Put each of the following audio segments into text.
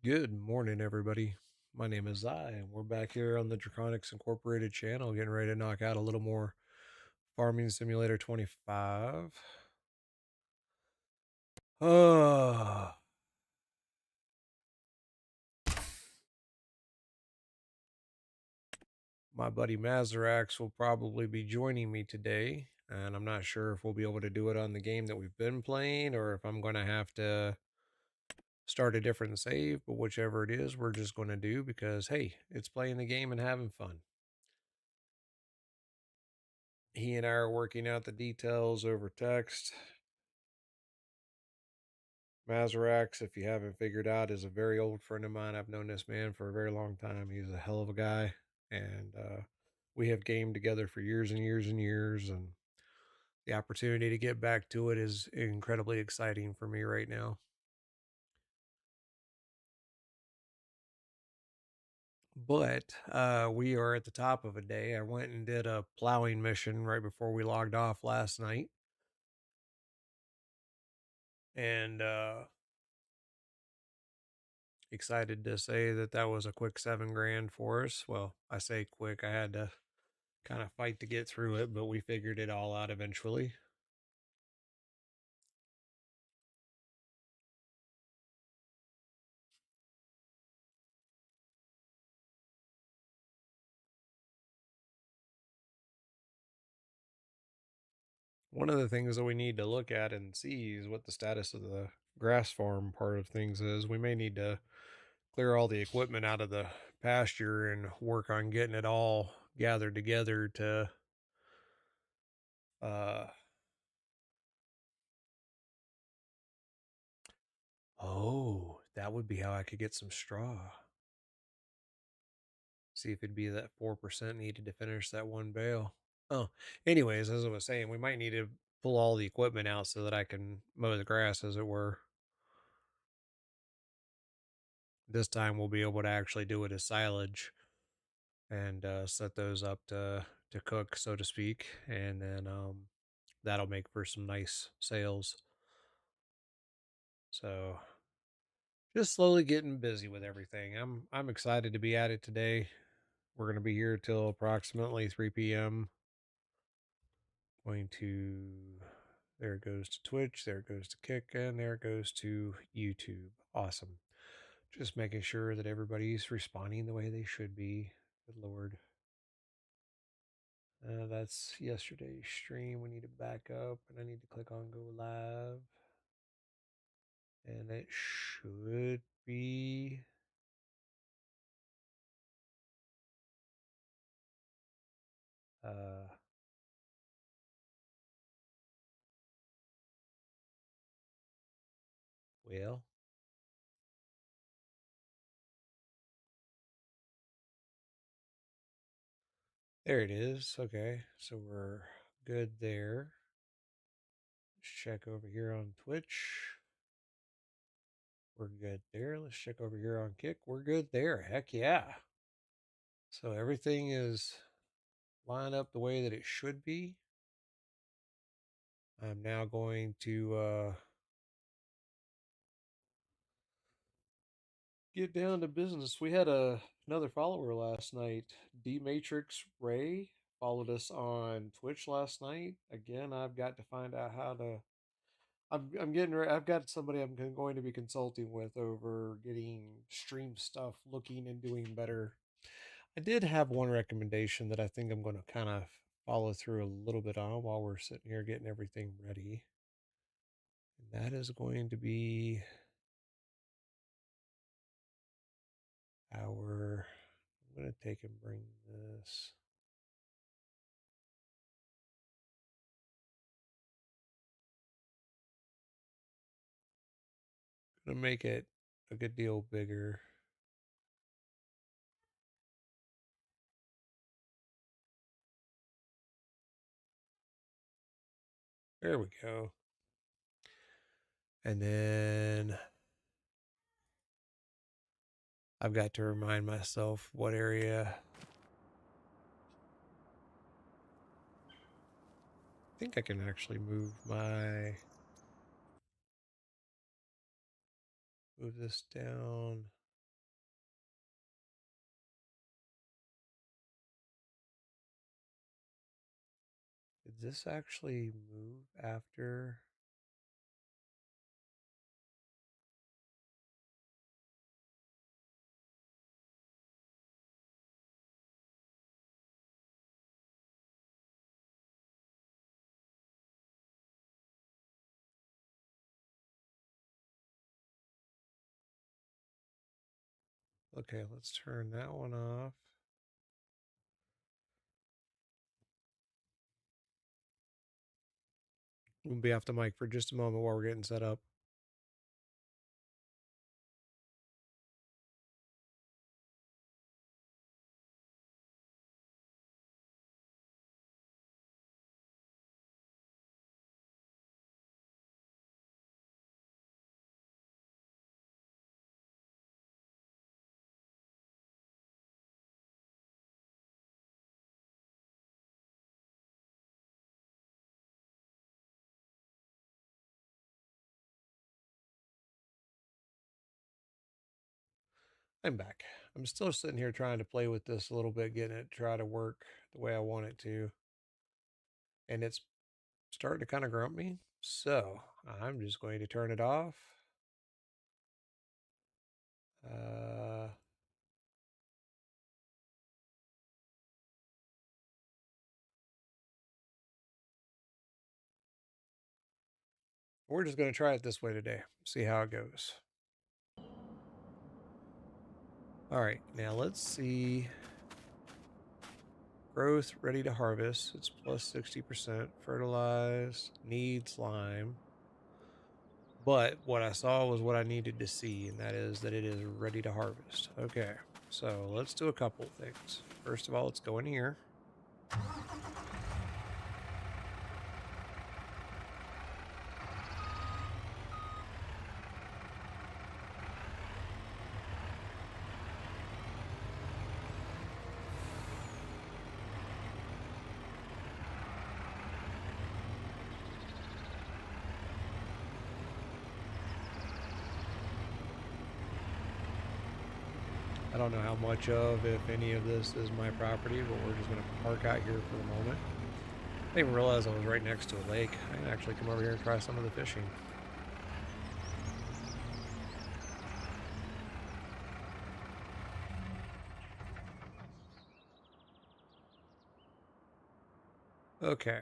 Good morning, everybody. My name is Zai, and we're back here on the Draconics Incorporated channel, getting ready to knock out a little more Farming Simulator 25. Uh, my buddy Mazarax will probably be joining me today, and I'm not sure if we'll be able to do it on the game that we've been playing or if I'm going to have to start a different save, but whichever it is, we're just going to do because, hey, it's playing the game and having fun. He and I are working out the details over text. Mazarax, if you haven't figured out, is a very old friend of mine. I've known this man for a very long time. He's a hell of a guy. And we have gamed together for years and years and years. And the opportunity to get back to it is incredibly exciting for me right now. But we are at the top of a day. I went and did a plowing mission right before we logged off last night. And excited to say that that was a quick 7 grand for us. Well, I say quick. I had to kind of fight to get through it, but we figured it all out eventually. One of the things that we need to look at and see is what the status of the grass farm part of things is. We may need to clear all the equipment out of the pasture and work on getting it all gathered together to uh oh, that would be how I could get some straw. See if it'd be that 4% needed to finish that one bale. Oh, anyways, as I was saying, we might need to pull all the equipment out so that I can mow the grass, as it were. This time we'll be able to actually do it as silage and set those up to cook, so to speak, and then that'll make for some nice sales. So just slowly getting busy with everything. I'm excited to be at it today. We're gonna be here till approximately 3 p.m. Going to there it goes to Twitch, there it goes to Kick, and there it goes to YouTube. Awesome. Just making sure that everybody's responding the way they should be. Good Lord. That's yesterday's stream. We need to back up, and I need to click on go live. And it should be. Uh, well, there it is. Okay, so we're good there. Let's check over here on Twitch. We're good there. Let's check over here on Kick. We're good there. Heck yeah. So everything is lined up the way that it should be. I'm now going to get down to business. We had another follower last night. D Matrix Ray followed us on Twitch last night. Again, I've got to find out how to. I'm getting. I've got somebody I'm going to be consulting with over getting stream stuff looking and doing better. I did have one recommendation that I think I'm going to kind of follow through a little bit on while we're sitting here getting everything ready. And that is going to be our. I'm going to take and bring this. Going to make it a good deal bigger. There we go. And then I've got to remind myself what area. I think I can actually move this down. Does this actually move after? Okay, let's turn that one off. We'll be off the mic for just a moment while we're getting set up. I'm back. I'm still sitting here trying to play with this a little bit, getting it to try to work the way I want it to. And it's starting to kind of grump me. So I'm just going to turn it off. We're just going to try it this way today, see how it goes. All right, now let's see. Growth ready to harvest. It's plus 60%. Fertilized, needs lime. But what I saw was what I needed to see, and that is that it is ready to harvest. Okay, so let's do a couple things. First of all, let's go in here. I don't know how much of, if any of this is my property, but we're just going to park out here for the moment. I didn't even realize I was right next to a lake. I can actually come over here and try some of the fishing. Okay.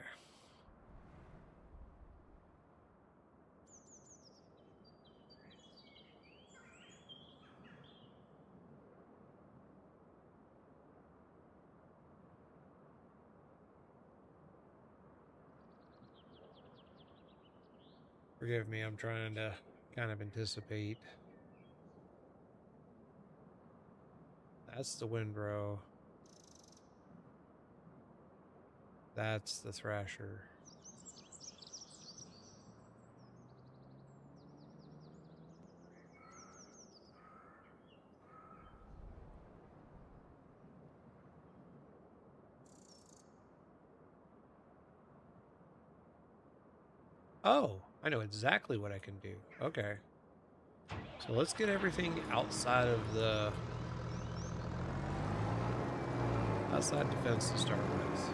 Forgive me, I'm trying to kind of anticipate. That's the windrow. That's the thrasher. Oh, I know exactly what I can do. Okay. So let's get everything outside of the outside defense to start with.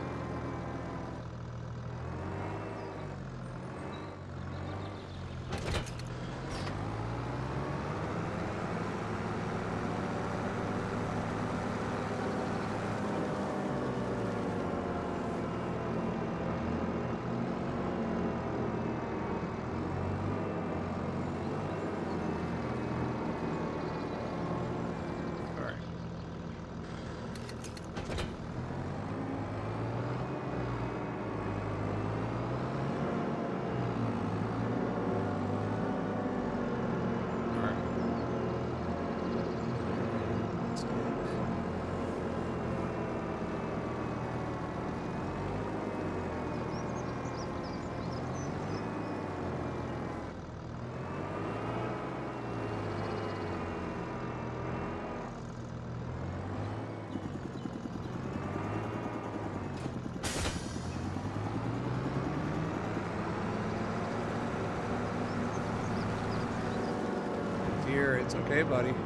Here, it's okay, buddy. He's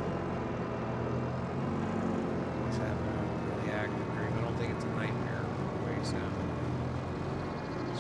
having a really active dream. I don't think it's a nightmare the way he sounds.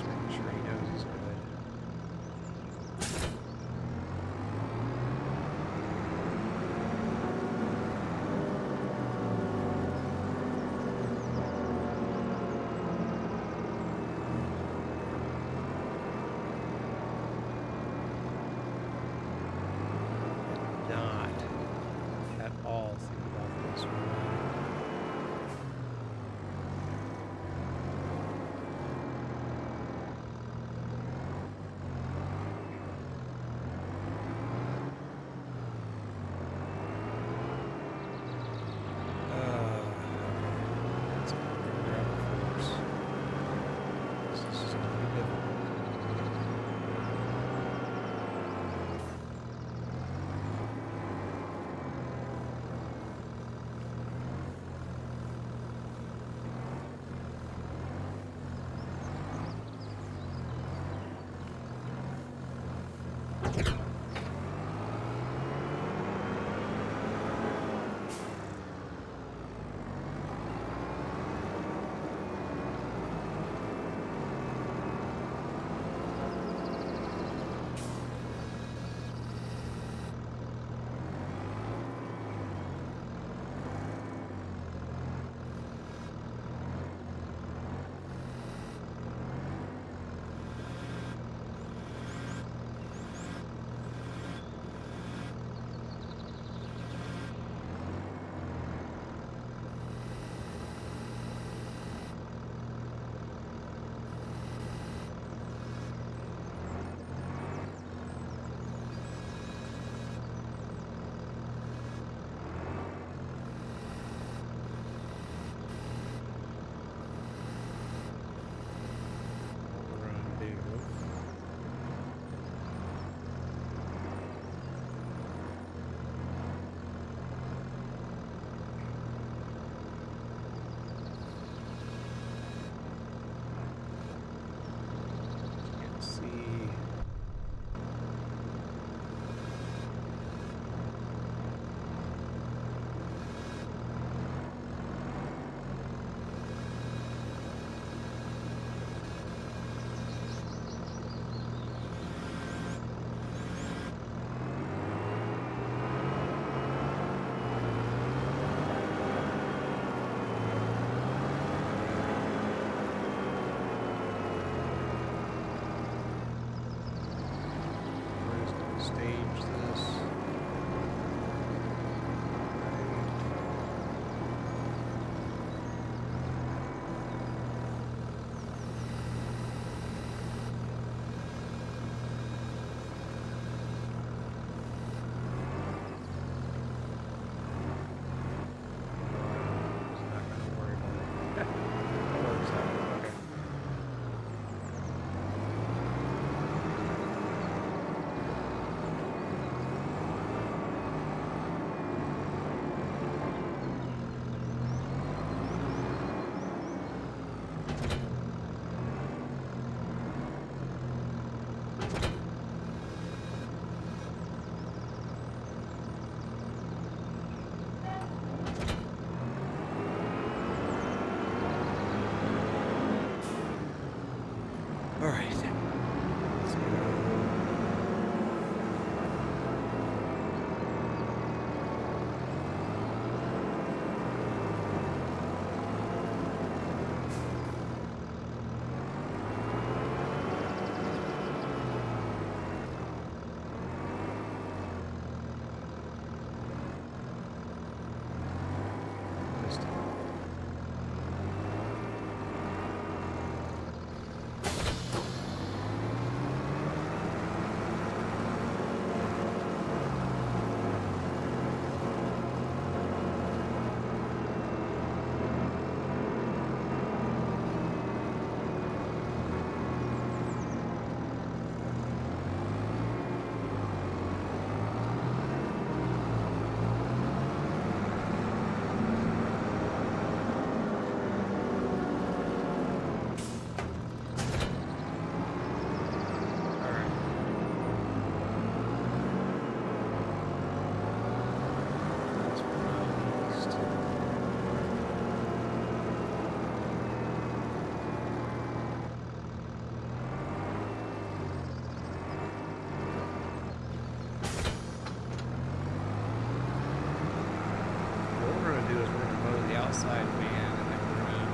side van, and then we're gonna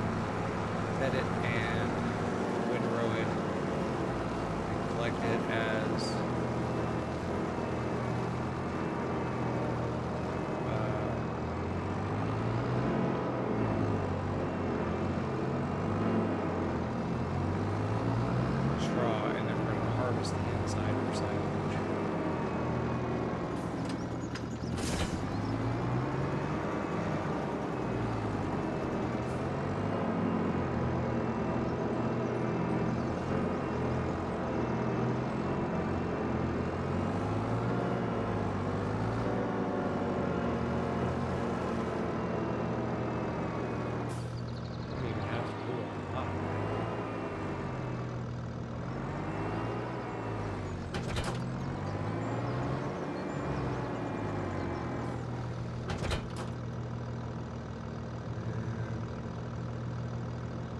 bed it and windrow it and collect it as straw, and then we're gonna harvest the inside for silage. Don't even have to do a lot.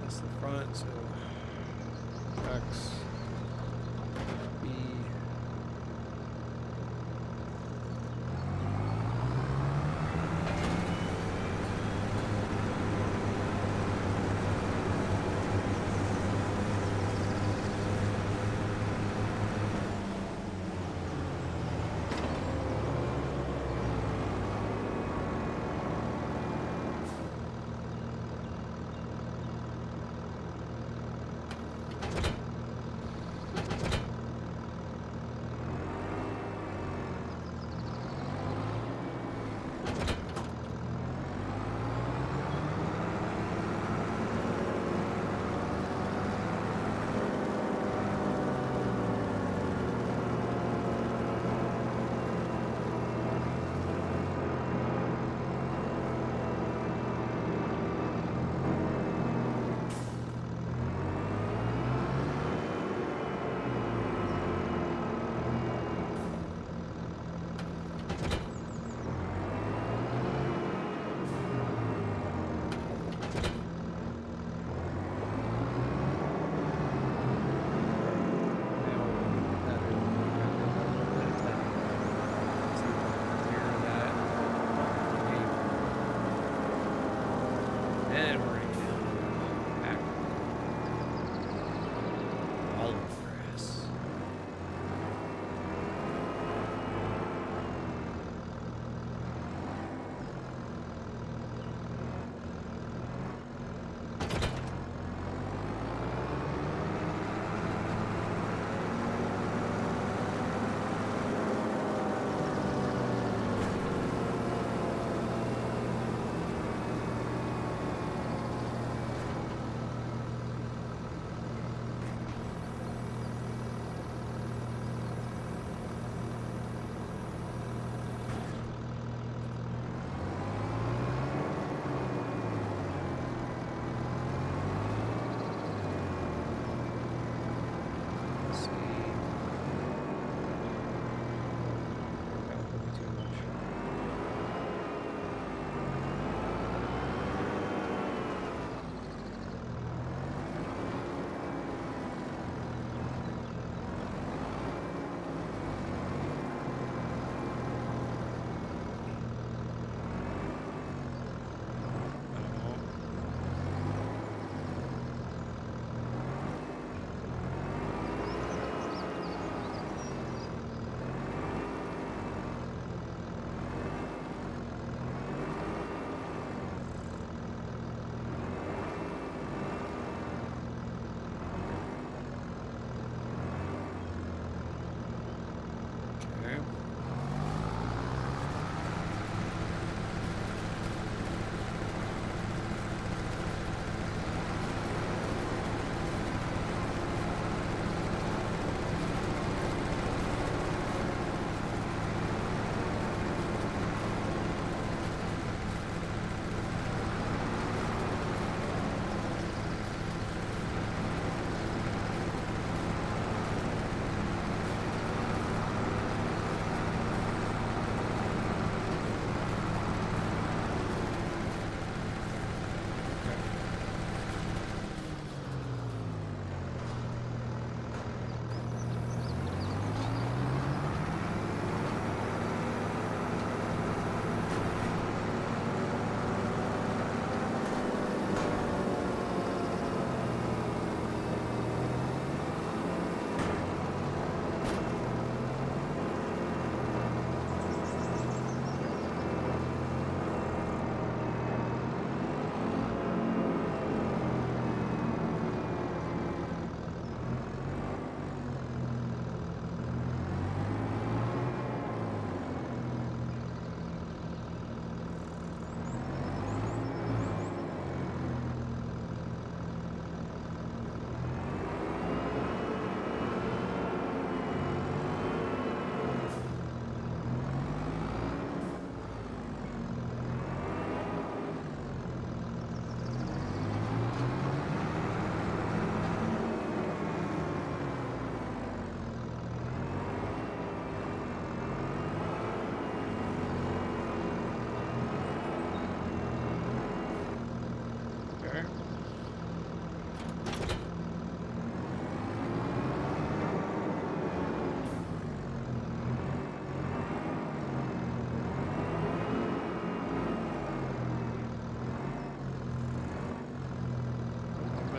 That's the front, so X, B,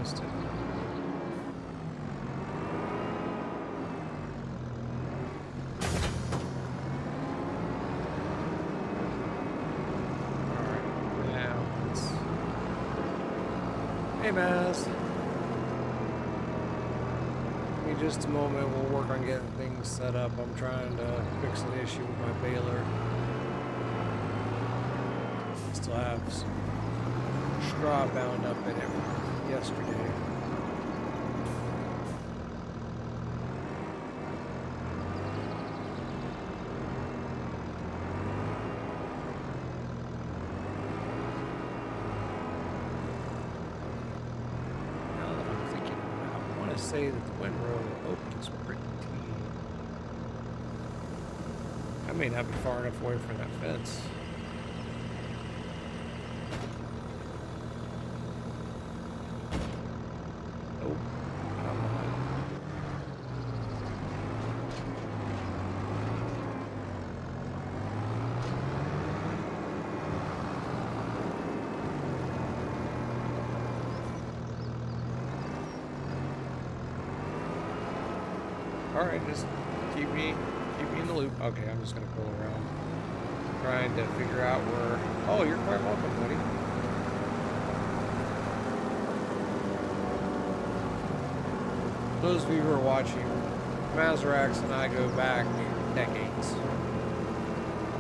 missed it. Alright, now let's... Hey, Maz. Give me just a moment, we'll work on getting things set up. I'm trying to fix an issue with my baler. Still have some straw bound up in it from yesterday. Now that I'm thinking about it, I want to say that the windrow opens pretty. I may not be far enough away from that fence. Nope. Come on. Alright, just keep me in the loop. Okay, I'm just gonna pull around. Trying to figure out where... Oh, you're quite welcome, buddy. Those of you who are watching, Mazrax and I go back decades.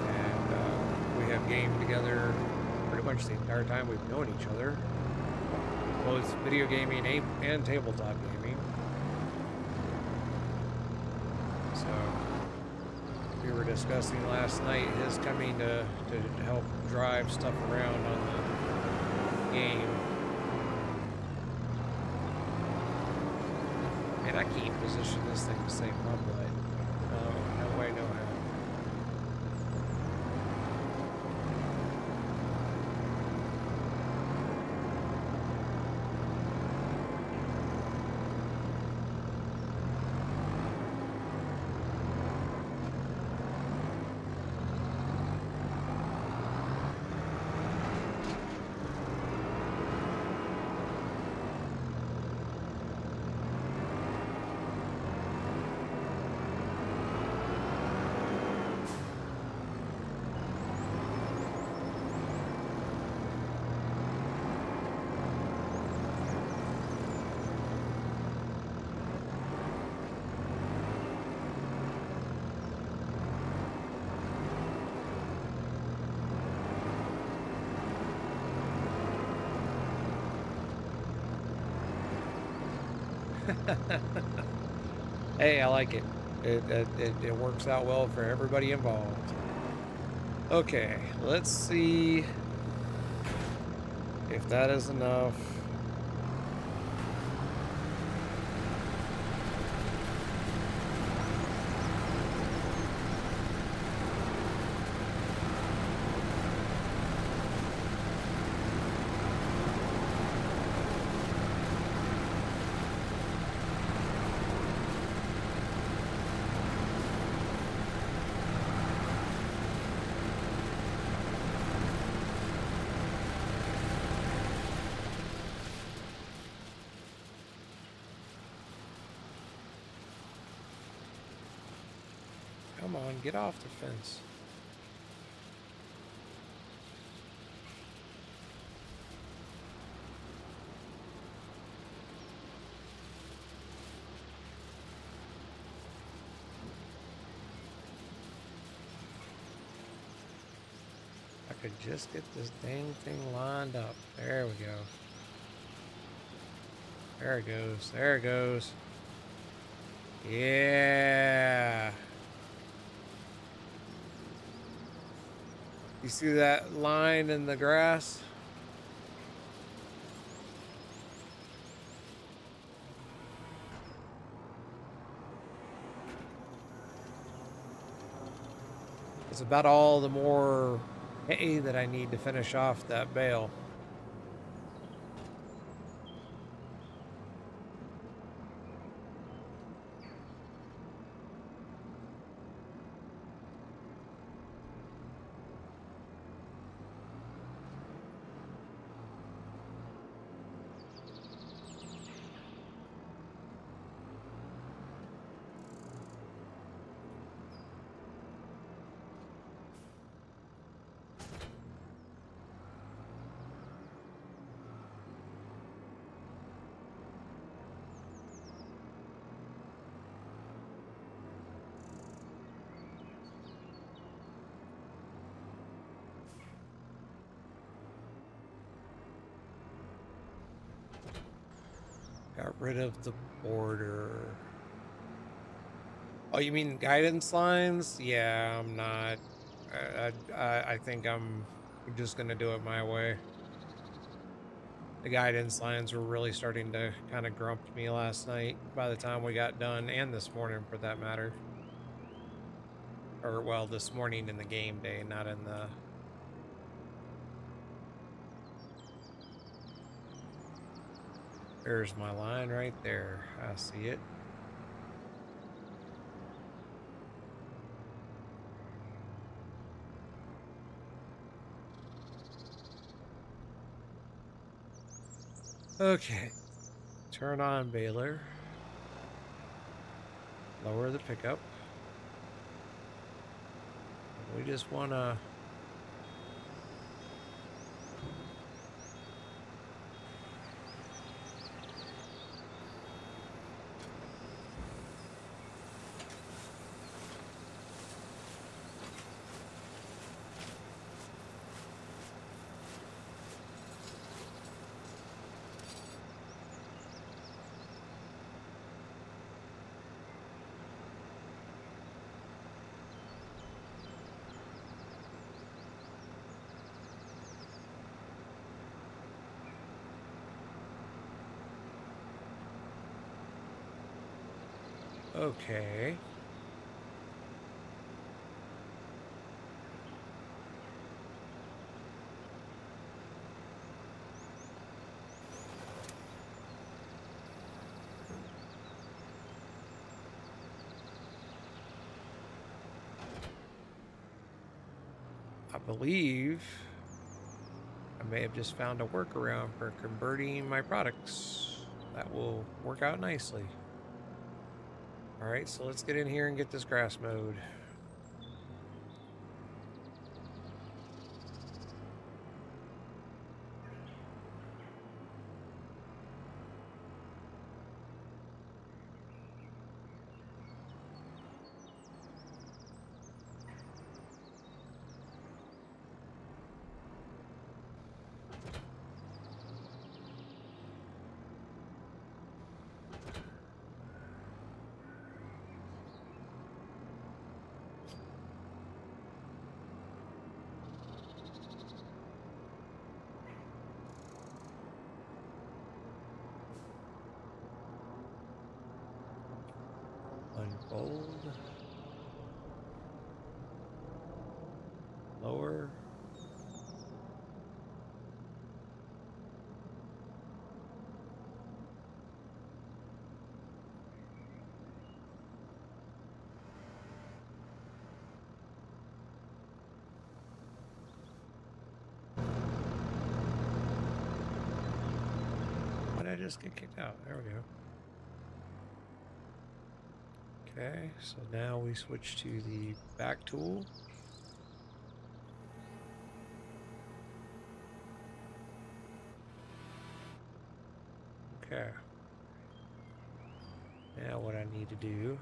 And we have gamed together pretty much the entire time we've known each other. Both video gaming and tabletop gaming. So, we were discussing last night his coming to help drive stuff around on the game. And I can't position this thing to save my blood. No way, no how. Hey, I like it. It works out well for everybody involved. Okay, let's see if that is enough. Come on, get off the fence. I could just get this dang thing lined up. There we go. There it goes. There it goes. Yeah. You see that line in the grass? It's about all the more hay that I need to finish off that bale. Got rid of the border. Oh, you mean guidance lines? Yeah, I'm not. I think I'm just gonna do it my way. The guidance lines were really starting to kind of grump me last night by the time we got done, and this morning for that matter. Or, well, this morning in the game day, not in the... There's my line right there. I see it. Okay. Turn on baler. Lower the pickup. We just want to... Okay. I believe I may have just found a workaround for converting my products. That will work out nicely. All right, so let's get in here and get this grass mowed. Unfold. Lower. Why did I just get kicked out? There we go. Okay, so now we switch to the back tool. Okay. Now what I need to do...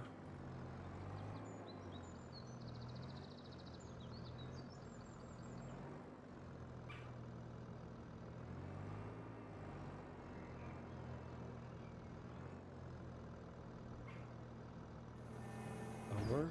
Over.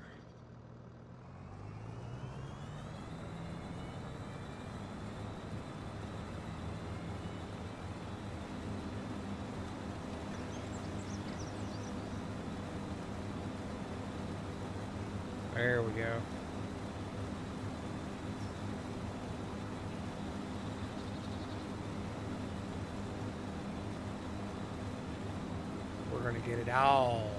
There we go. We're gonna get it all.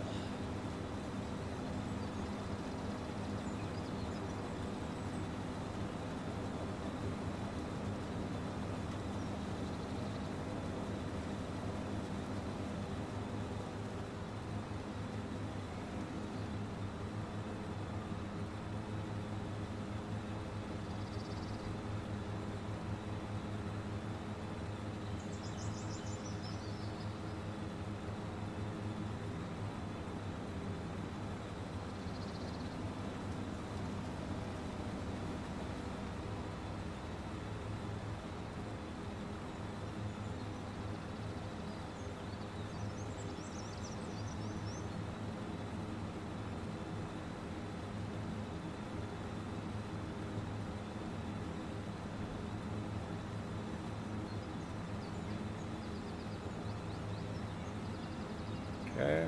Okay.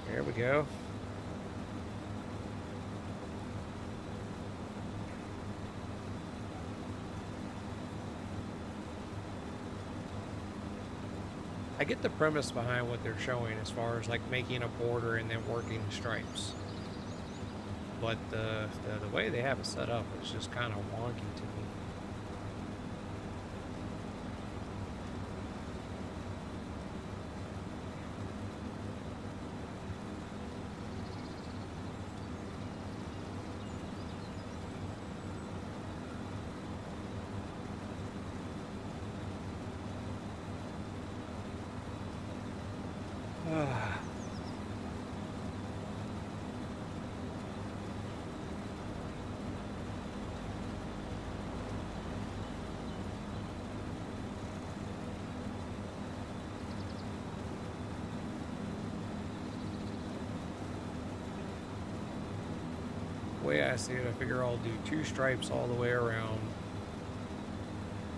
There we go. I get the premise behind what they're showing as far as like making a border and then working stripes. But the way they have it set up is just kind of wonky to me. The way I see it, I figure I'll do 2 stripes all the way around,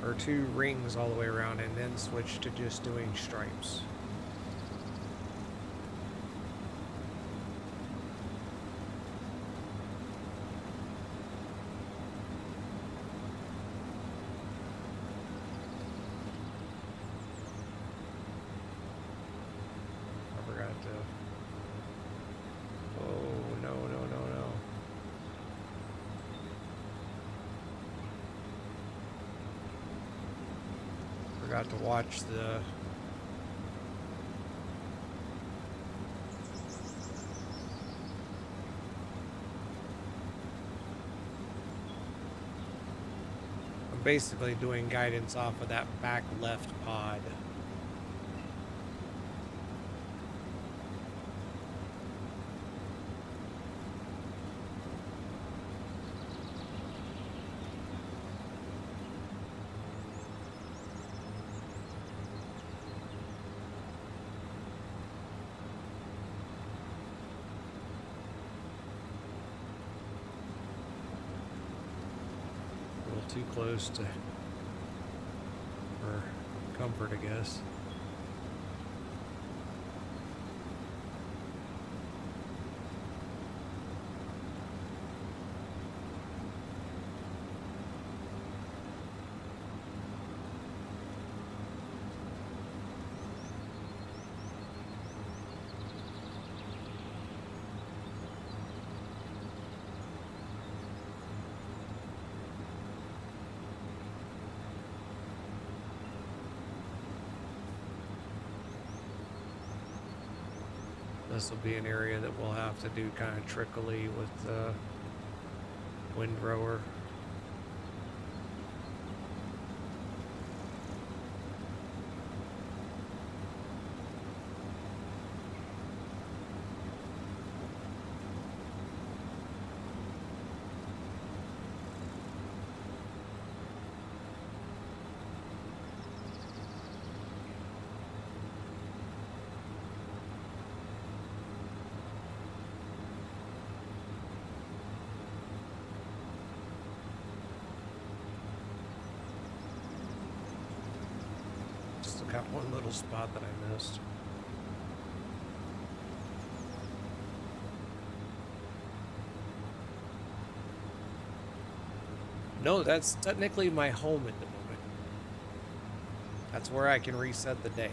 or 2 rings all the way around, and then switch to just doing stripes. I forgot to. Oh, no, no, no, no. Forgot to watch the. I'm basically doing guidance off of that back left pod. Too close to for comfort, I guess. This will be an area that we'll have to do kind of trickily with the windrower. Got one little spot that I missed. No, that's technically my home at the moment. That's where I can reset the day.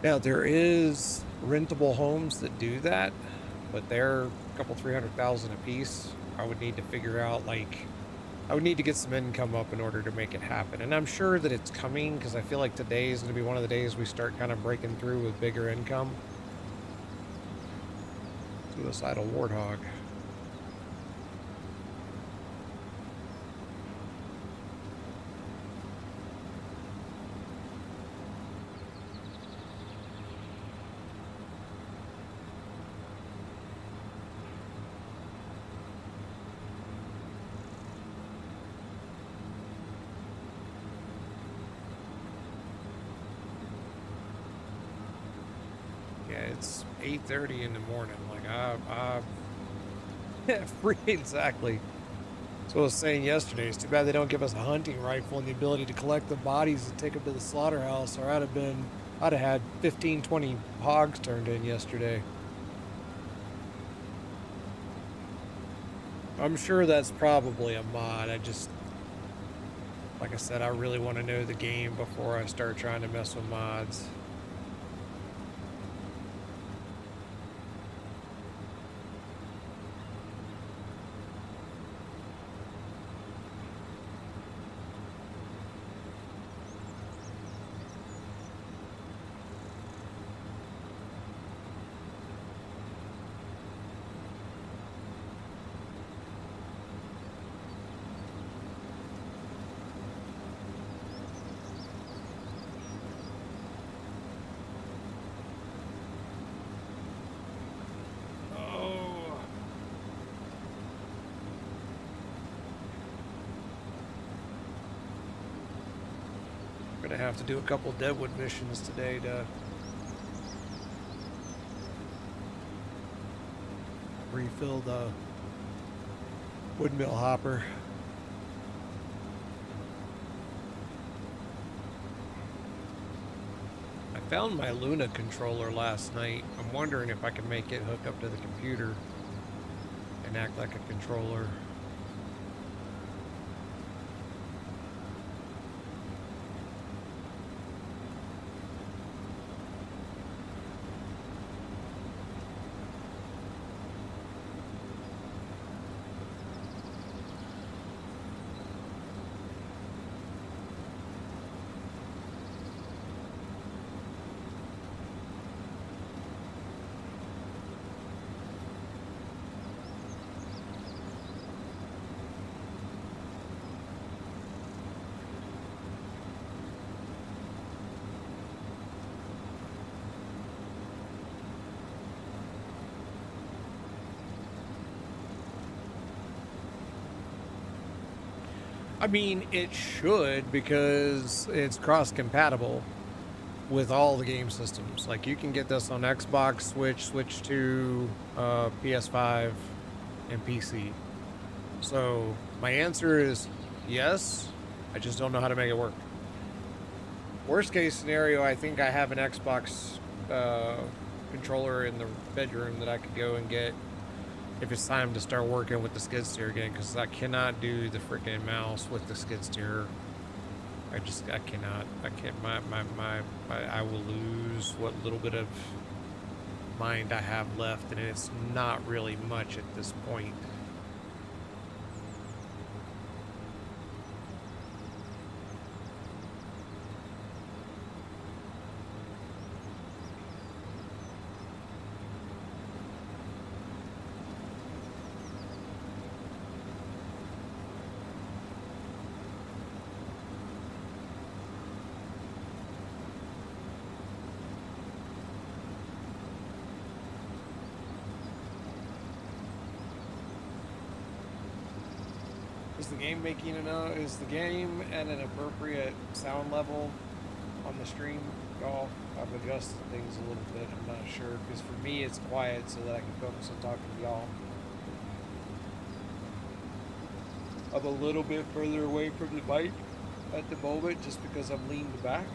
Now there is rentable homes that do that, but they're a couple 300,000 a piece. I would need to figure out like I would need to get some income up in order to make it happen. And I'm sure that it's coming because I feel like today is going to be one of the days we start kind of breaking through with bigger income. Suicidal warthog. Yeah, it's 8:30 in the morning. Like free exactly. So I was saying yesterday, it's too bad they don't give us a hunting rifle and the ability to collect the bodies and take them to the slaughterhouse, or I'd have had 15, 20 hogs turned in yesterday. I'm sure that's probably a mod. Like I said, I really want to know the game before I start trying to mess with mods. Gonna have to do a couple Deadwood missions today to refill the woodmill hopper. I found my Luna controller last night. I'm wondering if I can make it hook up to the computer and act like a controller. I mean, it should, because it's cross-compatible with all the game systems. Like, you can get this on Xbox, Switch 2, PS5, and PC. So, my answer is yes. I just don't know how to make it work. Worst case scenario, I think I have an Xbox controller in the bedroom that I could go and get if it's time to start working with the skid steer again, because I cannot do the freaking mouse with the skid steer. I cannot. I can't. I will lose what little bit of mind I have left, and it's not really much at this point. Is the game at an appropriate sound level on the stream, y'all? I've adjusted things a little bit. I'm not sure, because for me it's quiet so that I can focus on talking to y'all. I'm a little bit further away from the mic at the moment just because I'm leaned back.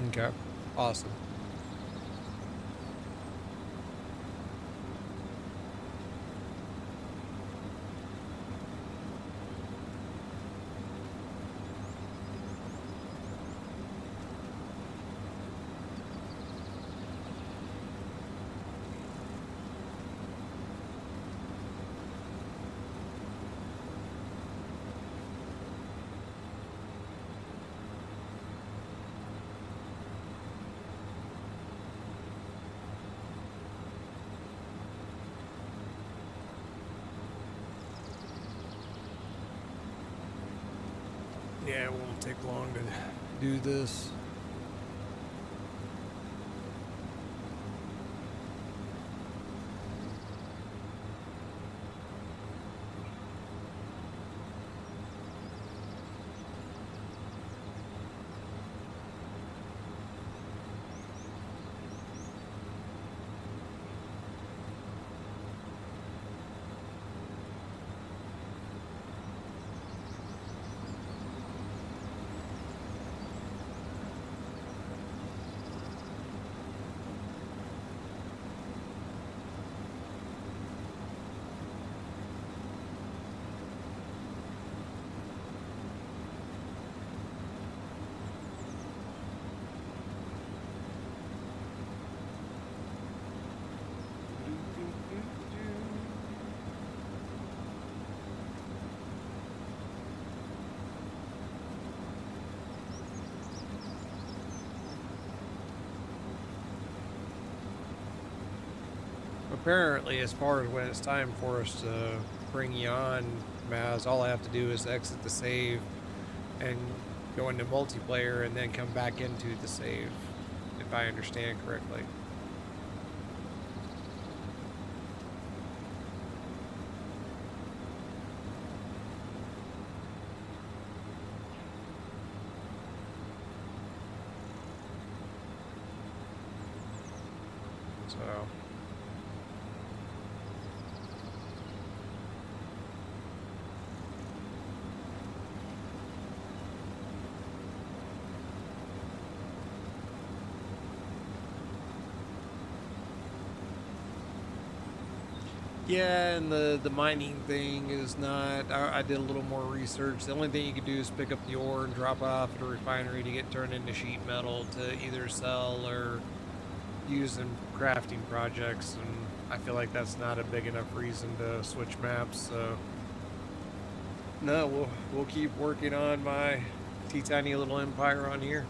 Okay. Awesome. Yeah, it won't take long to do this. Apparently, as far as when it's time for us to bring you on, Maz, all I have to do is exit the save and go into multiplayer and then come back into the save, if I understand correctly. So... Yeah, and the mining thing is not. I did a little more research. The only thing you can do is pick up the ore and drop it off at a refinery to get turned into sheet metal to either sell or use in crafting projects. And I feel like that's not a big enough reason to switch maps. So no, we'll keep working on my teeny little empire on here.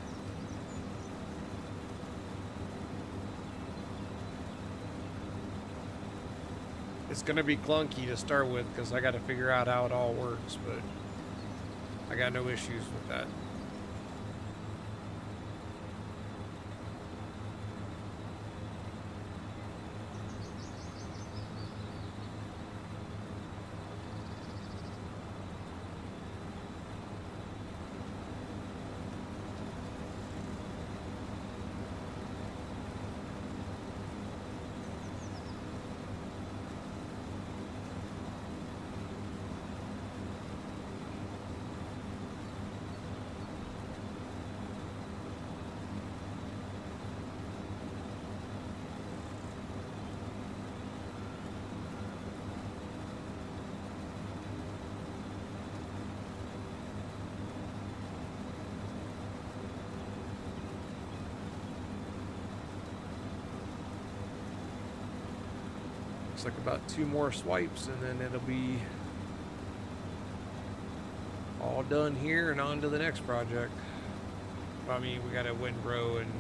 It's going to be clunky to start with because I got to figure out how it all works, but I got no issues with that. Looks like about 2 more swipes and then it'll be all done here and on to the next project. I mean, we got a windrow and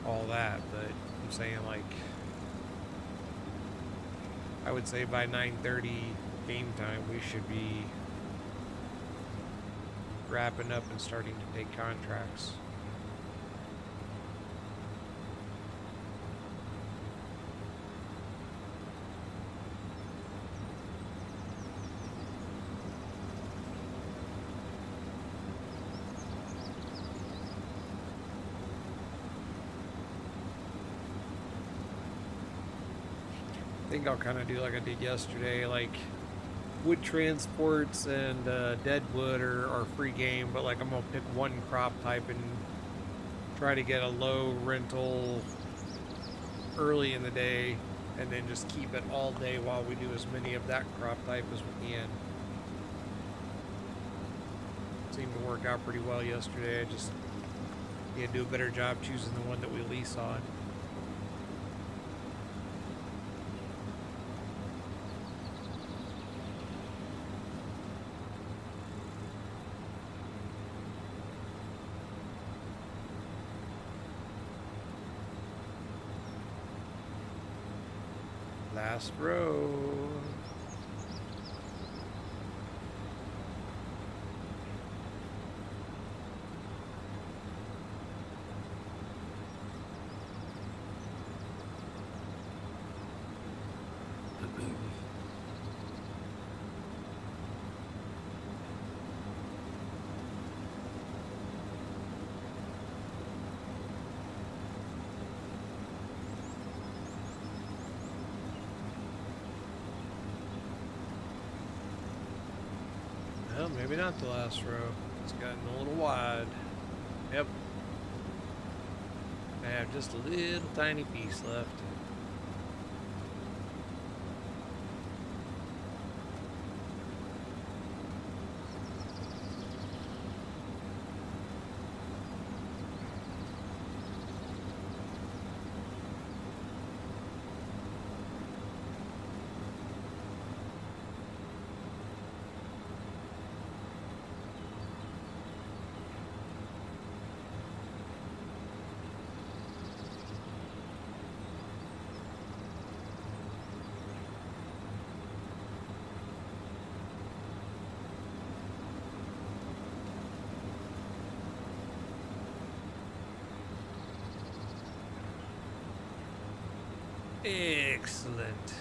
all that, but I'm saying, like, I would say by 9:30 game time we should be wrapping up and starting to take contracts. I think I'll kind of do like I did yesterday, like wood transports and dead wood are free game, but like I'm gonna pick one crop type and try to get a low rental early in the day and then just keep it all day while we do as many of that crop type as we can. Seemed to work out pretty well yesterday. I just need to do a better job choosing the one that we lease on. Last row. Well, maybe not the last row. It's gotten a little wide. Yep. I have just a little tiny piece left. Excellent.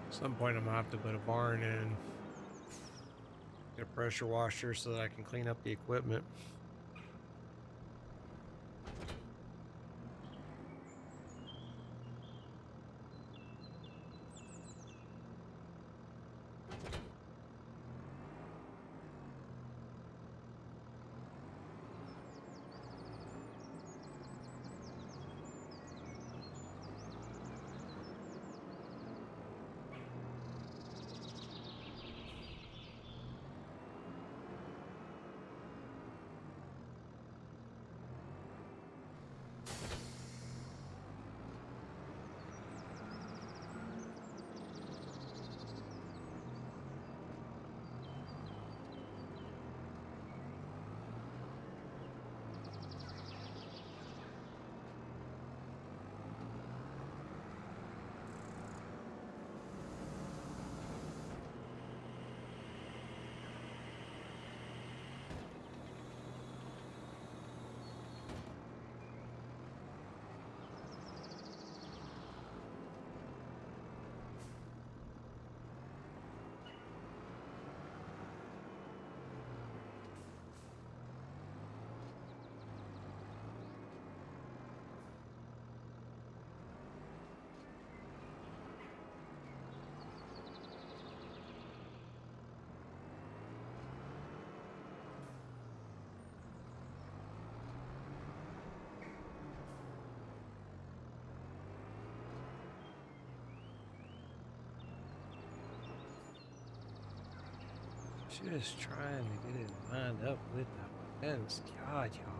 At some point, I'm gonna have to put a barn in, get a pressure washer so that I can clean up the equipment. Just trying to get it lined up with the fence. God, y'all.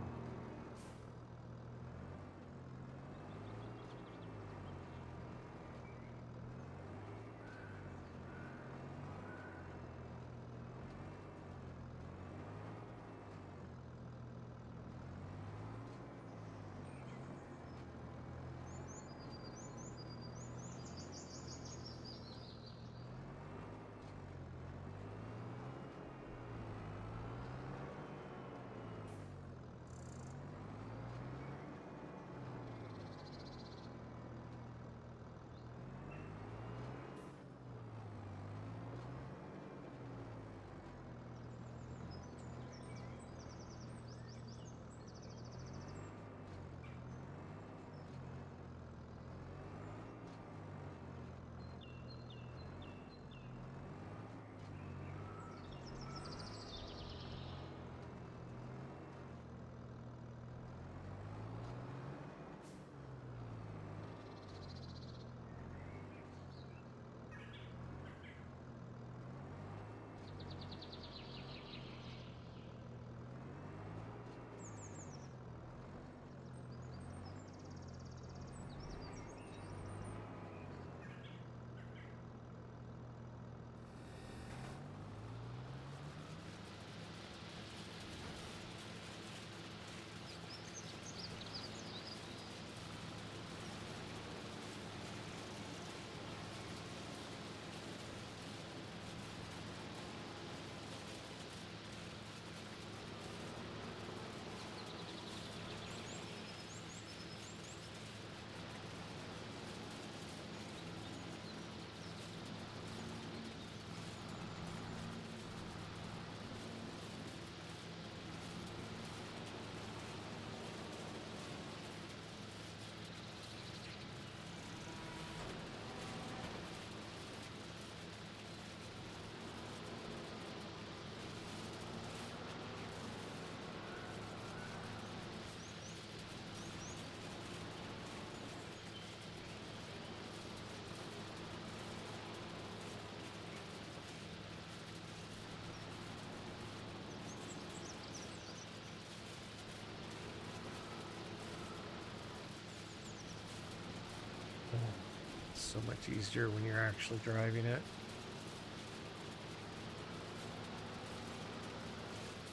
so much easier when you're actually driving it.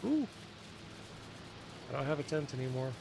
Ooh! I don't have a tent anymore.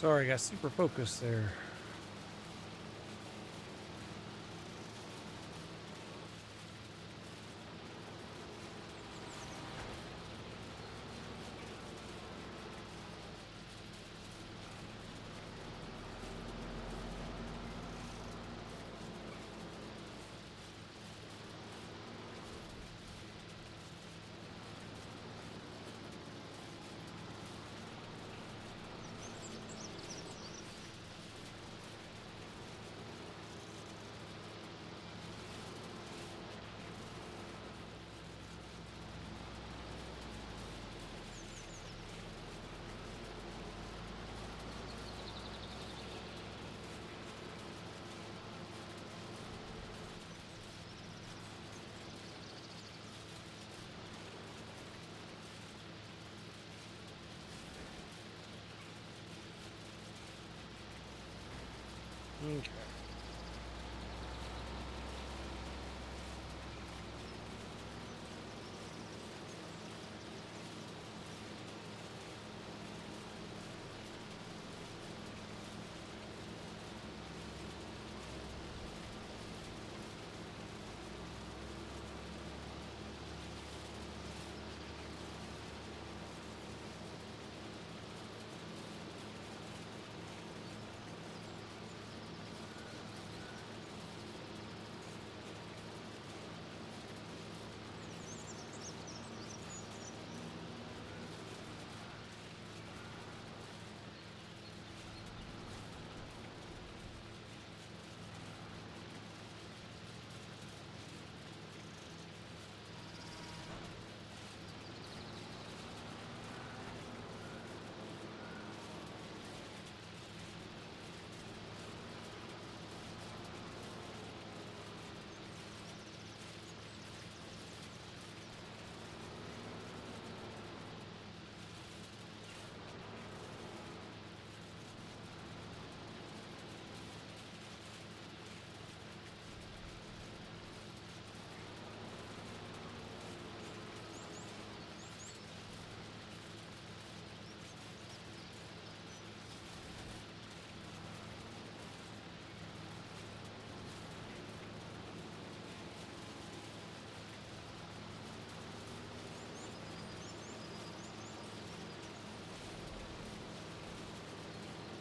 Sorry, I got super focused there. Okay.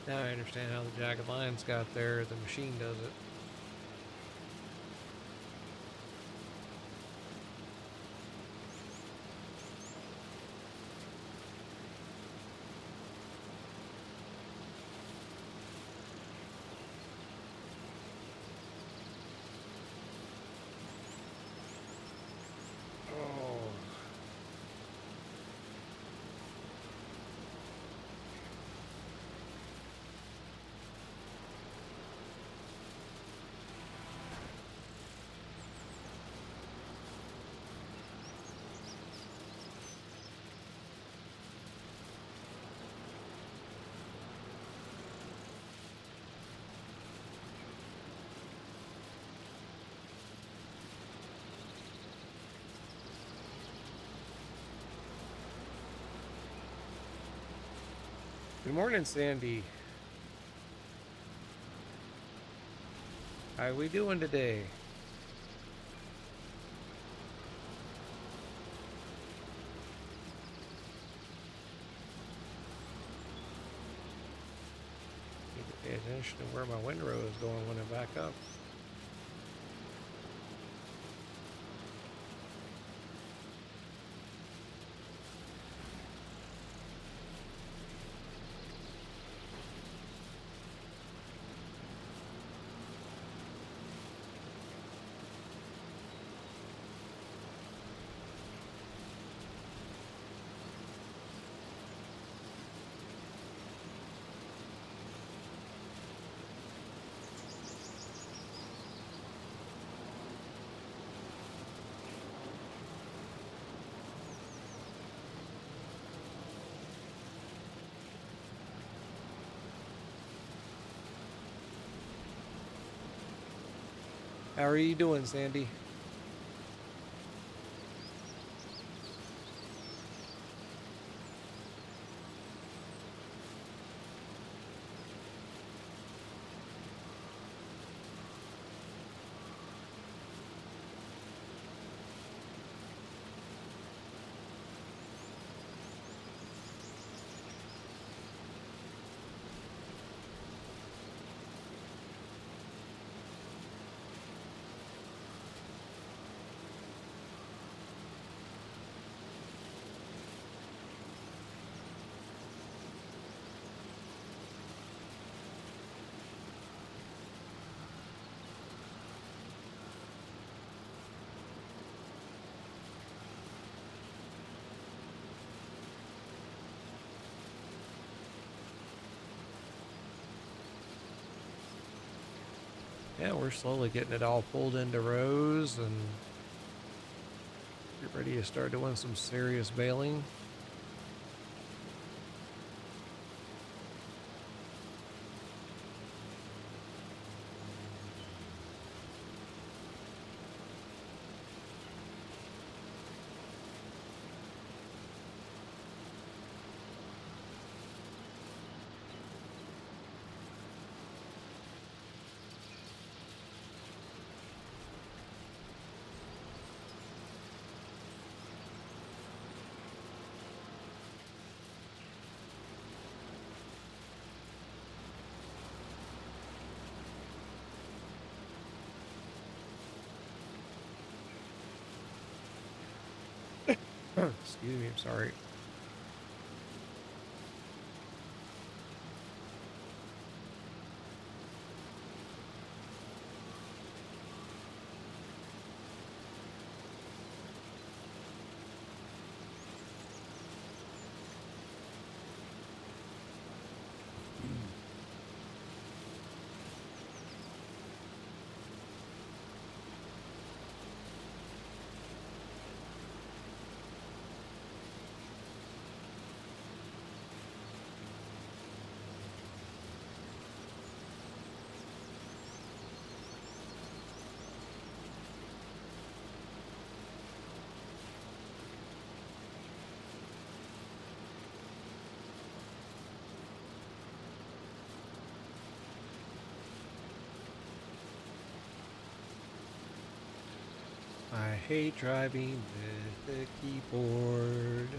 Now I understand how the Jagged Lines got there. The machine does it. Oh. Good morning, Sandy. How we doing today? Need to pay attention to where my windrow is going when I back up. How are you doing, Sandy? Yeah, we're slowly getting it all pulled into rows and get ready to start doing some serious baling. Excuse me, I'm sorry. I hate driving with the keyboard.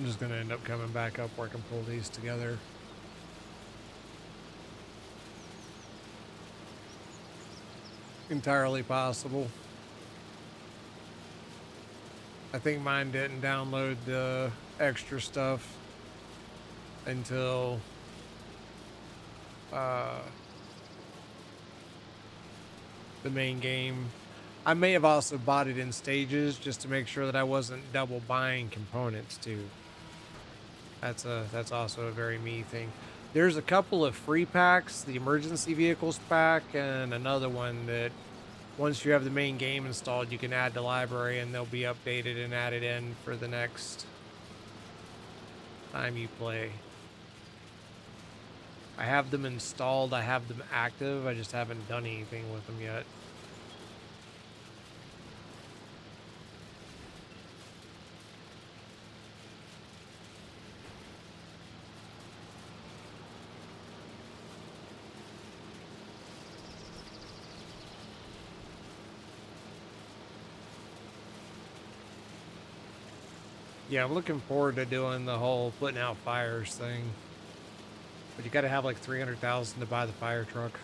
just gonna end up coming back up where I can pull these together. Entirely possible. I think mine didn't download the extra stuff until the main game. I may have also bought it in stages just to make sure that I wasn't double buying components too. That's also a very me thing. There's a couple of free packs, the emergency vehicles pack, and another one that once you have the main game installed, you can add to library and they'll be updated and added in for the next time you play. I have them installed, I have them active, I just haven't done anything with them yet. Yeah, I'm looking forward to doing the whole putting out fires thing. But you gotta have like 300,000 to buy the fire truck.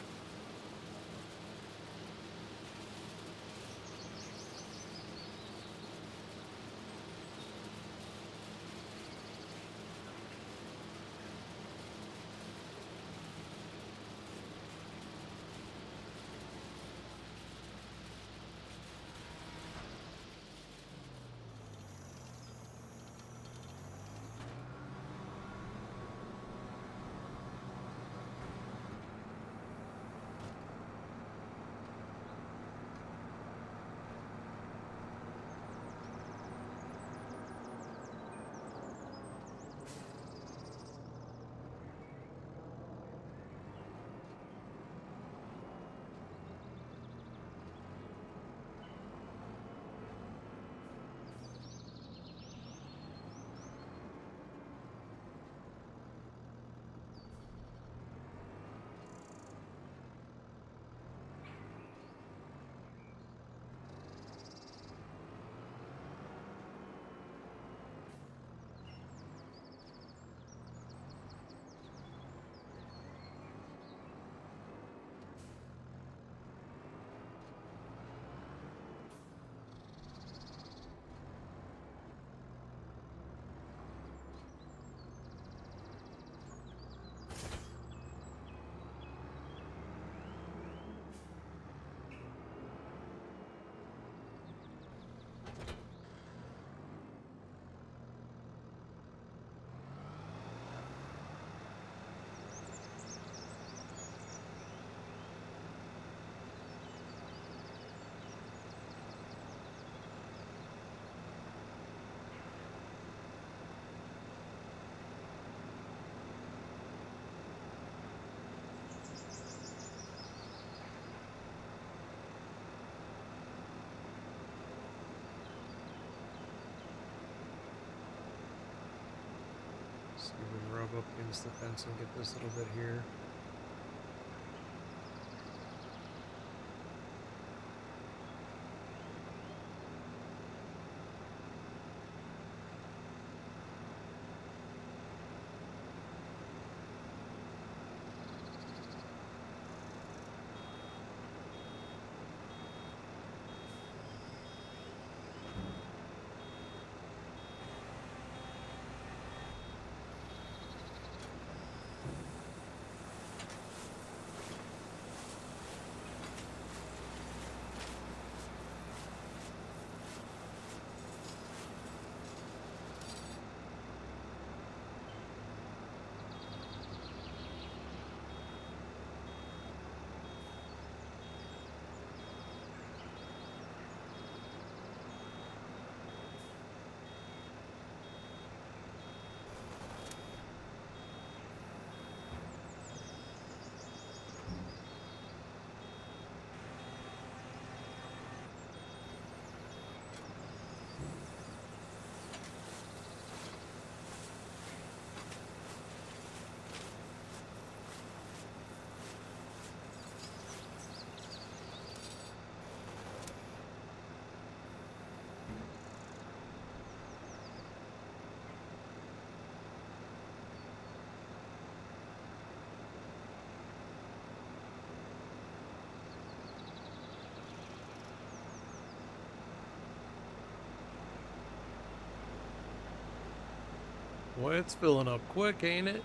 See if we can rub up against the fence and get this little bit here. Well, it's filling up quick, ain't it?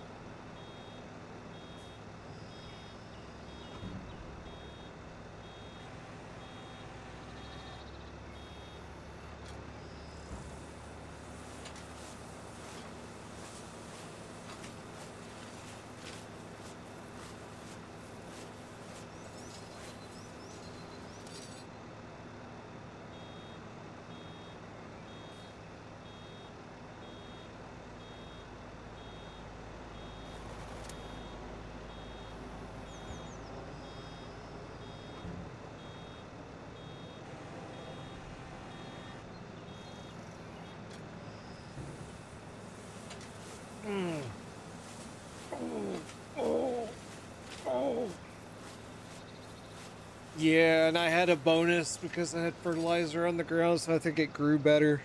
Mm. Oh. Yeah, and I had a bonus because I had fertilizer on the ground, so I think it grew better.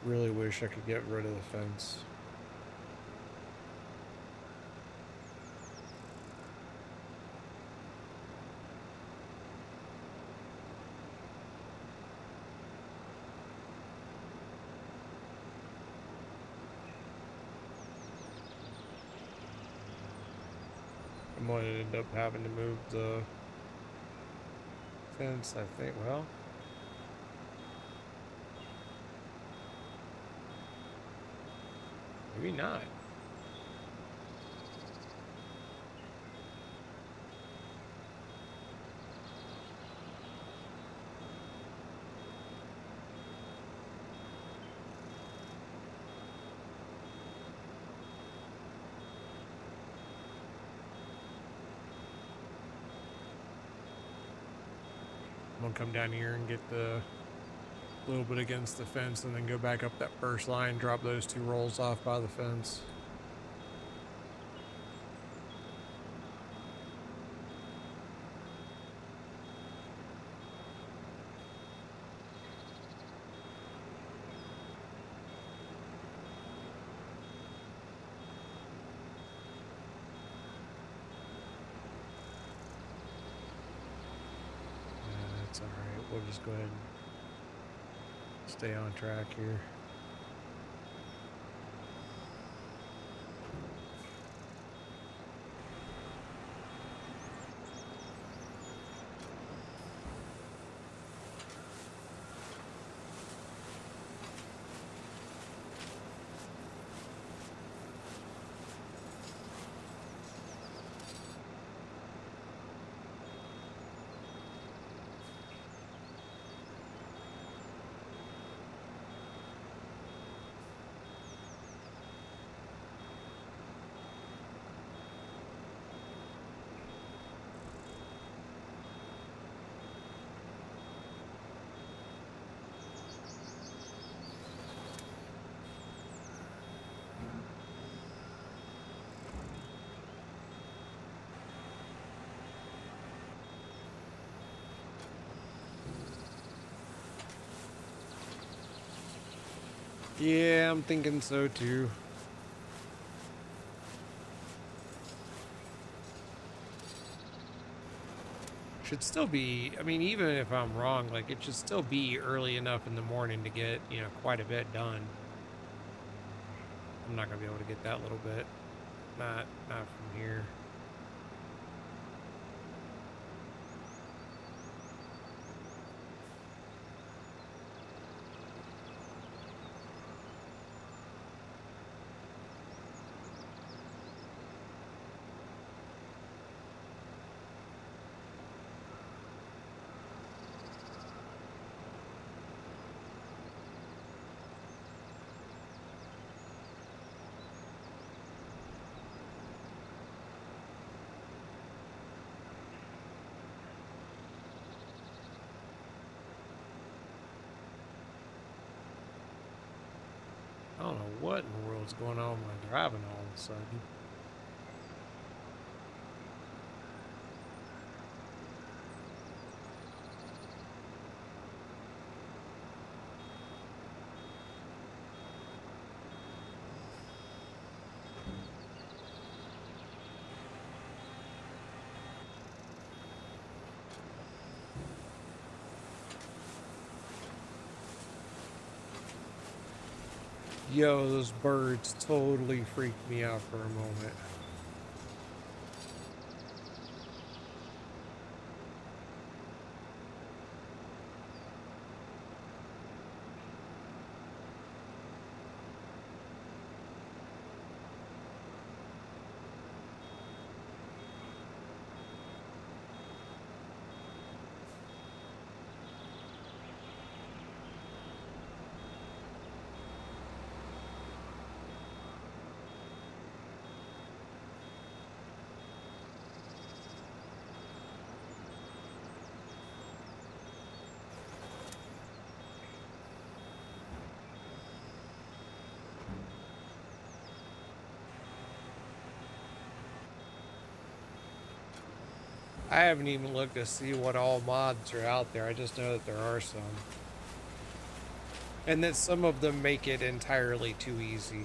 Really wish I could get rid of the fence. I might end up having to move the fence, I think. Well, maybe not. I'm gonna come down here and get the little bit against the fence and then go back up that first line, drop those 2 rolls off by the fence. That's alright. We'll just go ahead and stay on track here. Yeah, I'm thinking so too. Should still be, I mean, even if I'm wrong, like it should still be early enough in the morning to get, quite a bit done. I'm not gonna be able to get that little bit. Not from here. what in the world's going on with my driving all of a sudden. Yo, those birds totally freaked me out for a moment. I haven't even looked to see what all mods are out there. I just know that there are some. And that some of them make it entirely too easy.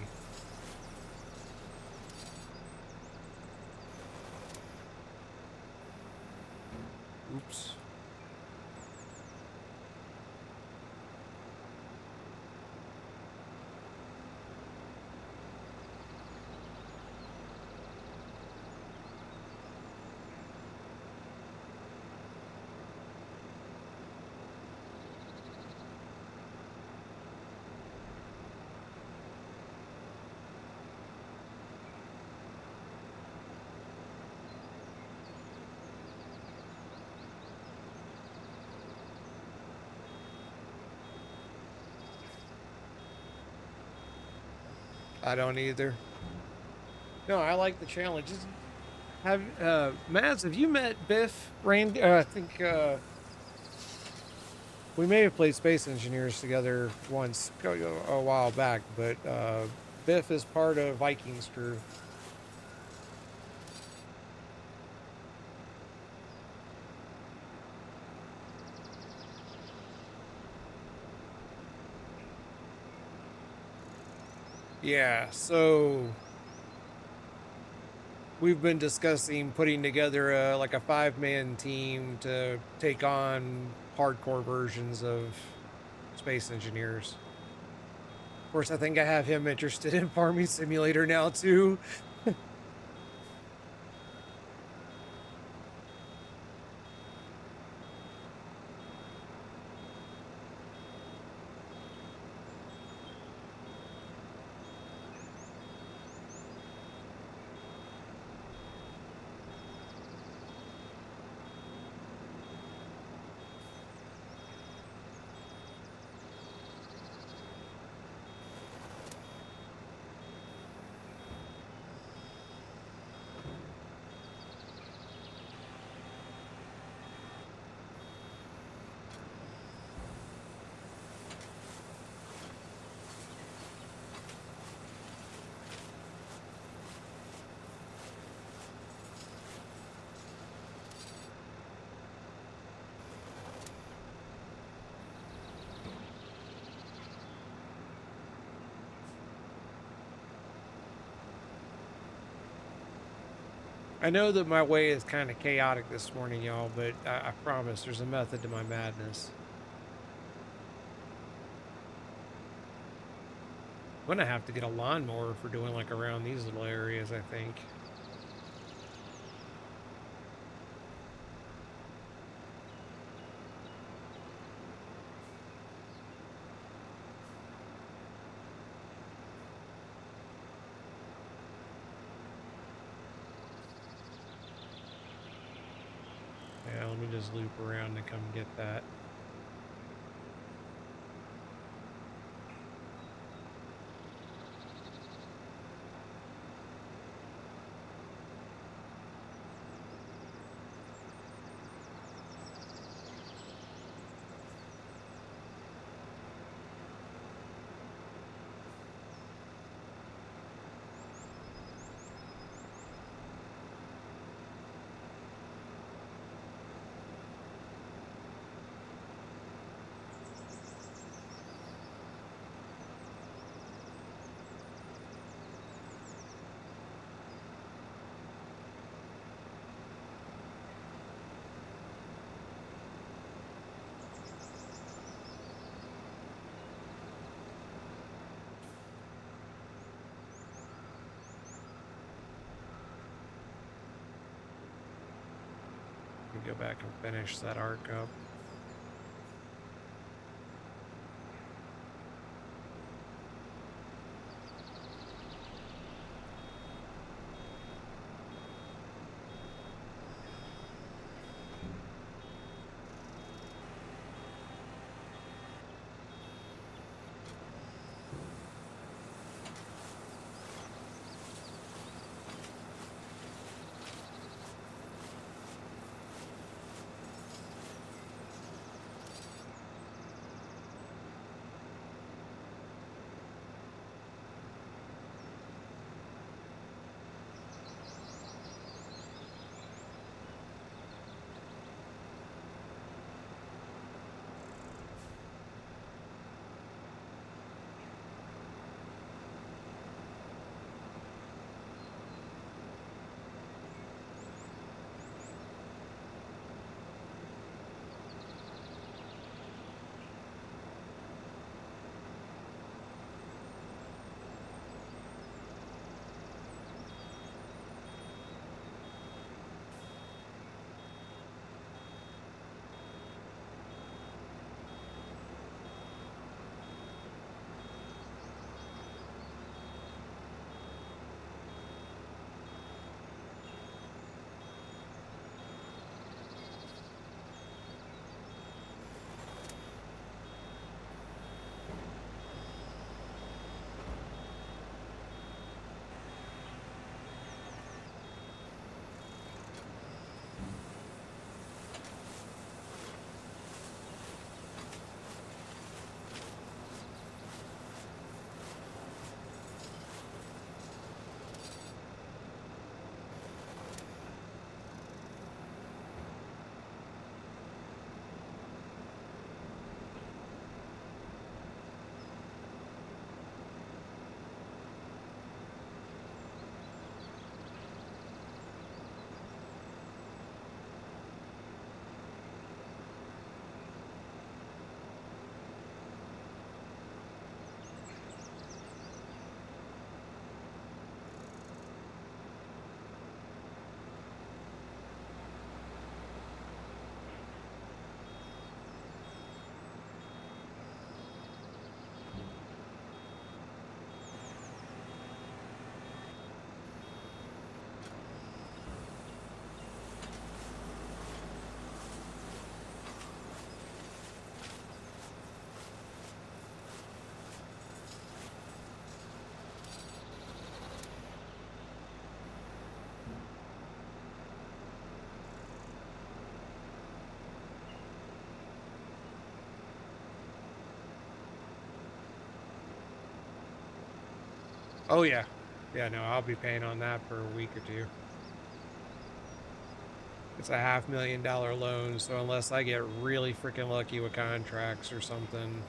Oops. I don't either. No, I like the challenges. Have Mads, have you met Biff? Randy? I think we may have played Space Engineers together once a while back, but Biff is part of Viking's crew. Yeah, so we've been discussing putting together like a 5-man team to take on hardcore versions of Space Engineers. Of course, I think I have him interested in Farming Simulator now too. I know that my way is kind of chaotic this morning, y'all, but I promise there's a method to my madness. I'm gonna have to get a lawnmower for doing like around these little areas, I think. Yeah, let me just loop around to come get that. go back and finish that arc up. Oh yeah. Yeah, no, I'll be paying on that for a week or two. It's a $500,000 loan, so unless I get really freaking lucky with contracts or something.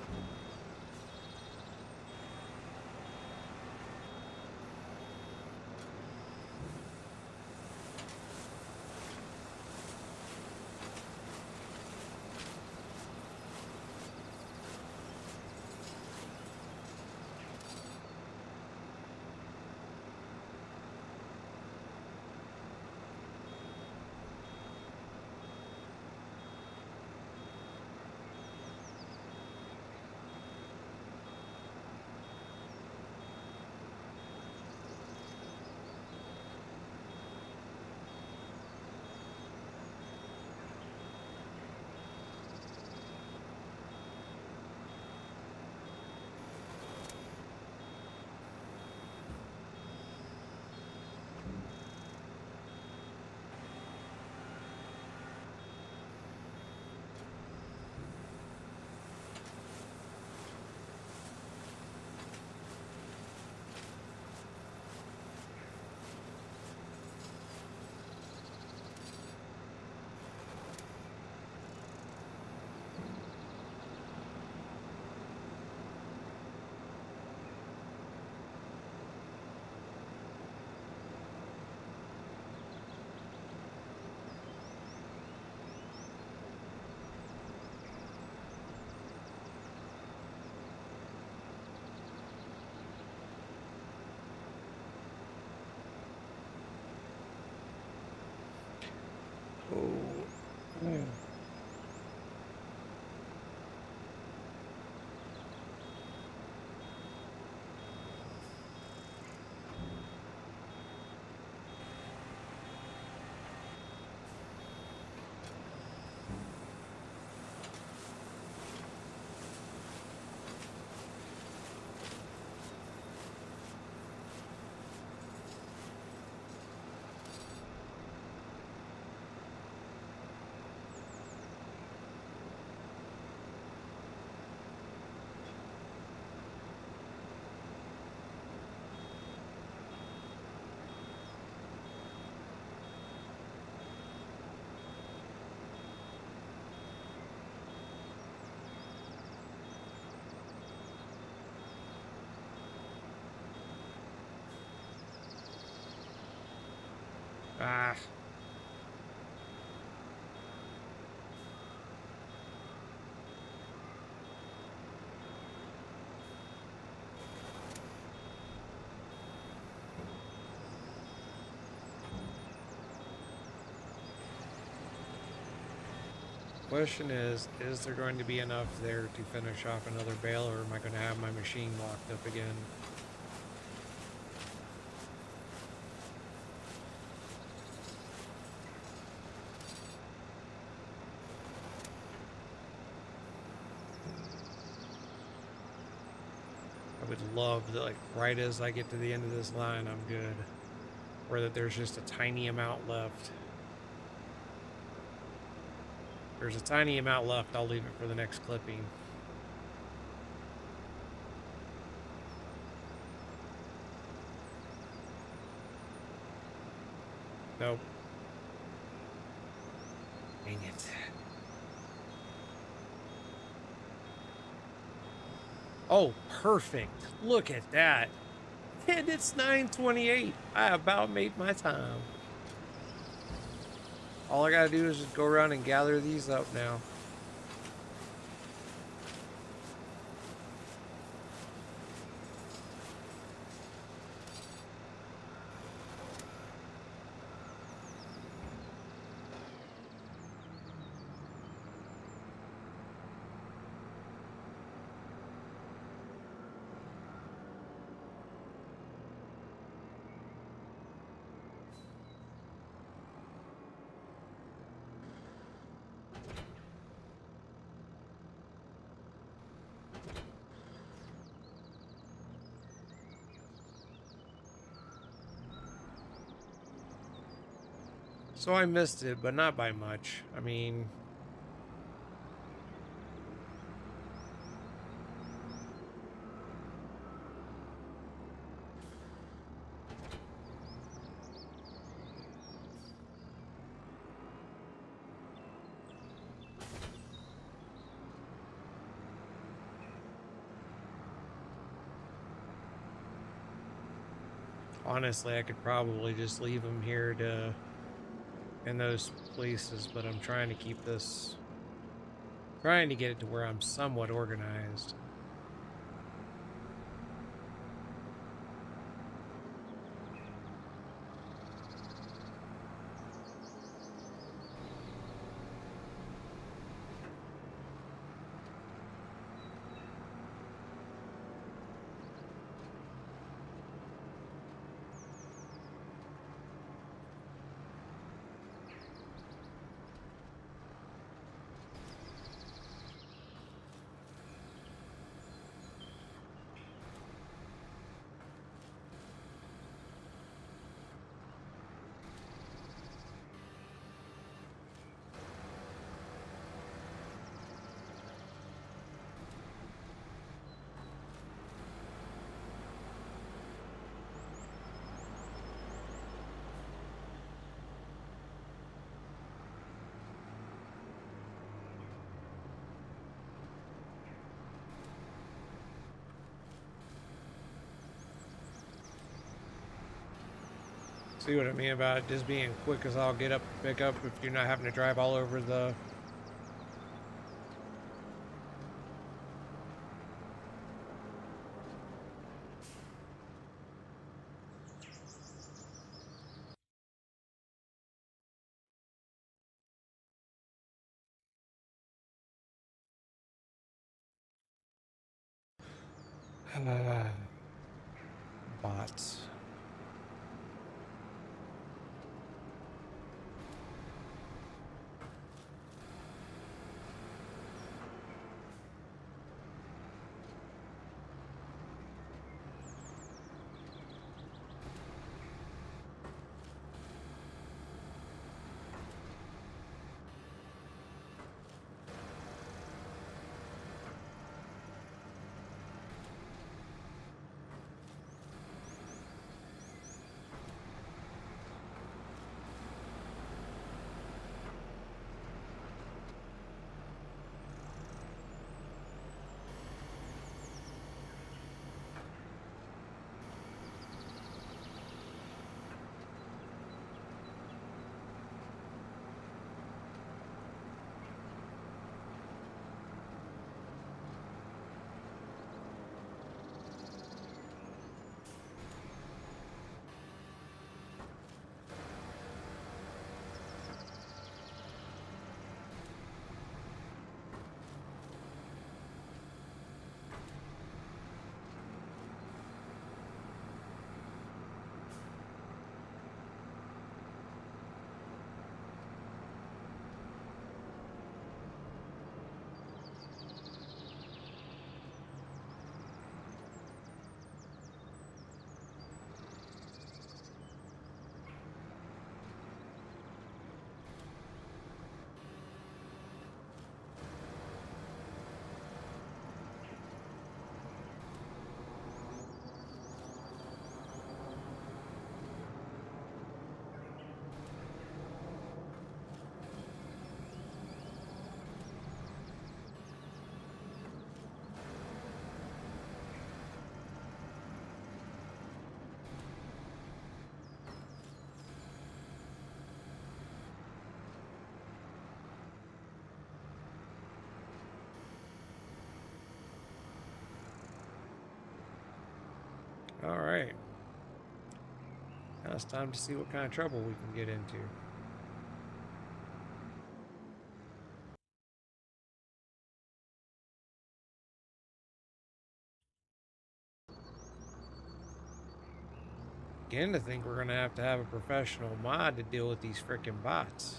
Ah. Question is there going to be enough there to finish off another bale, or am I going to have my machine locked up again? I would love that, like, right as I get to the end of this line, I'm good. Or that there's just a tiny amount left. If there's a tiny amount left, I'll leave it for the next clipping. Nope. Dang it. Oh, perfect. Look at that. And it's 9:28. I about made my time. All I gotta do is just go around and gather these up now. So I missed it, but not by much. I mean, honestly, I could probably just leave them here in those places, but I'm trying to keep this, trying to get it to where I'm somewhat organized. See what I mean about just being quick as I'll get up, pick up if you're not having to drive all over the Bots. All right. Now it's time to see what kind of trouble we can get into. Again, to think we're going to have a professional mod to deal with these freaking bots.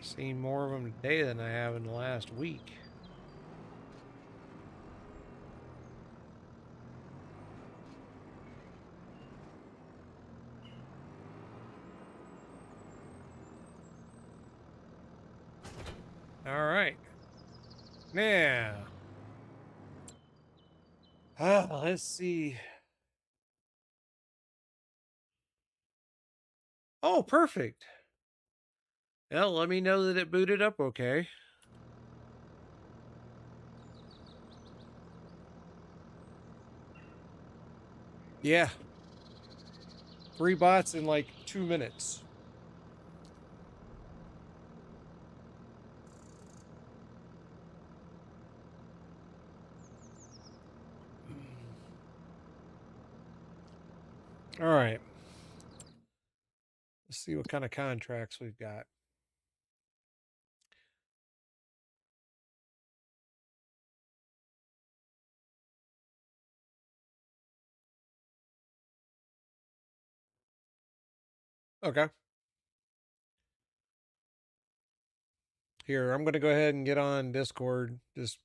Seen more of them today than I have in the last week. All right. Now, let's see. Oh, perfect. Well, let me know that it booted up okay. Yeah. 3 bots in like 2 minutes. All right. Let's see what kind of contracts we've got. Okay. Here, I'm going to go ahead and get on Discord. Just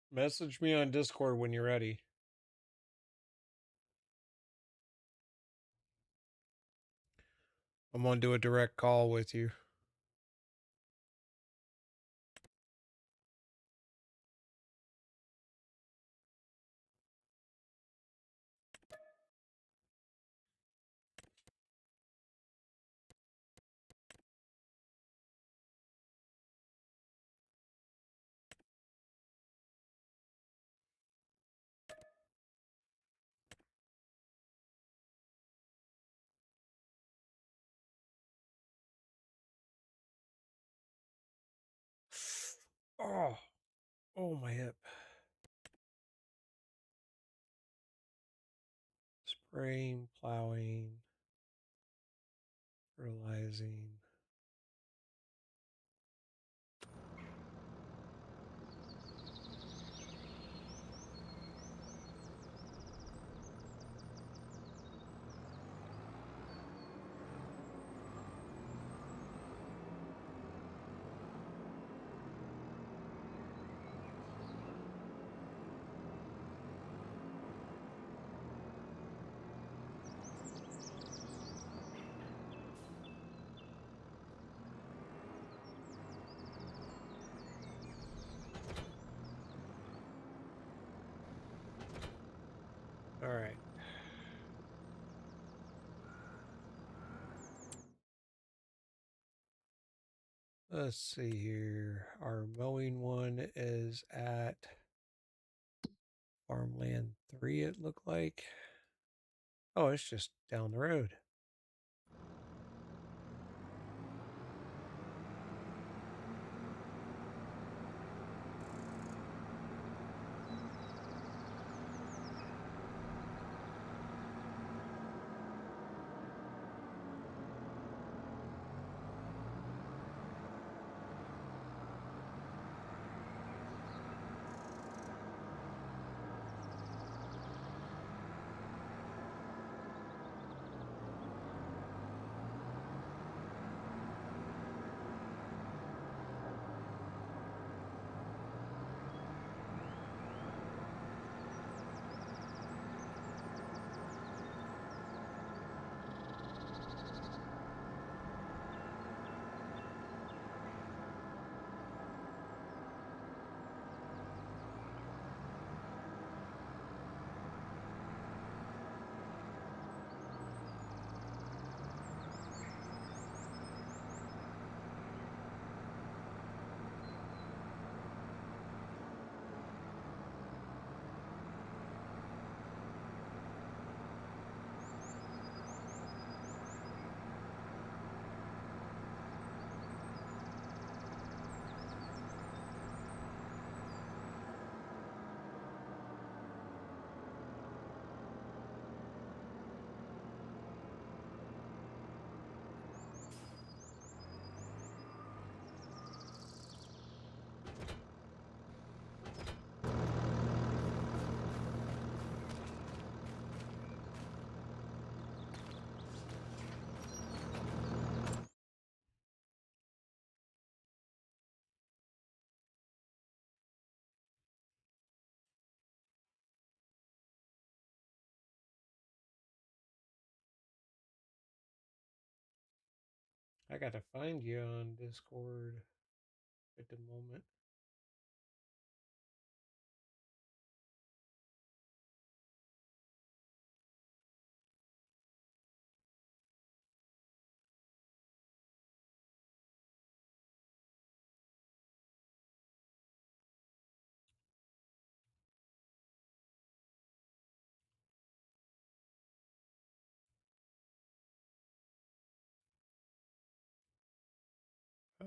message me on Discord when you're ready. I'm going to do a direct call with you. Oh, oh, my hip. Spraying, plowing, fertilizing. All right. Let's see here. Our mowing one is at Farmland 3, it looked like. Oh, it's just down the road. I got to find you on Discord at the moment.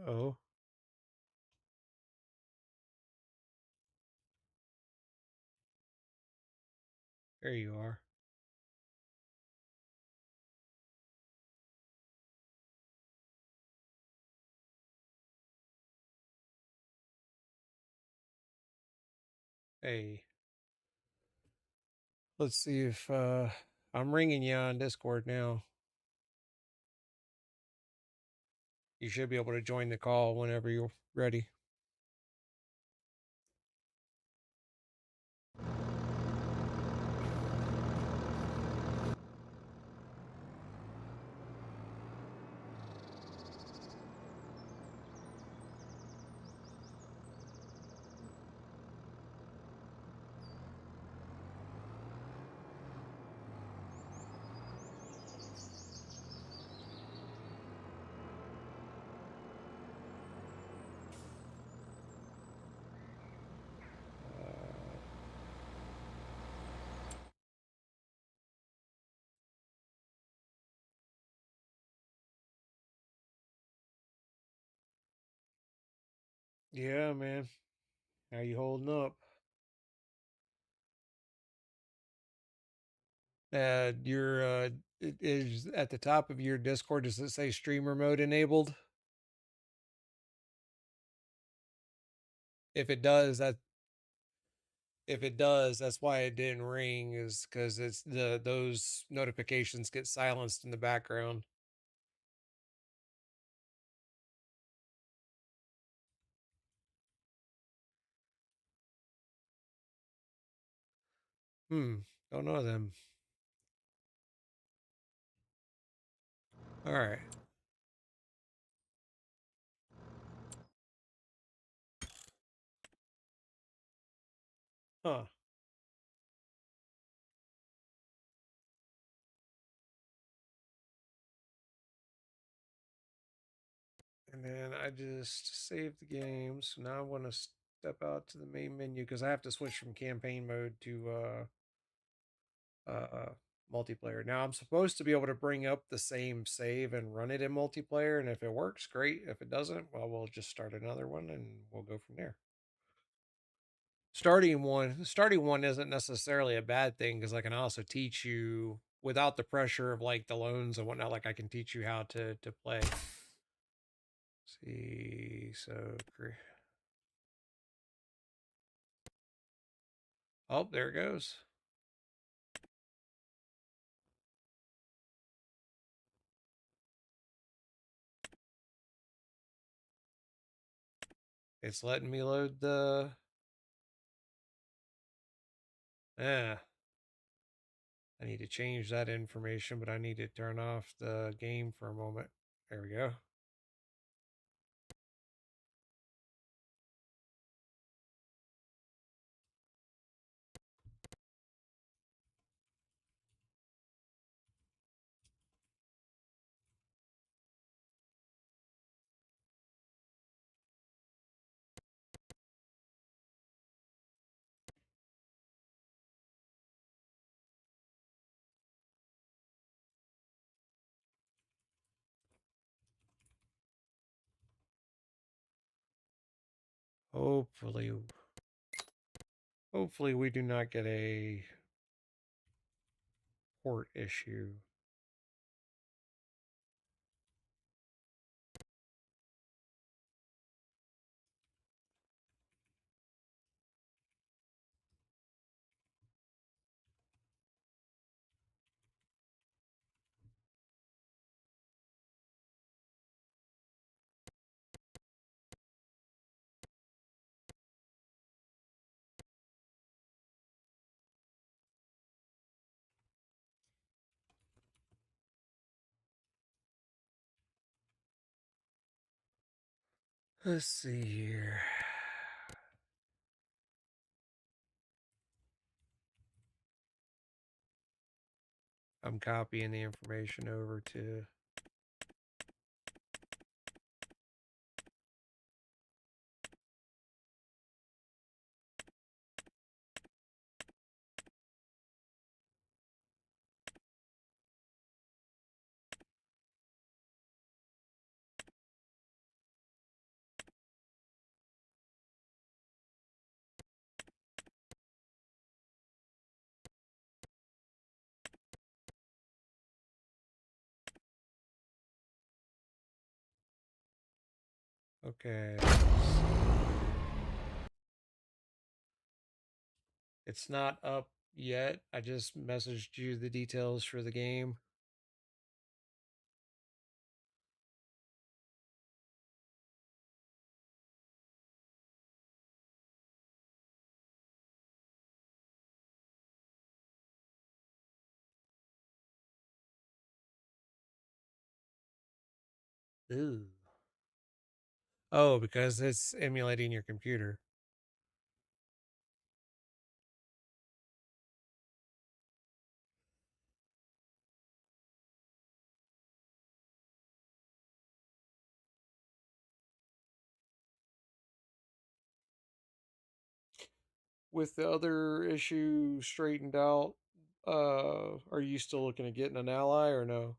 Oh, there you are. Hey, let's see if I'm ringing you on Discord now. You should be able to join the call whenever you're ready. Yeah, man. How you holding up? Your it is at the top of your Discord. Does it say streamer mode enabled? If it does, that's why it didn't ring. Is because it's those notifications get silenced in the background. Don't know them. All right. Huh. And then I just saved the game. So now I want to step out to the main menu because I have to switch from campaign mode to multiplayer. Now I'm supposed to be able to bring up the same save and run it in multiplayer, and if it works, great. If it doesn't, well, we'll just start another one and we'll go from there. Starting one isn't necessarily a bad thing because I can also teach you without the pressure of like the loans and whatnot. Like I can teach you how to play. See, so oh, there it goes. It's letting me load the. Yeah. I need to change that information, but I need to turn off the game for a moment. There we go. Hopefully, hopefully we do not get a port issue. Let's see here. I'm copying the information over to. Okay. It's not up yet. I just messaged you the details for the game. Ooh. Oh, because it's emulating your computer. With the other issue straightened out, are you still looking at getting an ally or no?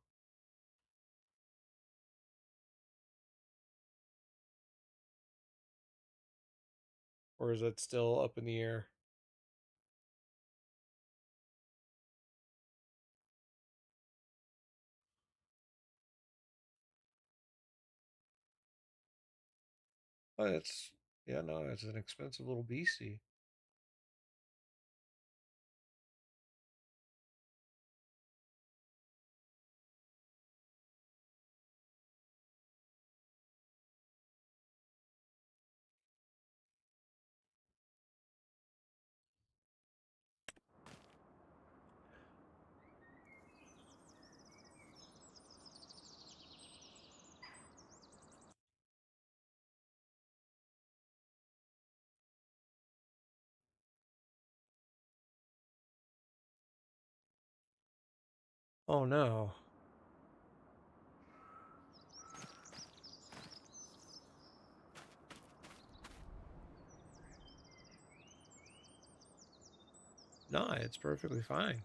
or is it still up in the air? Oh, it's yeah, no, it's an expensive little beastie. Oh no. No, it's perfectly fine.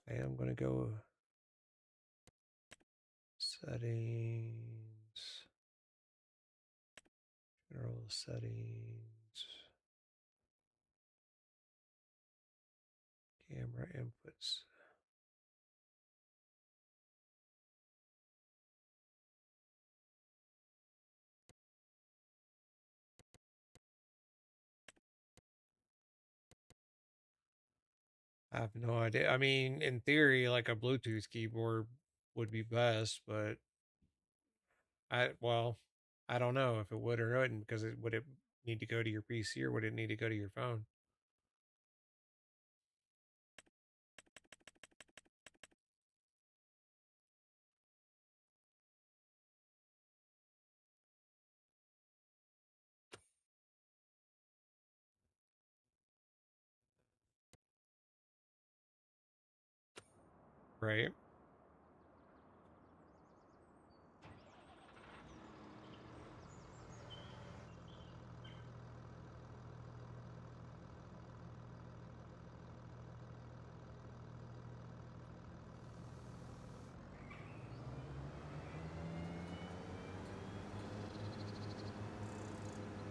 I am gonna go settings, general settings, camera inputs. I have no idea. I mean, in theory, like a Bluetooth keyboard would be best, but well, I don't know if it would or wouldn't because would it need to go to your PC or would it need to go to your phone? Right?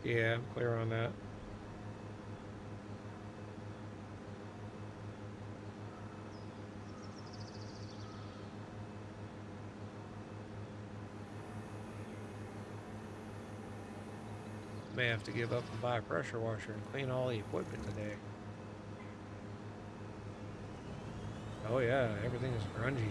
Yeah, I'm clear on that. May have to give up and buy a pressure washer and clean all the equipment today. Oh yeah, everything is grungy.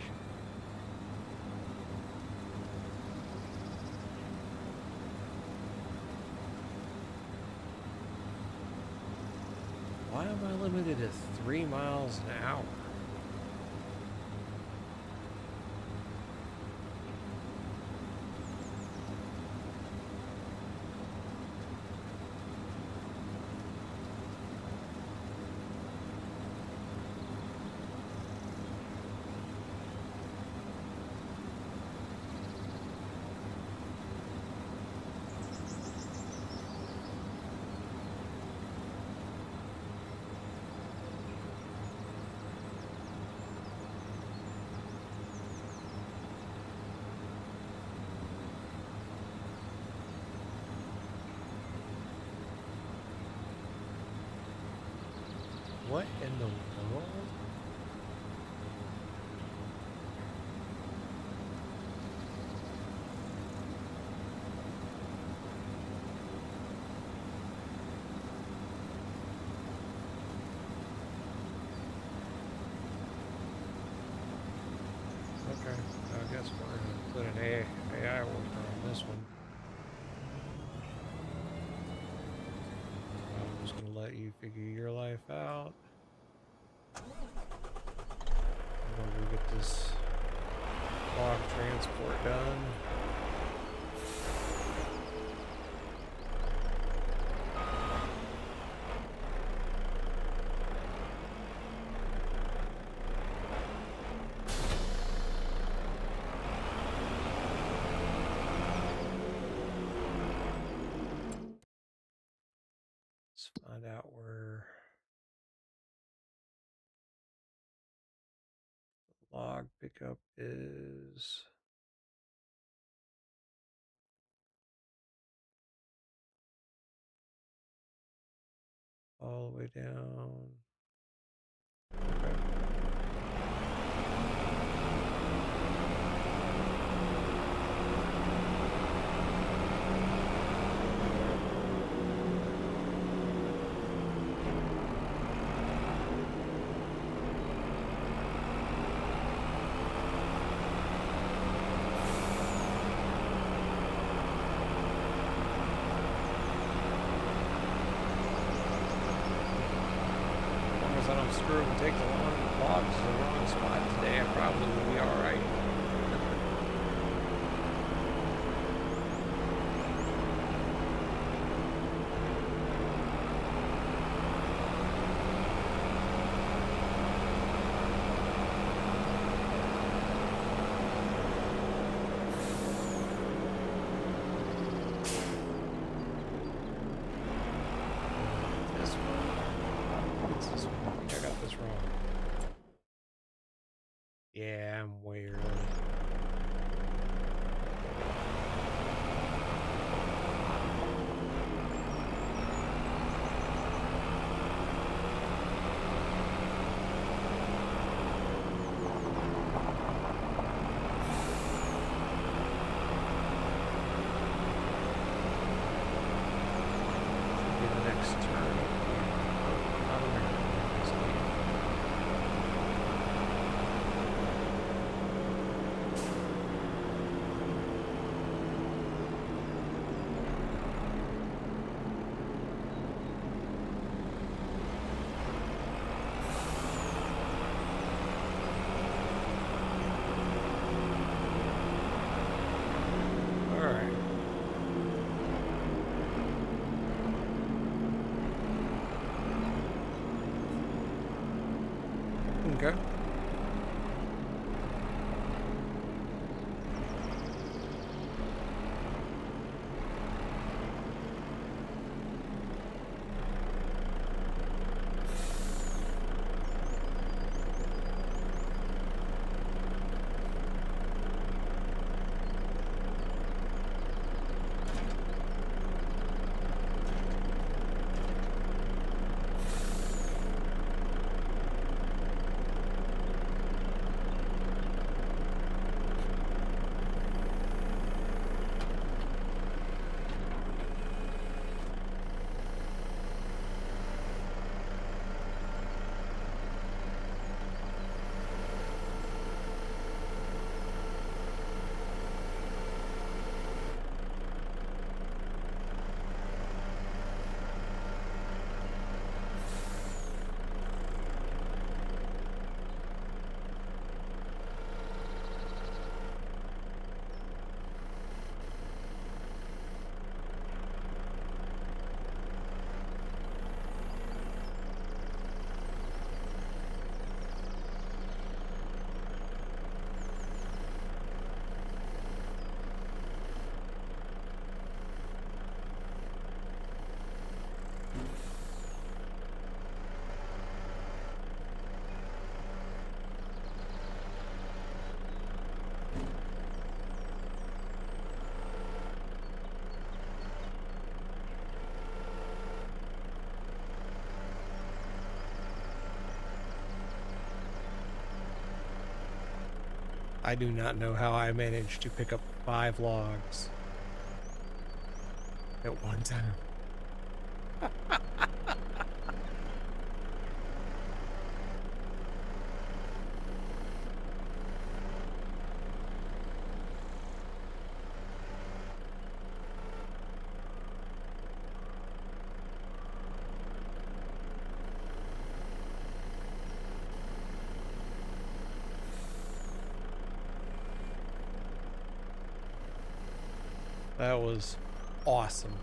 Why am I limited to 3 miles an hour? What in the world? Okay, I guess we're gonna put an AI worker on this one. I'm just gonna let you figure your life out. I'm gonna go get this log transport done. Let's find out where log pickup is. all the way down. Okay. As long as I don't screw and take the long logs to the wrong spot today, I probably will be alright. This one. What's this one? I think I got this wrong. Yeah, I'm way early. Should be the next turn. I don't remember this game. Alright. Okay. I do not know how I managed to pick up 5 logs at one time. That was awesome.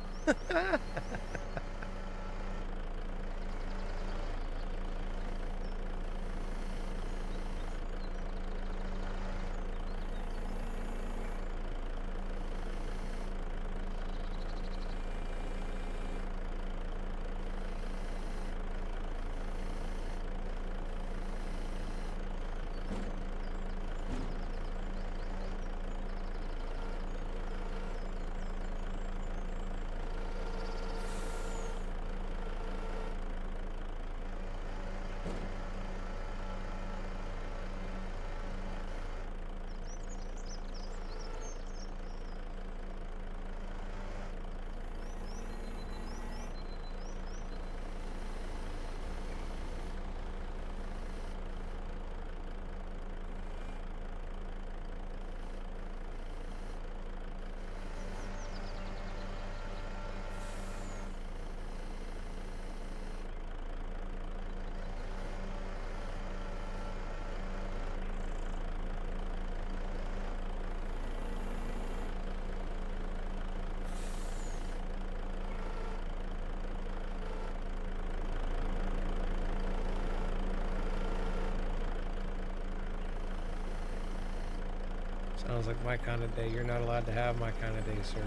Sounds like my kind of day. You're not allowed to have my kind of day, sir.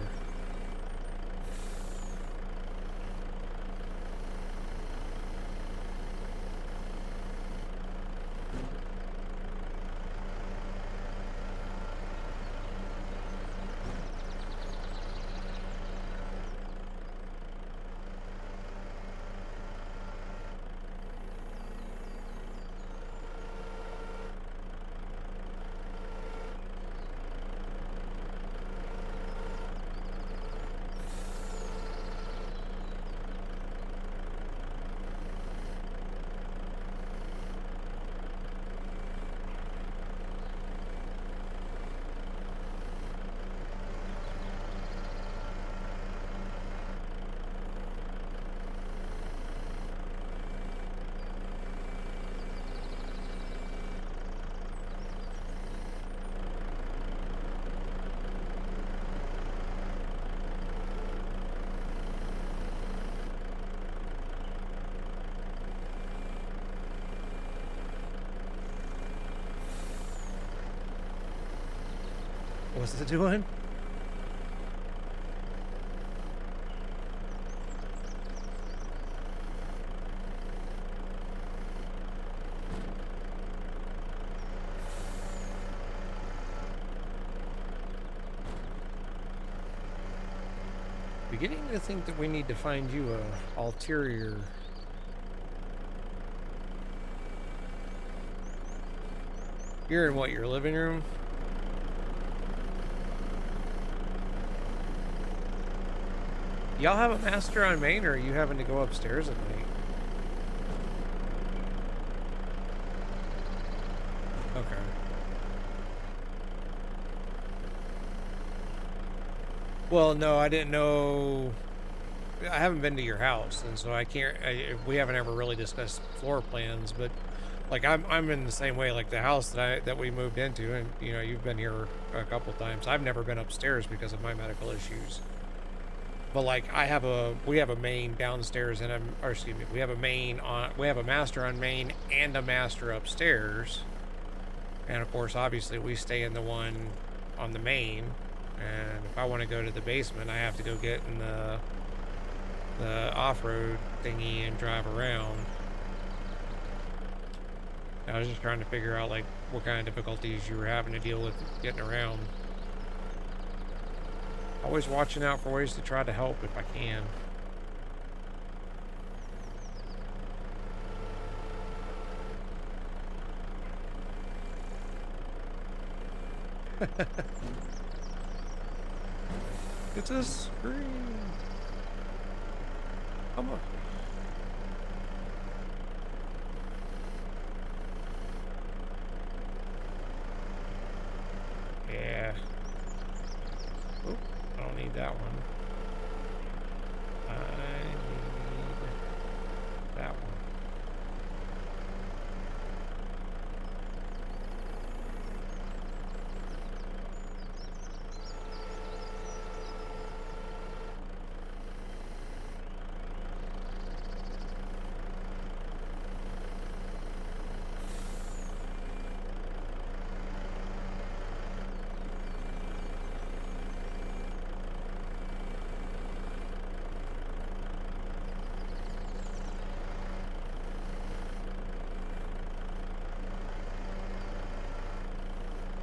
What's it doing? Beginning to think that we need to find you a ulterior. You're in what, your living room? Y'all have a master on main, or are you having to go upstairs at night? Okay. Well, no, I didn't know. I haven't been to your house, and so I can't. We haven't ever really discussed floor plans, but like I'm in the same way. Like the house that we moved into, and you know, you've been here a couple times. I've never been upstairs because of my medical issues. But like we have a main downstairs and or excuse me, we have a master on main and a master upstairs. And of course, obviously we stay in the one on the main. And if I want to go to the basement, I have to go get in the off-road thingy and drive around. I was just trying to figure out like what kind of difficulties you were having to deal with getting around. Always watching out for ways to try to help if I can. It's a screen. Come on. Yeah. Oop, I don't need that one. I need that one.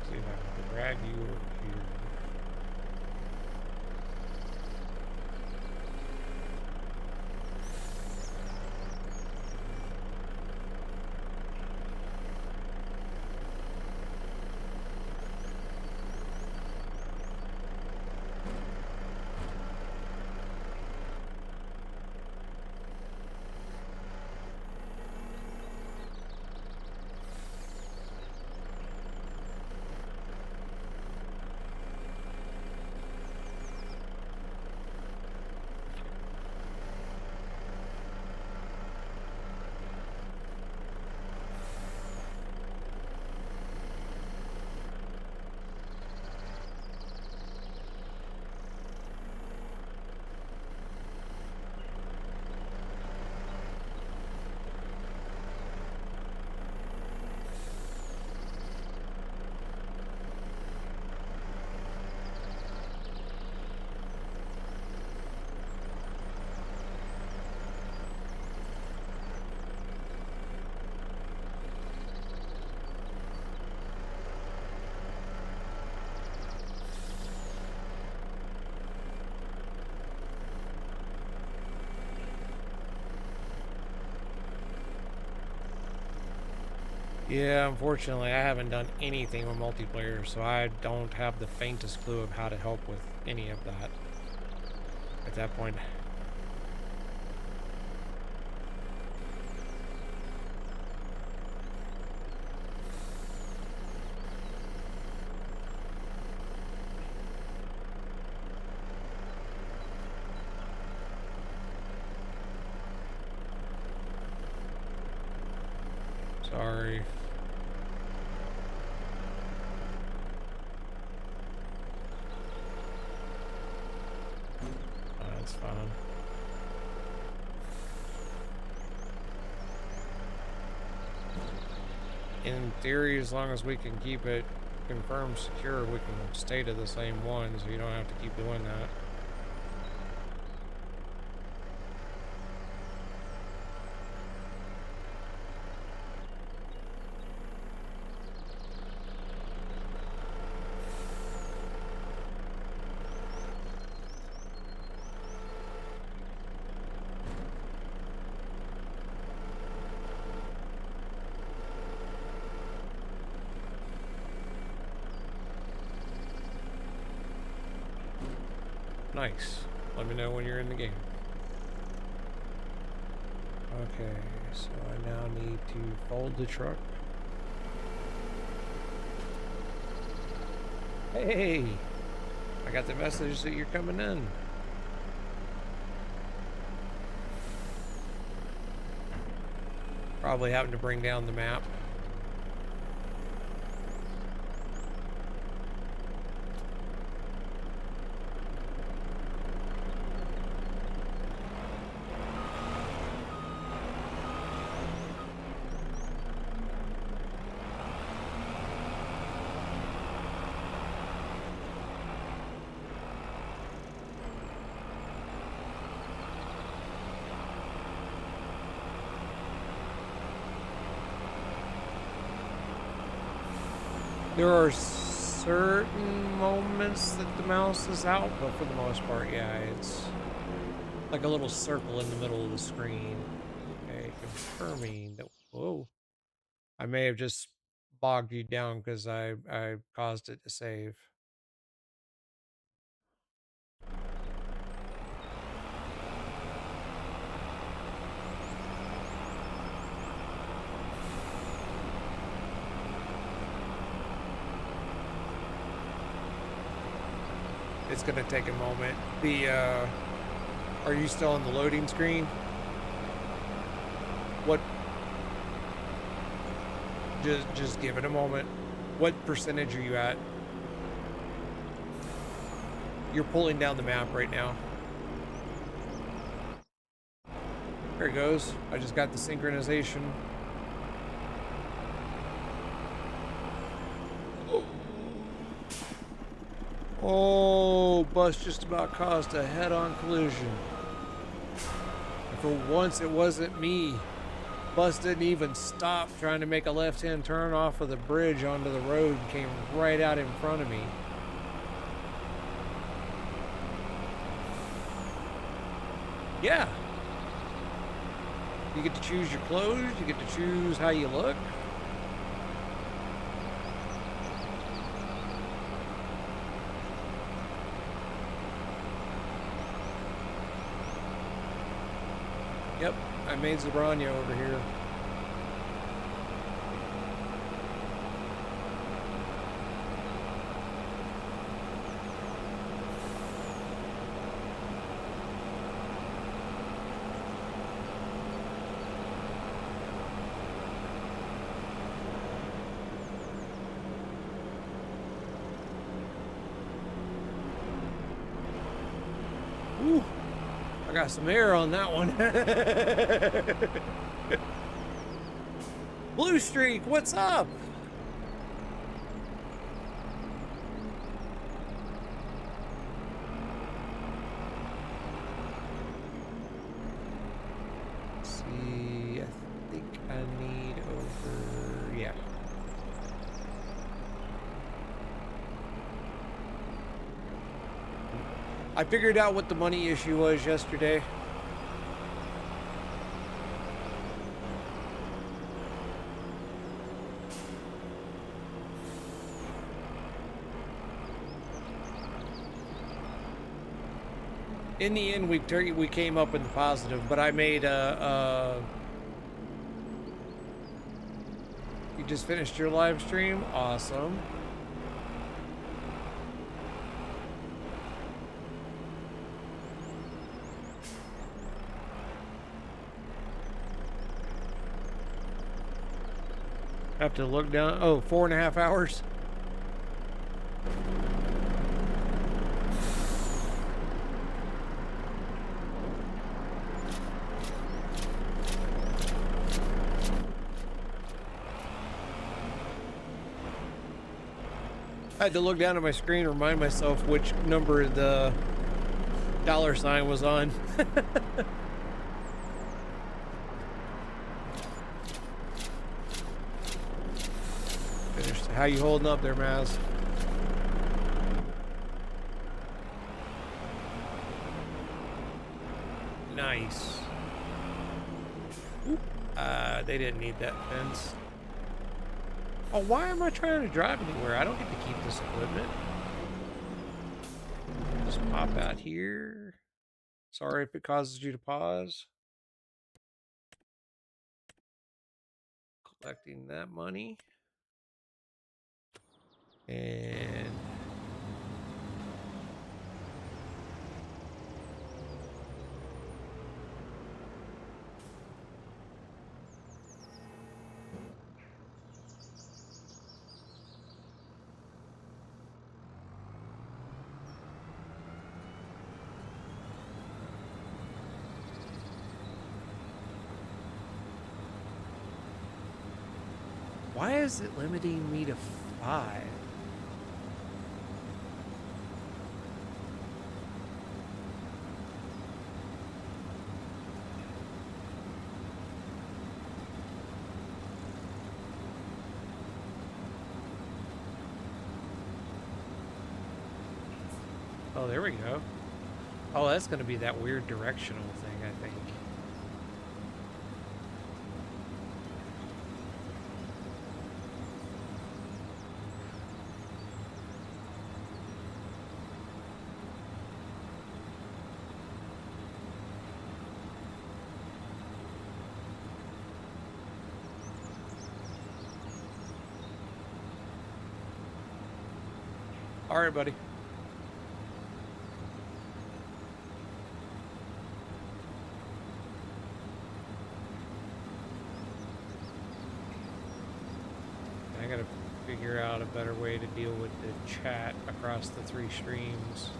See if I can drag you over here. Yeah, unfortunately, I haven't done anything with multiplayer, so I don't have the faintest clue of how to help with any of that at that point. Sorry. That's fine. In theory, as long as we can keep it confirmed secure, we can stay to the same one, so you don't have to keep doing that. Nice. Let me know when you're in the game. Okay, so I now need to fold the truck. Hey! I got the message that you're coming in. Probably having to bring down the map. There are certain moments that the mouse is out, but for the most part, yeah, it's like a little circle in the middle of the screen. Okay, confirming that, whoa, I may have just bogged you down because I caused it to save. It's gonna take a moment. Are you still on the loading screen? What? Just give it a moment. What percentage are you at? You're pulling down the map right now. There it goes. I just got the synchronization. Oh, bus just about caused a head-on collision. And for once, it wasn't me. Bus didn't even stop trying to make a left-hand turn off of the bridge onto the road and came right out in front of me. Yeah. You get to choose your clothes, you get to choose how you look. Yep, I made Zabrania over here. Ooh. I got some air on that one. Blue Streak, what's up? Let's see, I think I need over, yeah. I figured out what the money issue was yesterday. In the end, we came up in the positive, but I made a. You just finished your live stream? Awesome. Have to look down. Oh, 4.5 hours. I had to look down at my screen and remind myself which number the $sign was on. Finished. How you holding up there, Maz? Nice. They didn't need that fence. Oh, why am I trying to drive anywhere? I don't get to keep this equipment. Just pop out here. Sorry if it causes you to pause. Collecting that money. And why is it limiting me to 5? Oh, there we go. Oh, that's going to be that weird directional thing, I think. All right, buddy. I gotta figure out a better way to deal with the chat across the 3 streams.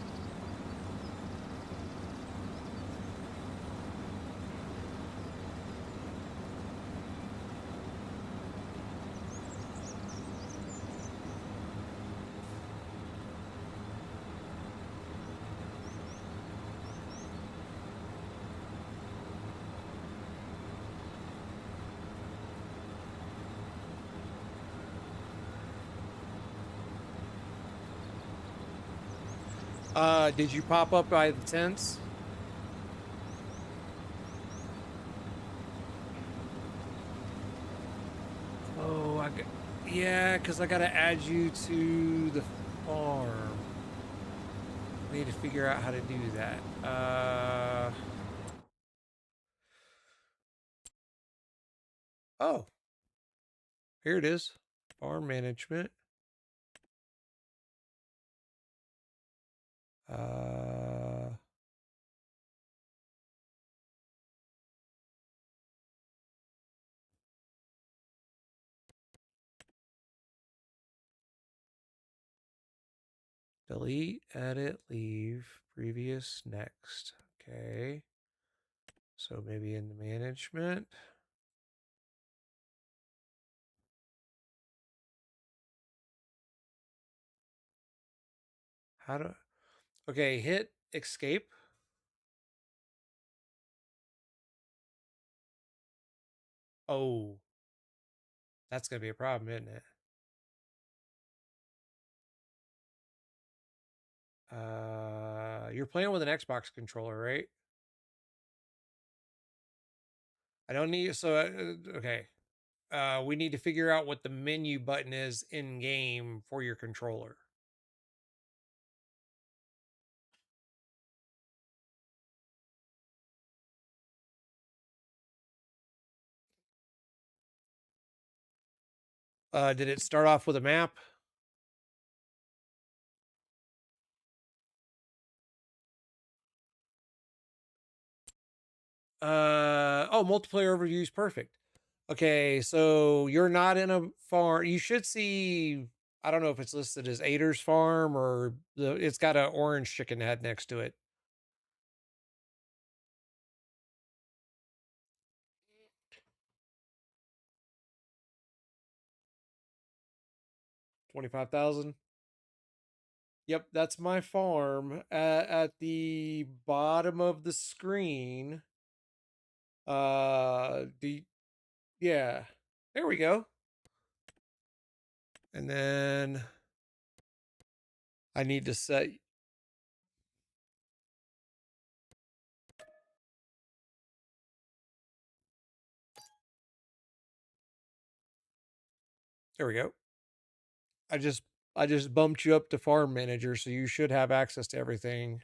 Did you pop up by the tents? Oh, yeah, because I gotta add you to the farm. I need to figure out how to do that. Oh, here it is. Farm management. Delete, edit, leave, previous, next. Okay. So maybe in the management. How do, okay, hit escape. Oh, that's going to be a problem, isn't it? You're playing with an Xbox controller, right? I don't need, so, okay. We need to figure out what the menu button is in game for your controller. Did it start off with a map? Oh, multiplayer overview is perfect. Okay, so you're not in a farm. You should see. I don't know if it's listed as Ader's Farm or it's got an orange chicken head next to it. $25,000. Yep, that's my farm. At the bottom of the screen. Yeah, there we go. And then I need to set. There we go. I just bumped you up to farm manager, so you should have access to everything.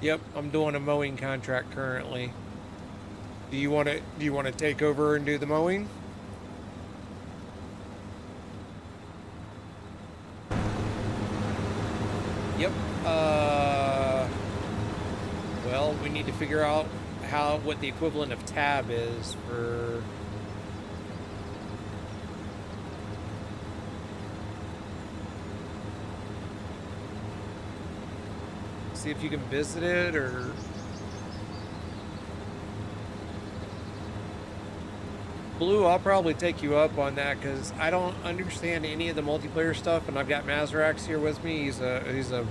Yep, I'm doing a mowing contract currently. Do you want to take over and do the mowing? Yep. Well, we need to figure out what the equivalent of tab is for. See if you can visit it or. Blue, I'll probably take you up on that because I don't understand any of the multiplayer stuff, and I've got Mazrax here with me. He's a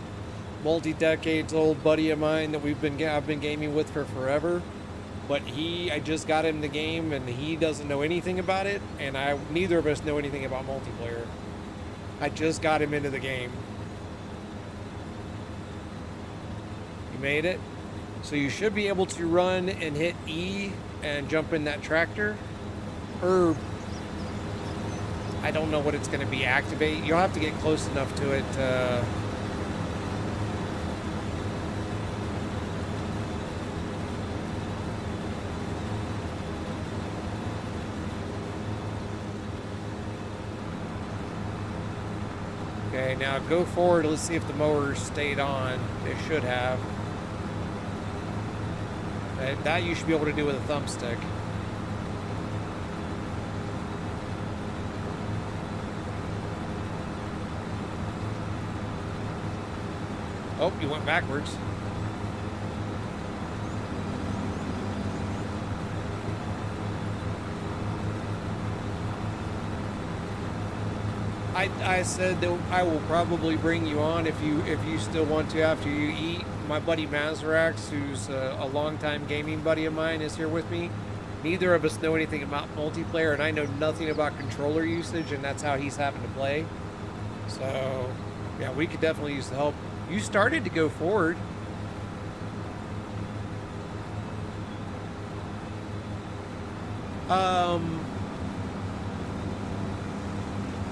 multi-decades old buddy of mine that I've been gaming with for forever. But I just got him the game, and he doesn't know anything about it, and neither of us know anything about multiplayer. I just got him into the game. You made it, so you should be able to run and hit E and jump in that tractor. Or I don't know what it's going to be. Activate. You'll have to get close enough to it. Okay, now go forward. Let's see if the mower stayed on. It should have. That you should be able to do with a thumbstick. Oh, you went backwards. I said that I will probably bring you on if you still want to after you eat. My buddy Mazrax, who's a longtime gaming buddy of mine, is here with me. Neither of us know anything about multiplayer, and I know nothing about controller usage, and that's how he's having to play. So, yeah, we could definitely use the help. You started to go forward.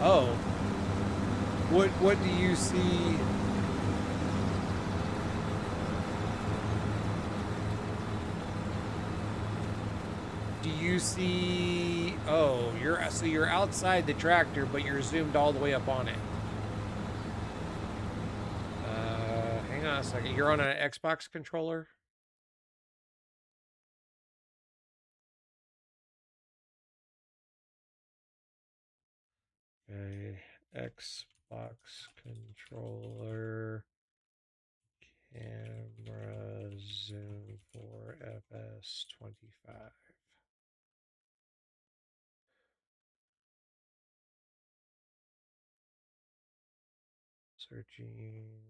Oh. What do you see? Do you see? Oh, you're outside the tractor, but you're zoomed all the way up on it. Hang on a second. You're on an Xbox controller? Okay, Xbox controller, camera zoom for FS25. Searching.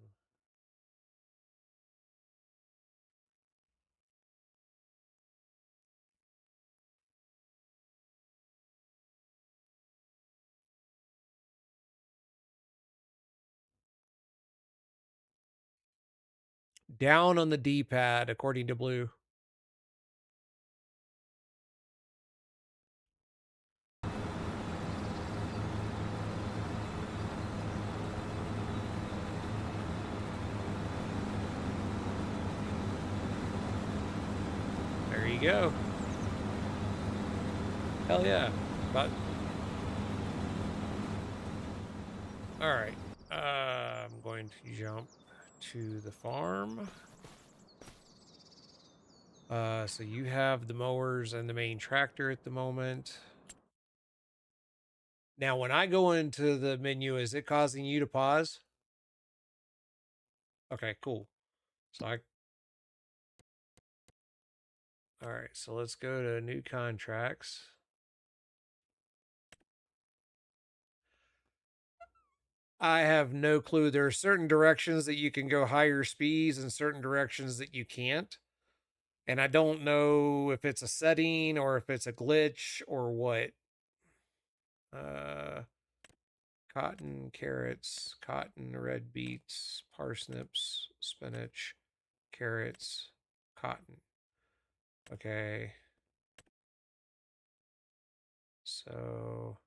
Down on the D-pad, according to Blue. you go. Hell yeah. But all right. I'm going to jump to the farm. So you have the mowers and the main tractor at the moment. Now, when I go into the menu, is it causing you to pause? Okay, cool. So all right, so let's go to new contracts. I have no clue. There are certain directions that you can go higher speeds and certain directions that you can't. And I don't know if it's a setting or if it's a glitch or what. Uh, cotton, carrots, cotton, red beets, parsnips, spinach, carrots, cotton. Okay. So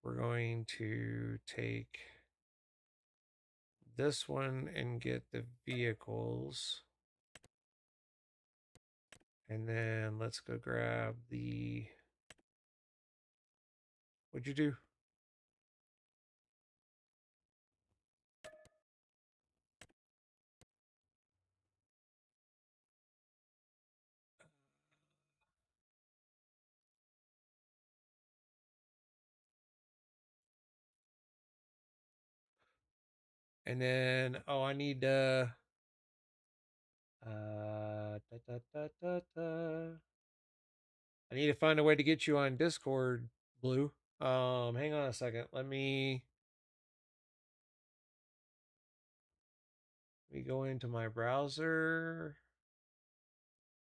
we're going to take this one and get the vehicles. And then let's go grab the... What'd you do? And then, oh, I need da, da, da, da, da. I need to find a way to get you on Discord, Blue. Hang on a second. Let me go into my browser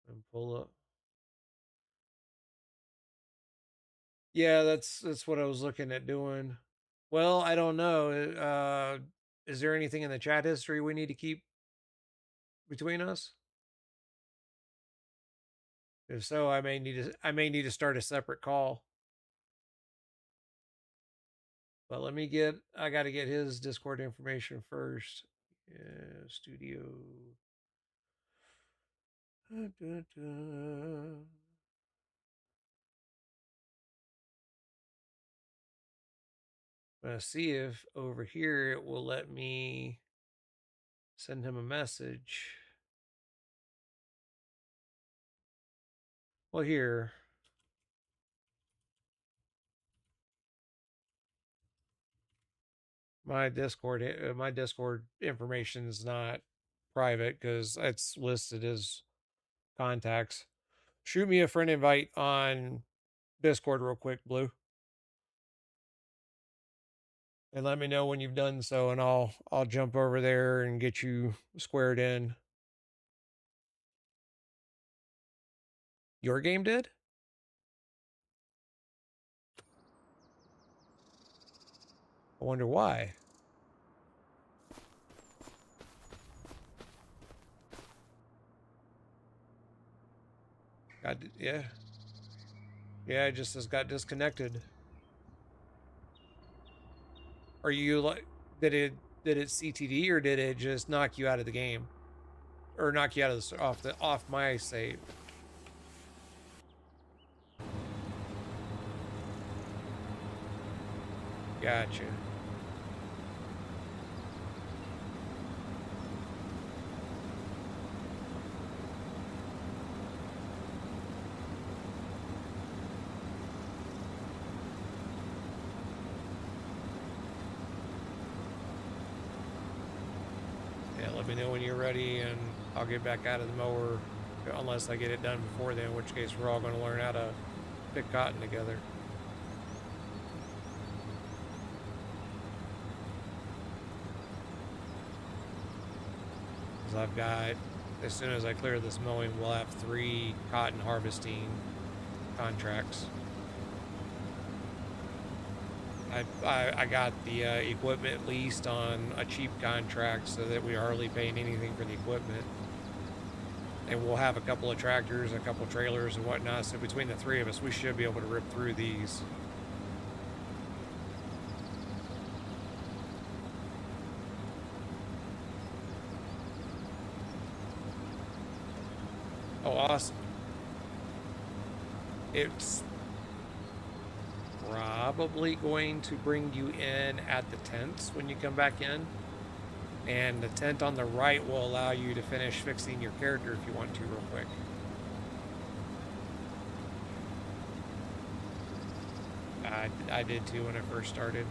and pull up. Yeah, that's what I was looking at doing. Well, I don't know. Is there anything in the chat history we need to keep between us? If so, I may need to start a separate call. But I got to get his Discord information first. Yeah, studio. Da, da, da. I'm going to see if over here it will let me send him a message. Well, here. My Discord information is not private because it's listed as contacts. Shoot me a friend invite on Discord real quick, Blue. And let me know when you've done so, and I'll jump over there and get you squared in. Your game did? I wonder why. Yeah. Yeah, it just has got disconnected. Are you like, did it CTD or did it just knock you out of the game? Or knock you out of off my save? Gotcha. Yeah, let me know when you're ready and I'll get back out of the mower unless I get it done before then, in which case we're all going to learn how to pick cotton together. Because I've got, as soon as I clear this mowing, we'll have 3 cotton harvesting contracts. I got the equipment leased on a cheap contract so that we are hardly paying anything for the equipment. And we'll have a couple of tractors, a couple of trailers and whatnot. So between the 3 of us, we should be able to rip through these. Oh, awesome. It's probably going to bring you in at the tents when you come back in. And the tent on the right will allow you to finish fixing your character if you want to real quick. I did too when I first started.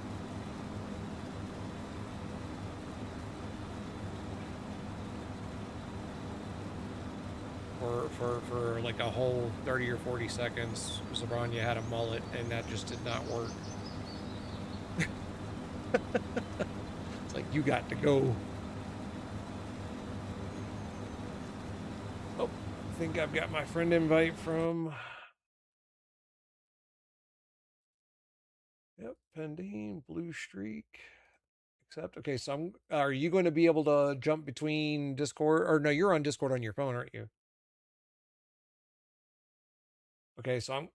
For like a whole 30 or 40 seconds, Zabrania had a mullet, and that just did not work. It's like, you got to go. Oh, I think I've got my friend invite from... Yep, pending, blue streak. Accept. Okay, so are you going to be able to jump between Discord? Or no, you're on Discord on your phone, aren't you? Okay, so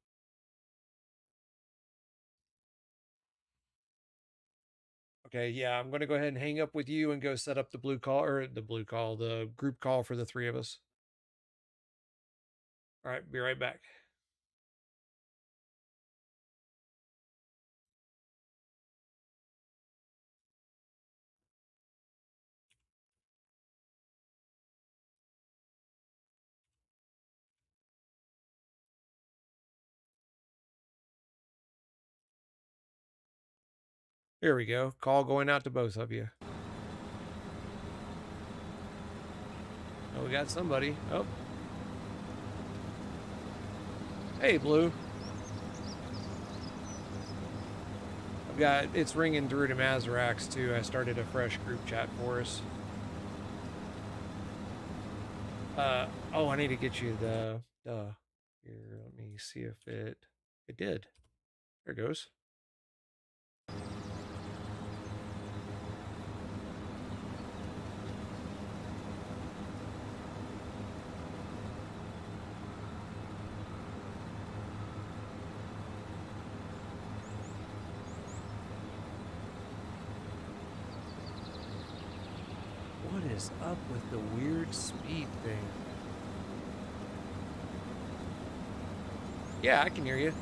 okay, yeah, I'm going to go ahead and hang up with you and go set up the the group call for the three of us. All right, be right back. Here we go. Call going out to both of you. Oh, we got somebody. Oh. Hey, Blue. It's ringing through to Mazarax too. I started a fresh group chat for us. Oh, I need to get you the here, let me see if it did. There it goes. What is up with the weird speed thing? Yeah, I can hear you.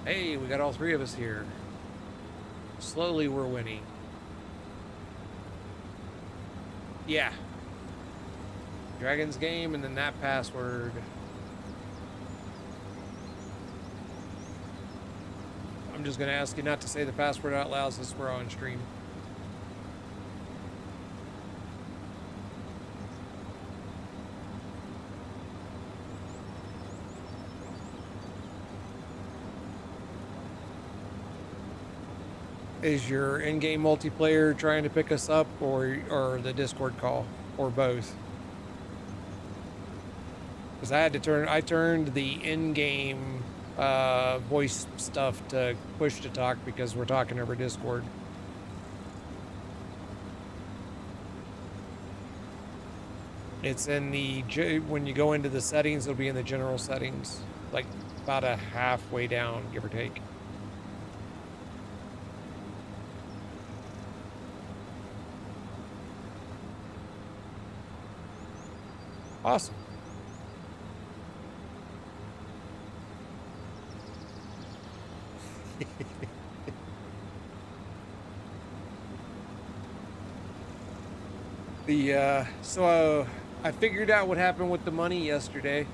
Hey, we got all three of us here. Slowly we're winning. Yeah. Dragon's game and then that password. I'm just going to ask you not to say the password out loud since we're on stream. Is your in-game multiplayer trying to pick us up or the Discord call or both? Because I turned the in-game voice stuff to push to talk because we're talking over Discord. It's in when you go into the settings, it'll be in the general settings, like about a halfway down, give or take. Awesome. So I figured out what happened with the money yesterday.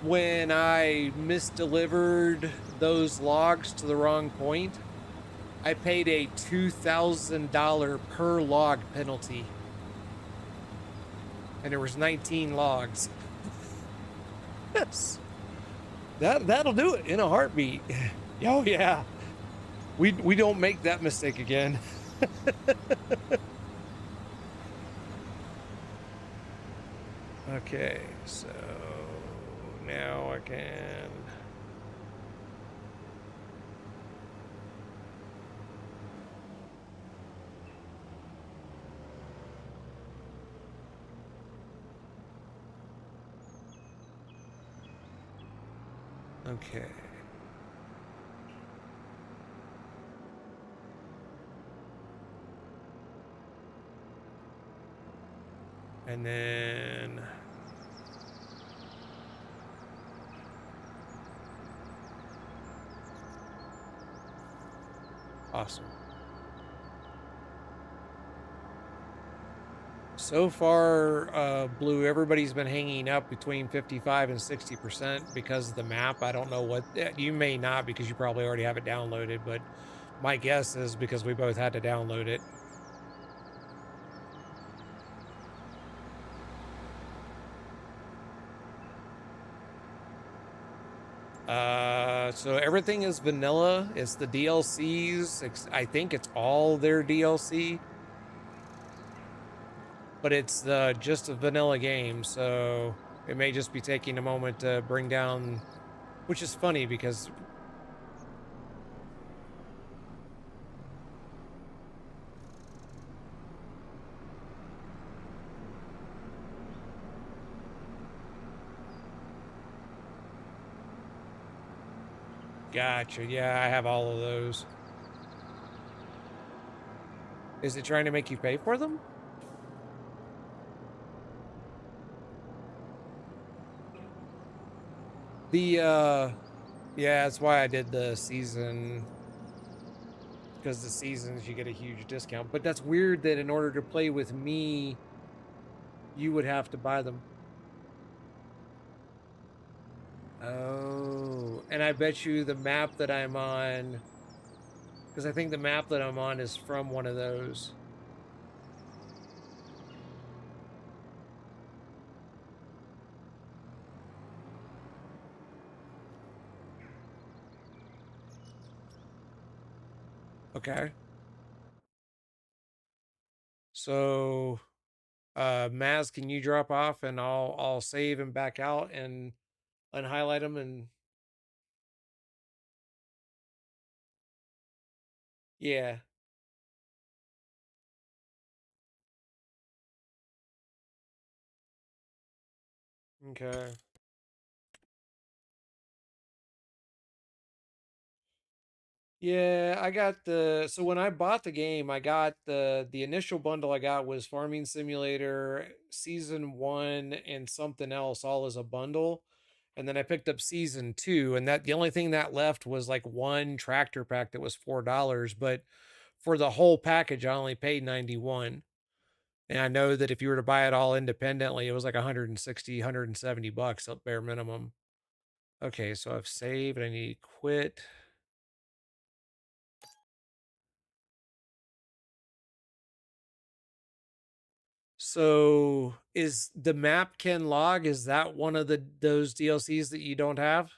When I misdelivered those logs to the wrong point, I paid a $2,000 per log penalty. And there was 19 logs. Yes. That'll do it in a heartbeat. Oh yeah. We don't make that mistake again. Okay, so now I can okay. And then awesome. So far, Blue, everybody's been hanging up between 55 and 60% because of the map. I don't know what you may not, because you probably already have it downloaded, but my guess is because we both had to download it. So everything is vanilla. It's the DLCs. I think it's all their DLC, but it's just a vanilla game. So it may just be taking a moment to bring down, which is funny because gotcha. Yeah, I have all of those. Is it trying to make you pay for them? Yeah, that's why I did the season, because the seasons you get a huge discount. But that's weird that in order to play with me, you would have to buy them. Oh, and I bet you the map that I'm on, because I think the map that I'm on is from one of those. Okay. So, Maz, can you drop off and I'll save and back out and unhighlight them and yeah. Okay. Yeah, I got so when I bought the game, I got the initial bundle I got was Farming Simulator Season 1 and something else all as a bundle. And then I picked up Season 2, and that the only thing that left was like one tractor pack that was $4, but for the whole package I only paid 91. And I know that if you were to buy it all independently, it was like 160, 170 bucks at bare minimum. Okay, so I've saved, I need to quit. So is the map Ken Log? Is that one of those DLCs that you don't have?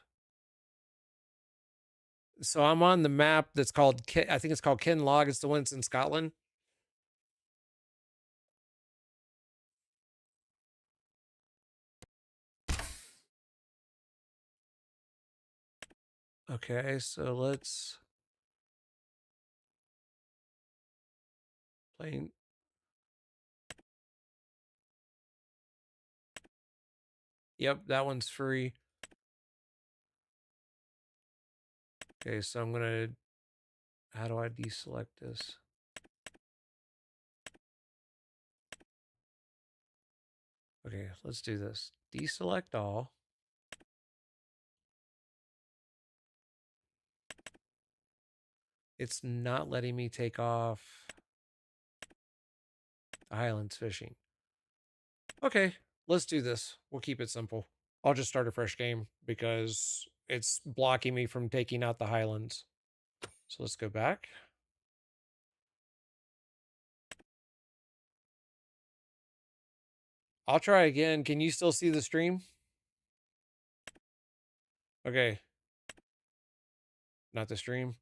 So I'm on the map that's called I think it's called Ken Log. It's the one that's in Scotland. Okay, so let's play. Yep, that one's free. Okay, so I'm gonna. How do I deselect this? Okay, let's do this. Deselect all. It's not letting me take off Highlands Fishing. Okay, let's do this. We'll keep it simple. I'll just start a fresh game because it's blocking me from taking out the Highlands. So let's go back. I'll try again. Can you still see the stream? Okay. Not the stream.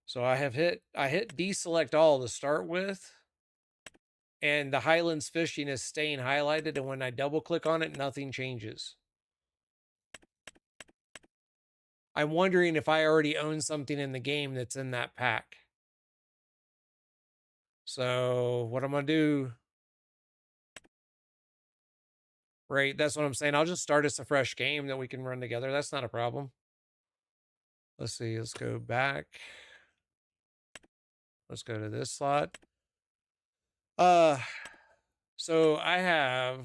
So I hit deselect all to start with. And the Highlands Fishing is staying highlighted. And when I double click on it, nothing changes. I'm wondering if I already own something in the game that's in that pack. So what I'm going to do, right, that's what I'm saying. I'll just start us a fresh game that we can run together. That's not a problem. Let's see. Let's go back. Let's go to this slot. So I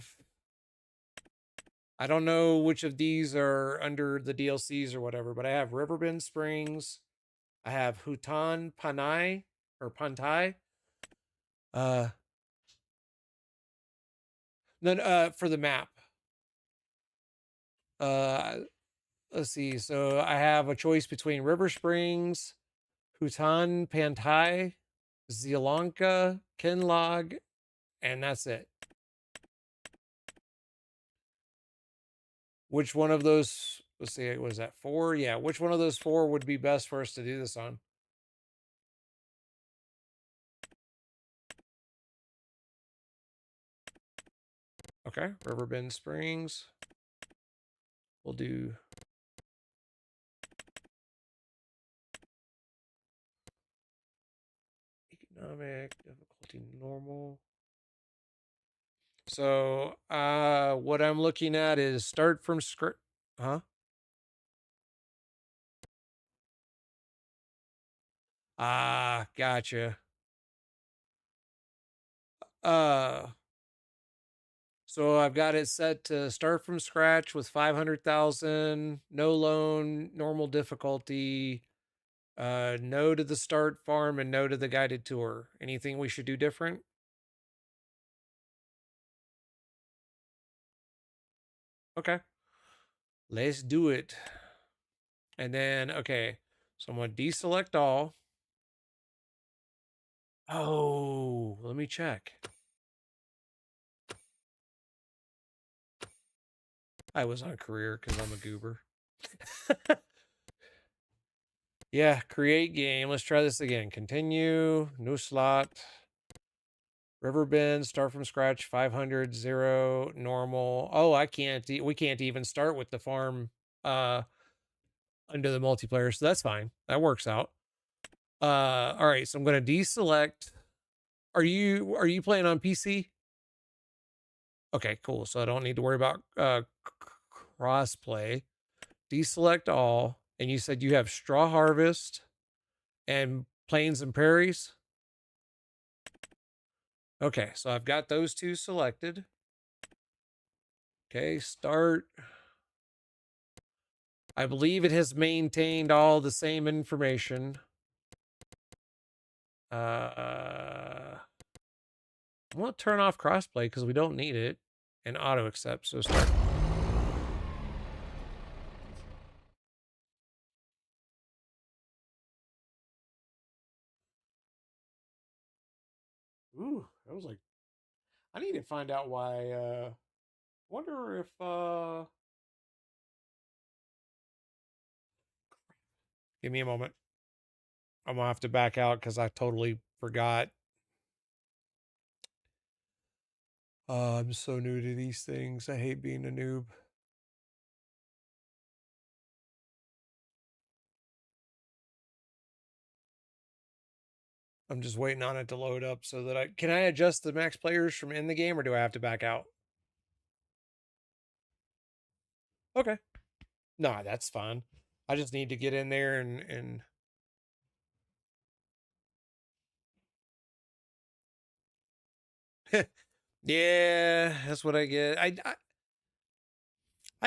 don't know which of these are under the DLCs or whatever, but I have Riverbend Springs. I have Hutan Panai or Pantai. Uh, then for the map. Uh, let's see. So I have a choice between River Springs, Hutan Pantai, Zilanka, Kinlog, and that's it. Which one of those? Let's see. Was that 4? Yeah. Which one of those 4 would be best for us to do this on? Okay. Riverbend Springs. We'll do economic difficulty normal. So what I'm looking at is start from script. Huh? Ah, gotcha. Uh so I've got it set to start from scratch with 500,000, no loan, normal difficulty, no to the start farm and no to the guided tour. Anything we should do different? Okay. Let's do it. And then okay. So I'm going to deselect all. Oh, let me check. I was on career because I'm a goober. Yeah, create game. Let's try this again. Continue, new slot, Riverbend, start from scratch, 500, 0, normal. Oh, we can't even start with the farm uh under the multiplayer, so that's fine. That works out. All right, so I'm gonna deselect. Are you playing on PC? Okay, cool. So I don't need to worry about crossplay. Deselect all, and you said you have Straw Harvest and Plains and Prairies. Okay, so I've got those 2 selected. Okay, start. I believe it has maintained all the same information. I'm going to turn off crossplay because we don't need it, and auto accept. So start. Ooh, that was like, I need to find out why. Wonder if give me a moment. I'm gonna have to back out because I totally forgot. I'm so new to these things. I hate being a noob. I'm just waiting on it to load up so that can I adjust the max players from in the game or do I have to back out? Okay. No, that's fine. I just need to get in there and yeah, that's what I get. I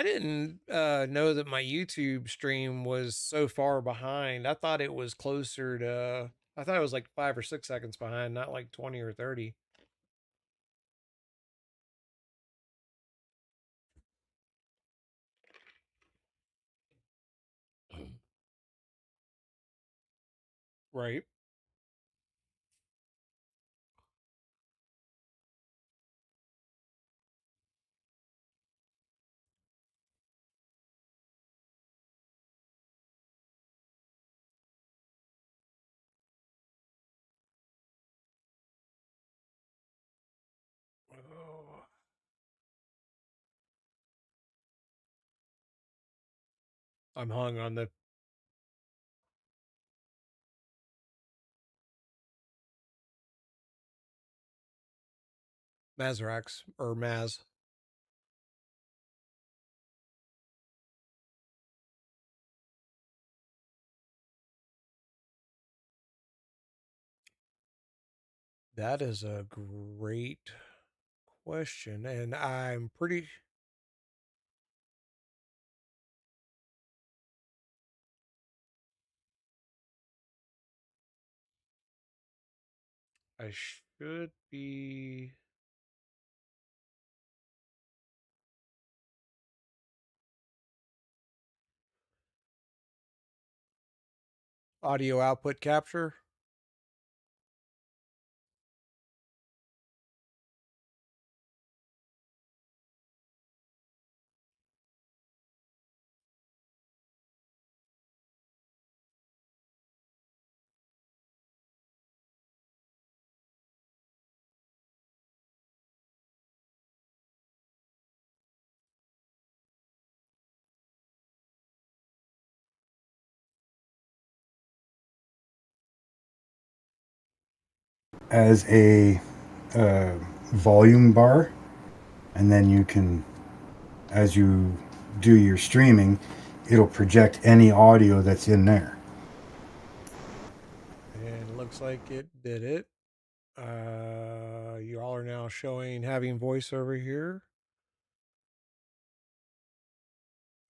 didn't know that my YouTube stream was so far behind. I thought it was closer to I thought it was like 5 or 6 seconds behind, not like 20 or 30. Right. Oh, I'm hung on the Mazrax or Maz. That is a great question, and I'm pretty. I should be. Audio output capture. As a volume bar, and then you can, as you do your streaming, it'll project any audio that's in there. And it looks like it did it. You all are now showing having voiceover here.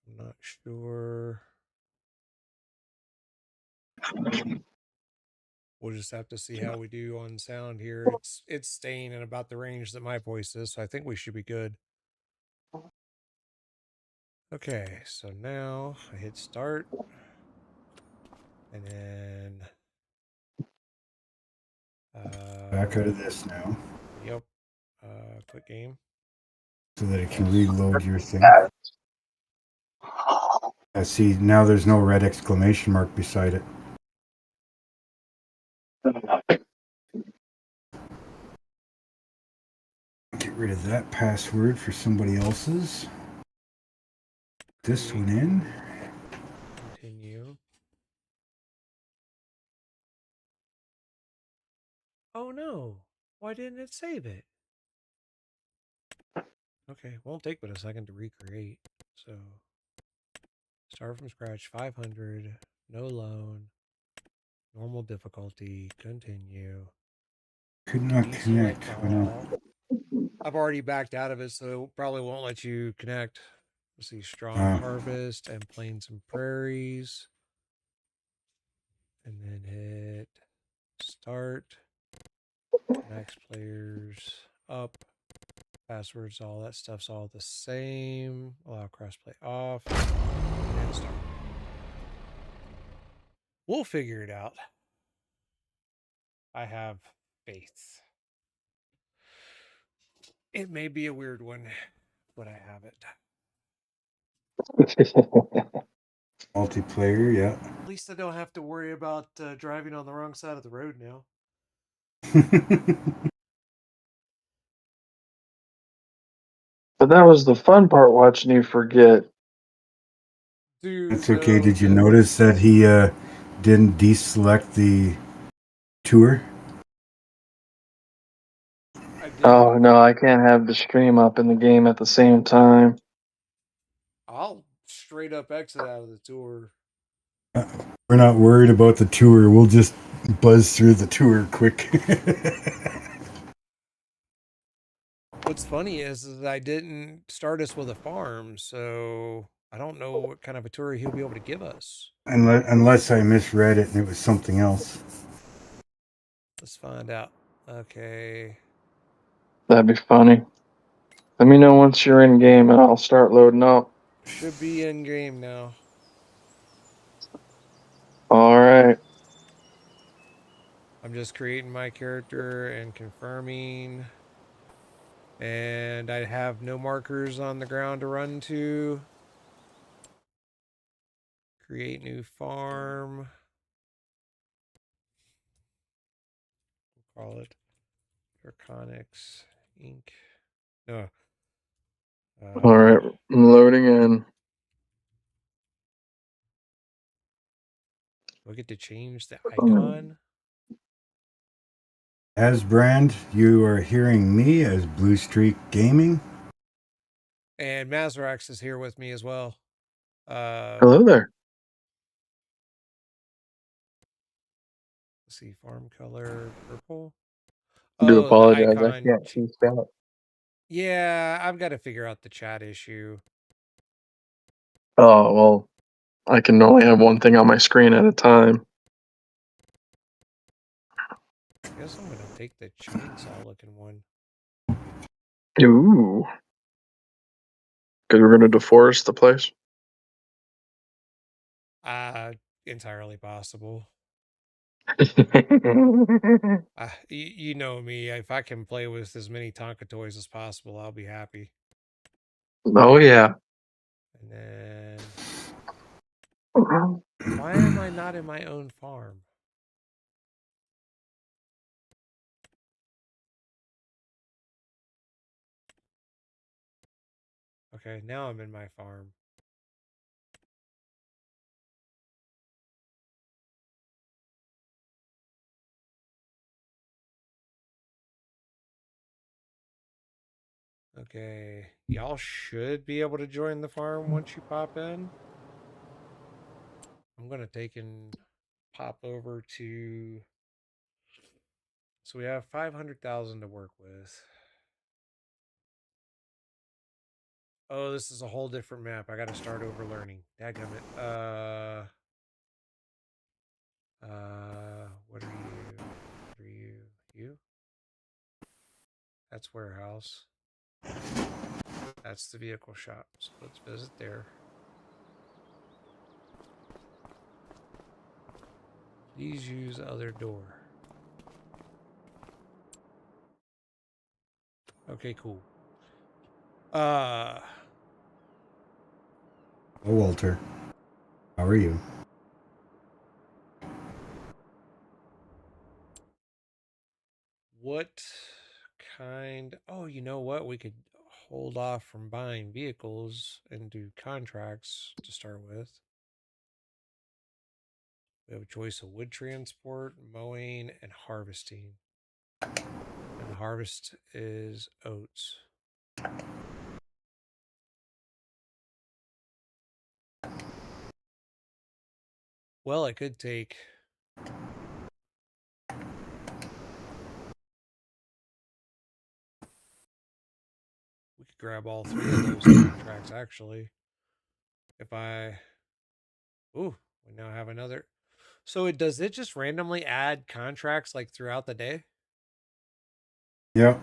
I'm not sure. We'll just have to see how we do on sound here. It's staying in about the range that my voice is, so I think we should be good. Okay, so now I hit start, and then Back out of this now, yep, quit game. so that it can reload your thing. See, now there's no red exclamation mark beside it. Get rid of that password for somebody else's. This one in. Continue. Oh no, why didn't it save it? Okay, won't take but a second to recreate. So start from scratch, 500, no loan, normal difficulty, continue. Could not Deselect connect. all. I've already backed out of it, so it probably won't let you connect. Let's see, Strong Harvest and Plains and Prairies. And then hit start. Max players up. Passwords, all that stuff's all the same. Allow crossplay off. And start. We'll figure it out. I have faith. It may be a weird one, but I have it. Multiplayer, yeah. At least I don't have to worry about driving on the wrong side of the road now. But that was the fun part, watching you forget. Dude, That's okay. no, Did you notice that he didn't deselect the tour? Oh no, I can't have the stream up in the game at the same time. I'll straight up exit out of the tour. We're not worried about the tour. We'll just buzz through the tour quick. What's funny is I didn't start us with a farm, so I don't know what kind of a tour he'll be able to give us. Unless I misread it and it was something else. Let's find out. Okay. That'd be funny. Let me know once you're in game and I'll start loading up. Should be in game now. All right. I'm just creating my character and confirming. And I have no markers on the ground to run to. Create new farm. We'll call it Draconics Inc. No. All right. I'm loading in. Do I get to change the icon? As Brand, you are hearing me as Blue Streak Gaming. And Mazrax is here with me as well. Hello there. Let's see, farm color purple. I do Oh, the apologize. I icon. can't see that. Yeah, I've got to figure out the chat issue. Oh, well, I can only have one thing on my screen at a time. I guess I'm gonna take the chainsaw looking one. Ooh. Because we're going to deforest the place? Entirely possible. You know me. If I can play with as many Tonka toys as possible, I'll be happy. Oh, yeah. And then, why am I not in my own farm? Okay, now I'm in my farm. Okay, y'all should be able to join the farm once you pop in. I'm gonna take and pop over to. So we have 500,000 to work with. Oh, this is a whole different map. I got to start over learning. Dadgummit. What are you? What are you? You? That's warehouse. That's the vehicle shop. So let's visit there. Please use other door. Okay, cool. Oh, Walter. How are you? What kind? Oh, you know what? We could hold off from buying vehicles and do contracts to start with. We have a choice of wood transport, mowing, and harvesting. And the harvest is oats. Well, I could take... We could grab all 3 of those contracts, actually. If I... Ooh, we now have another... So does it just randomly add contracts, like, throughout the day? Yep.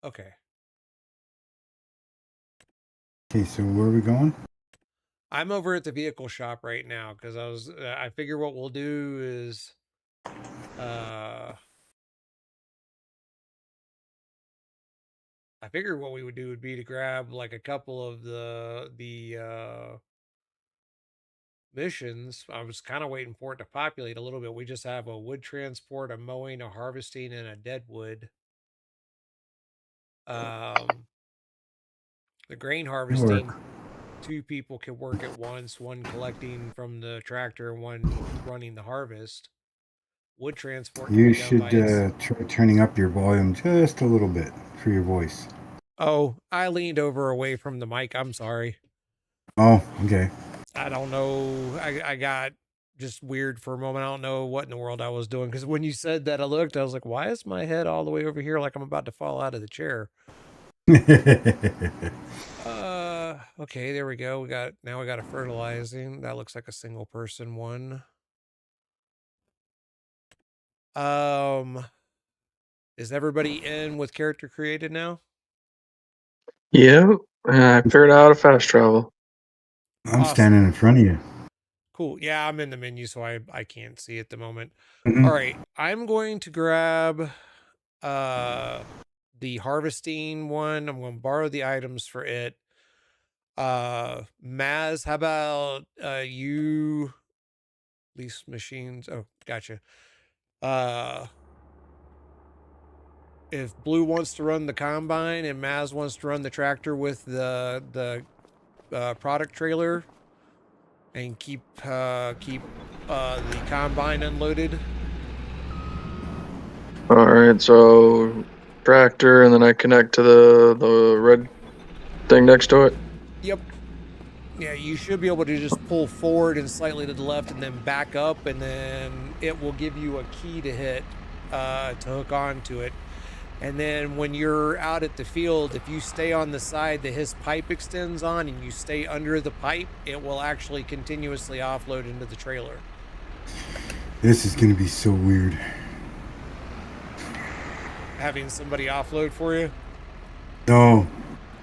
Okay. Okay, so where are we going? I'm over at the vehicle shop right now, because I figure what we'll do is... I figured what we would do would be to grab like a couple of the missions. I was kind of waiting for it to populate a little bit. We just have a wood transport, a mowing, a harvesting, and a deadwood. The grain harvesting, 2 people can work at once, one collecting from the tractor and one running the harvest. Wood transport. You should try turning up your volume just a little bit for your voice. Oh, I leaned over away from the mic. I'm sorry. Oh, okay. I don't know. I got just weird for a moment. I don't know what in the world I was doing, because when you said that, I was like, why is my head all the way over here like I'm about to fall out of the chair? Okay, there we go. Now we got a fertilizing. That looks like a single person one. Is everybody in with character created now? Yeah, I figured out how to fast travel. I'm standing in front of you. Cool. Yeah, I'm in the menu, so I can't see at the moment. Mm-hmm. All right, I'm going to grab the harvesting one. I'm going to borrow the items for it. Maz, how about you lease machines? Oh, gotcha. If Blue wants to run the combine and Maz wants to run the tractor with the product trailer and keep the combine unloaded. All right, so tractor, and then I connect to the red thing next to it. Yep. Yeah, you should be able to just pull forward and slightly to the left and then back up, and then it will give you a key to hit to hook onto it. And then when you're out at the field, if you stay on the side that his pipe extends on and you stay under the pipe, it will actually continuously offload into the trailer. This is going to be so weird. Having somebody offload for you? No,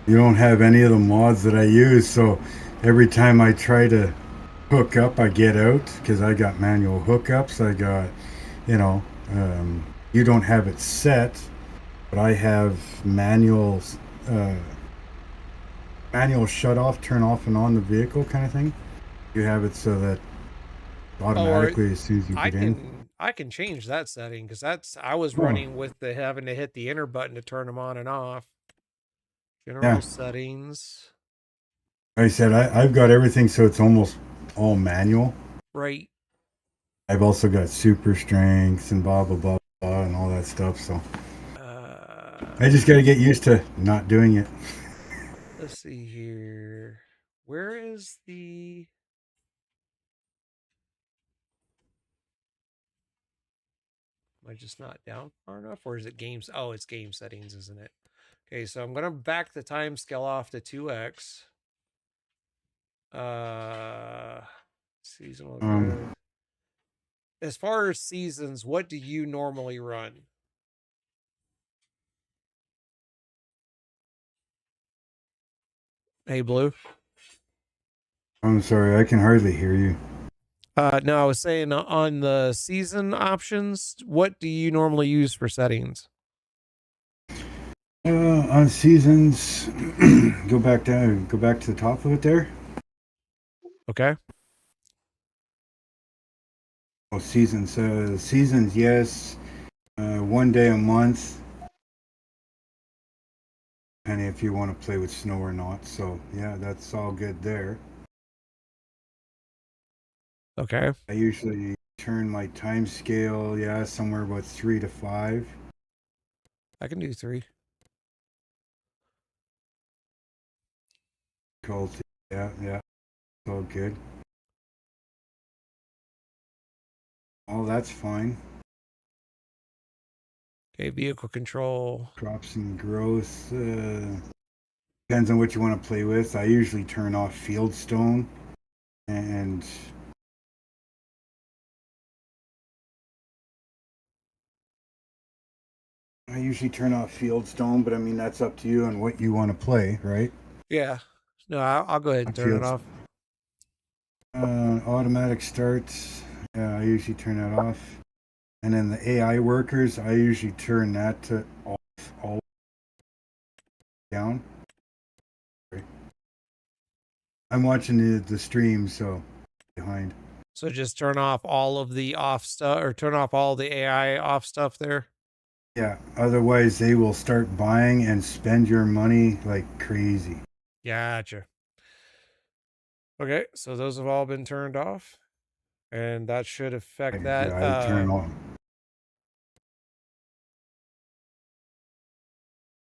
you don't have any of the mods that I use, so every time I try to hook up, I get out because I got manual hookups. I got, you don't have it set, but I have manual shut off, turn off and on the vehicle kind of thing. You have it so that automatically as soon as you get in. I can change that setting because I was running with the having to hit the enter button to turn them on and off. General settings. Like I said, I've got everything so it's almost all manual. Right. I've also got super strength and blah blah blah blah and all that stuff. So I just got to get used to not doing it. Let's see here. Where is the? Am I just not down far enough, or is it games? Oh, it's game settings, isn't it? Okay, so I'm gonna back the time scale off to 2x. Seasonal growth. As far as seasons, what do you normally run? Hey, Blue. I'm sorry, I can hardly hear you. No, I was saying on the season options, what do you normally use for settings? On seasons, go back to the top of it there. Okay. Oh, seasons. Seasons, yes. 1 day a month. Depending if you want to play with snow or not. So yeah, that's all good there. Okay. I usually turn my time scale, somewhere about 3 to 5. I can do 3. Cold. Yeah. It's all good. Oh, that's fine. Okay, vehicle control. Crops and growth. Depends on what you want to play with. I usually turn off Fieldstone and I usually turn off Fieldstone, but I mean that's up to you and what you want to play, right? Yeah. No, I'll go ahead and turn it off. Automatic starts. I usually turn that off. And then the AI workers, I usually turn that to off, all down. I'm watching the stream, so behind. So just turn off all of the off stuff, or turn off all the AI off stuff there. Yeah, otherwise they will start buying and spend your money like crazy. Gotcha. Okay, so those have all been turned off, and that should affect that. Yeah, I turn on.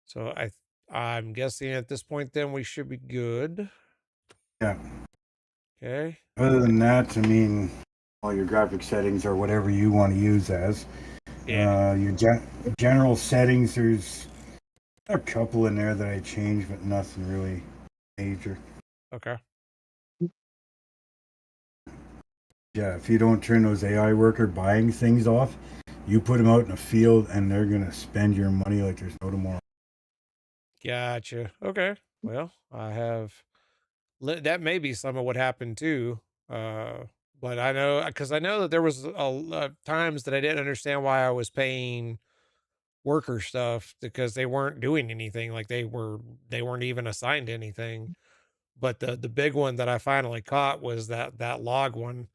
So I'm guessing at this point then we should be good. Yeah. Okay. Other than that, I mean, all your graphic settings or whatever you want to use as. Yeah. Your general settings, there's a couple in there that I changed, but nothing really major. Okay. Yeah, if you don't turn those AI worker buying things off, you put them out in a field and they're going to spend your money like there's no tomorrow. Gotcha. Okay. Well, that may be some of what happened too. But I know that there was times that I didn't understand why I was paying worker stuff because they weren't doing anything. Like they weren't even assigned anything. But the big one that I finally caught was that log one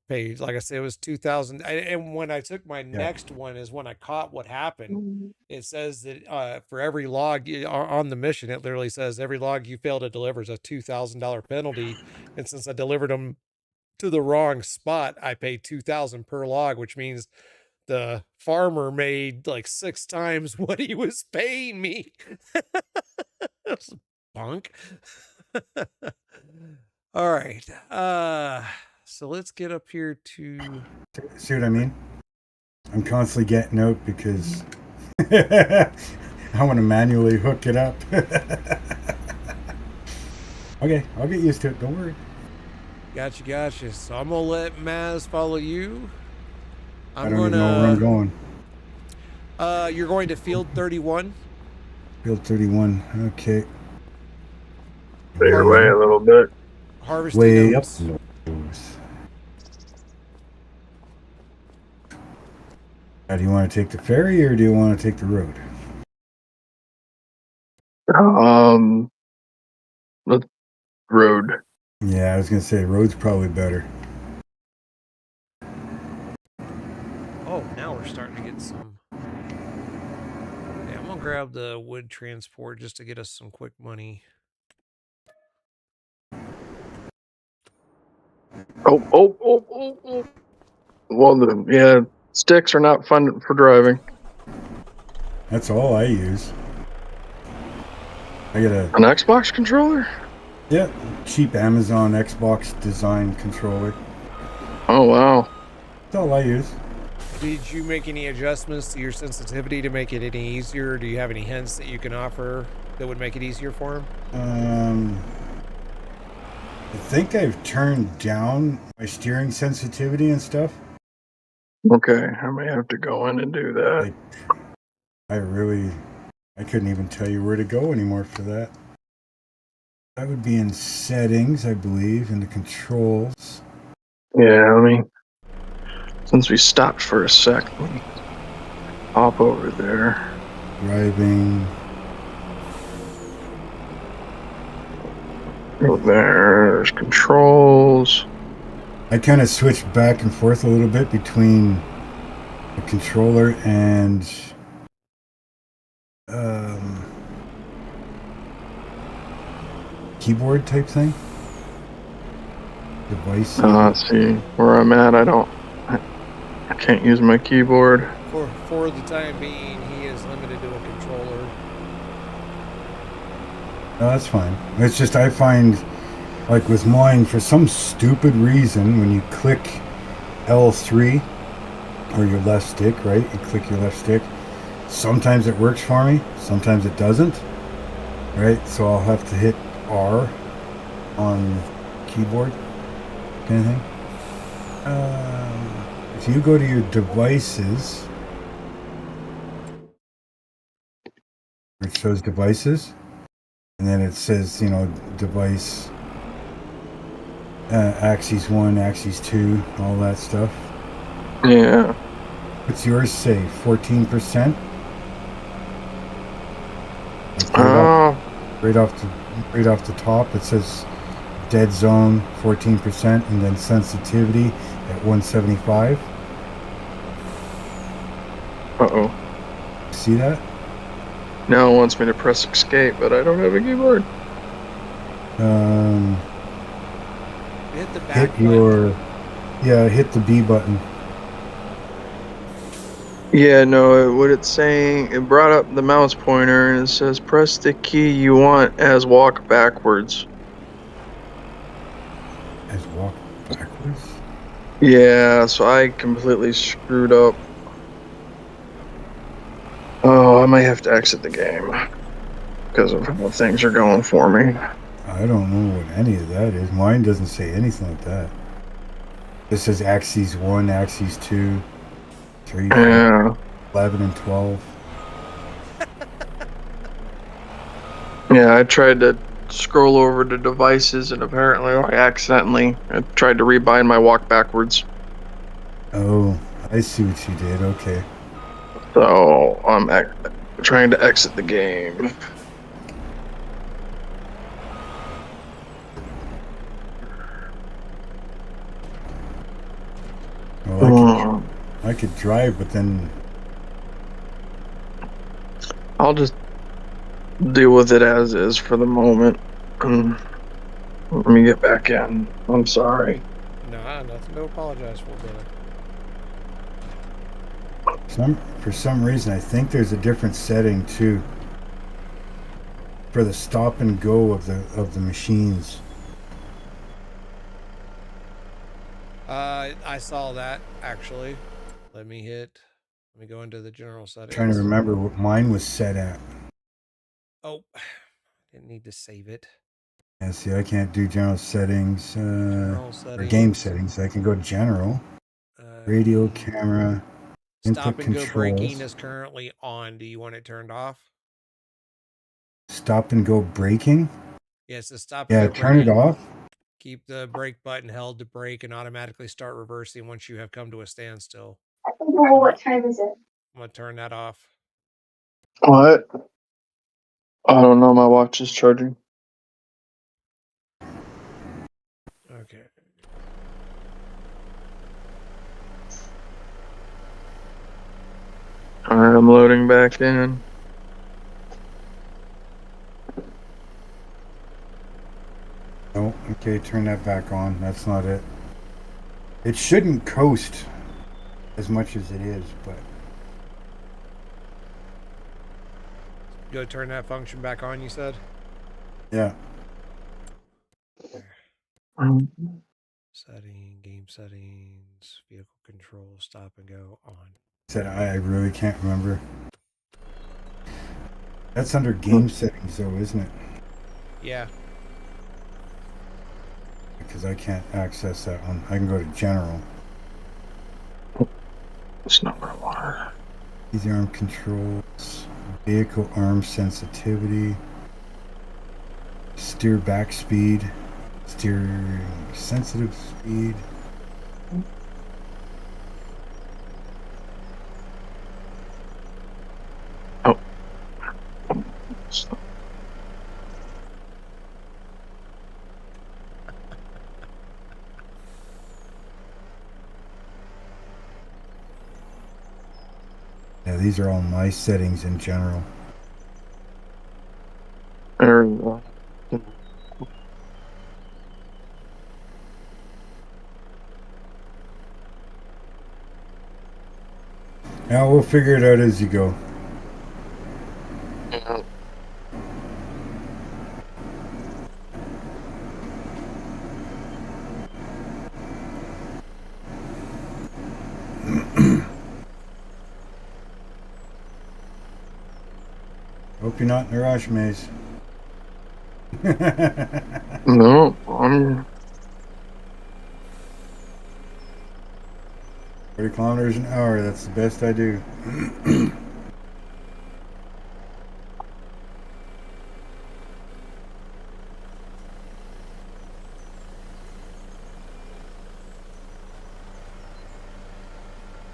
page. Like I said, it was 2,000. And when I took my next one is when I caught what happened. It says that for every log on the mission, it literally says every log you fail to deliver is a $2,000 penalty. And since I delivered them to the wrong spot, I paid $2,000 per log, which means the farmer made like 6 times what he was paying me. That's punk. All right. So let's get up here to... See what I mean? I'm constantly getting out because I want to manually hook it up. Okay, I'll get used to it. Don't worry. Gotcha. So I'm gonna let Maz follow you. I don't even know where I'm going. You're going to field 31. Field 31. Okay. Fade away a little bit. Harvesting Way up oats. nose. Now, do you want to take the ferry or do you want to take the road? The road. Yeah, I was gonna say road's probably better. Oh, now we're starting to get some. Yeah, I'm gonna grab the wood transport just to get us some quick money. Oh. Well, yeah, sticks are not fun for driving. That's all I use. I got An Xbox controller? cheap Amazon Xbox design controller. Oh, wow. That's all I use. Did you make any adjustments to your sensitivity to make it any easier? Do you have any hints that you can offer that would make it easier for him? I think I've turned down my steering sensitivity and stuff. Okay, I may have to go in and do that. I couldn't even tell you where to go anymore for that. That would be in settings, I believe, in the controls. Yeah, since we stopped for a sec, let me hop over there. Driving. Go there's controls. I kind of switched back and forth a little bit between the controller and keyboard type thing. Device. Let's see where I'm at. I can't use my keyboard. For the time being, he is limited to a controller. No, that's fine. It's just I find, like with mine, for some stupid reason, when you click L3 or your left stick, right? You click your left stick. Sometimes it works for me. Sometimes it doesn't. Right? So I'll have to hit R on keyboard, kind of thing. If you go to your devices, it shows devices, and then it says, device, axis 1, axis 2, all that stuff. Yeah. What's yours say? 14%? Right off the top, it says dead zone 14%, and then sensitivity at 175. Uh-oh. See that? Now it wants me to press escape, but I don't have a keyboard. Hit the back button. Hit the B button. Yeah, no, what it's saying, it brought up the mouse pointer and it says press the key you want as walk backwards. As walk backwards? Yeah, so I completely screwed up. Oh, I might have to exit the game because of how things are going for me. I don't know what any of that is. Mine doesn't say anything like that. It says axes 1, axes 2, 3, 4, 11, and 12. Yeah, I tried to scroll over to devices and apparently I tried to rebind my walk backwards. Oh, I see what you did. Okay. So I'm trying to exit the game. Well, I could drive, but then I'll just deal with it as is for the moment. Let me get back in. I'm sorry. Nah, nothing to apologize for, brother. For some reason, I think there's a different setting too for the stop and go of the machines. I saw that actually. Let me hit Let me go into the general settings. Trying to remember what mine was set at. Oh, didn't need to save it. Yeah, see, I can't do general settings, General or game settings. settings. I can go general, radio, camera, Stop input and go braking controls. is currently on. Do you want it turned off? Stop and go braking. Yes, the stop and Yeah, go turn it braking. off. Keep the brake button held to brake and automatically start reversing once you have come to a standstill. What time is it? I'm going to turn that off. What? I don't know. My watch is charging. Okay. All right, I'm loading back in. Oh, okay, turn that back on. That's not it. It shouldn't coast as much as it is, but Go turn that function back on, you said? yeah. Setting, game settings, vehicle control, stop and go on. Said I really can't remember. That's under game settings though, isn't it? Yeah. Because I can't access that one. I can go to general. It's not what I wanted. Easy arm controls, vehicle arm sensitivity, steer back speed, steering sensitive speed. Oh. Yeah, these are all my settings in general. There we go. Now we'll figure it out as you go. Yeah. Hope you're not in a rush, Maze. No, I'm 30 kilometers an hour, that's the best I do.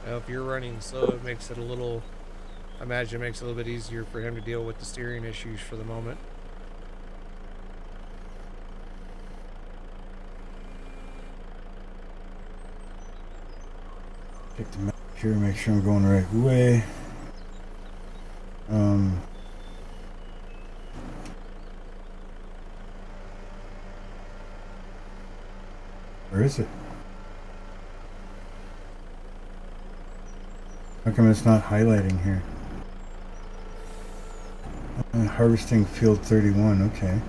Now, if you're running slow, it makes it a little, I imagine it makes it a little bit easier for him to deal with the steering issues for the moment. Check the map here, make sure I'm going the right way. Where is it? How come it's not highlighting here? Harvesting field 31, okay.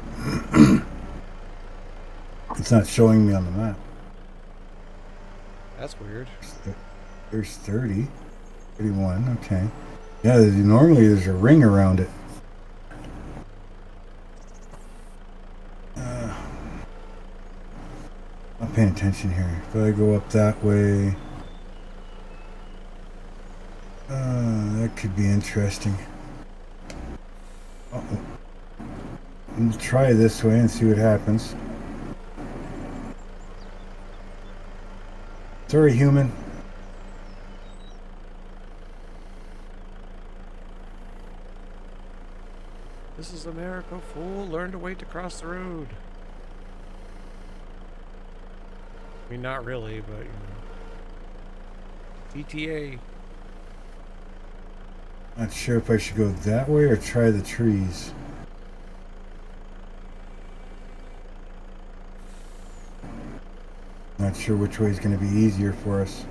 It's not showing me on the map. That's weird. There's 30. 31, okay. Yeah, normally there's a ring around it. Not paying attention here. Gotta go up that way. That could be interesting. Uh-oh. We'll try this way and see what happens. Sorry, human. This is America, fool. Learn to wait to cross the road. I mean, not really, but, you know. GTA. Not sure if I should go that way or try the trees. Not sure which way is going to be easier for us.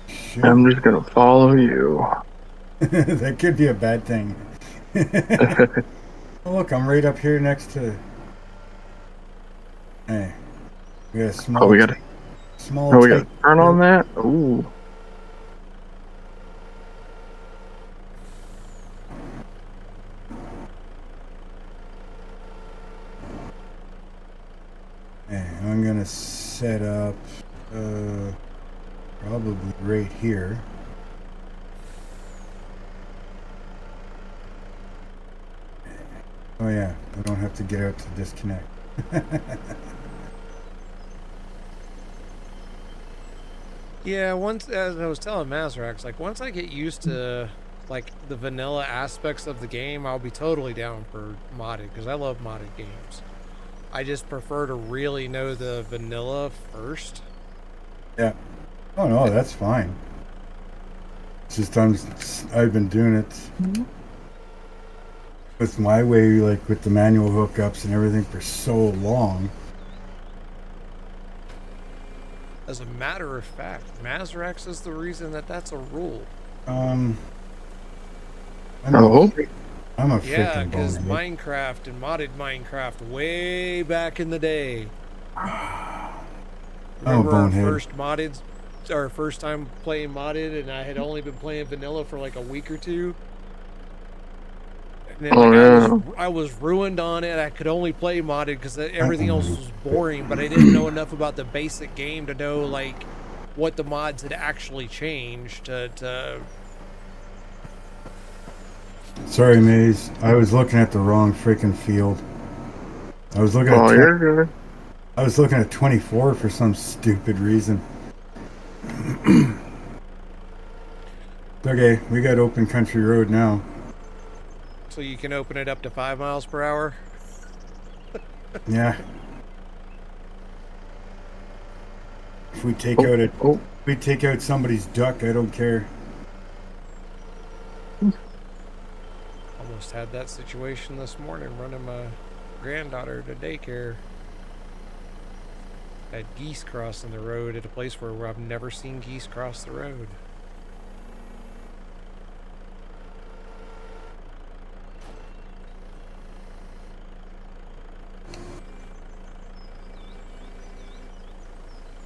Shoot. I'm just gonna follow you. That could be a bad thing. Oh, look, I'm right up here next to... Hey, We got a Oh, small, we got to. small Oh, we got to tight turn on road. that. Ooh. And I'm gonna set up probably right here. Oh yeah, I don't have to get out to disconnect. Yeah, once, as I was telling Mazrax, like once I get used to like the vanilla aspects of the game, I'll be totally down for modded because I love modded games. I just prefer to really know the vanilla first. Yeah. Oh no, that's fine. It's just I've been doing it with my way, like with the manual hookups and everything for so long. As a matter of fact, Mazrax is the reason that that's a rule. I'm Oh. I'm a Yeah, freaking because bonehead. Minecraft and modded Minecraft way back in the day. I'm a Remember our bonehead. first modded, our first time playing modded, and I had only been playing vanilla for like a week or two. And then Oh, like yeah. I was ruined on it. I could only play modded because everything else Uh-oh. was boring, but I didn't know enough about the basic game to know like what the mods had actually changed to Sorry, Maze. I was looking at the wrong freaking field. I was looking at Oh, 20, you're good. I was looking at 24 for some stupid reason. Okay, we got open country road now. so you can open it up to 5 miles per hour. Yeah. If we take Oh, out oh. if we take out somebody's duck, I don't care. Almost had that situation this morning running my granddaughter to daycare. Had geese crossing the road at a place where I've never seen geese cross the road.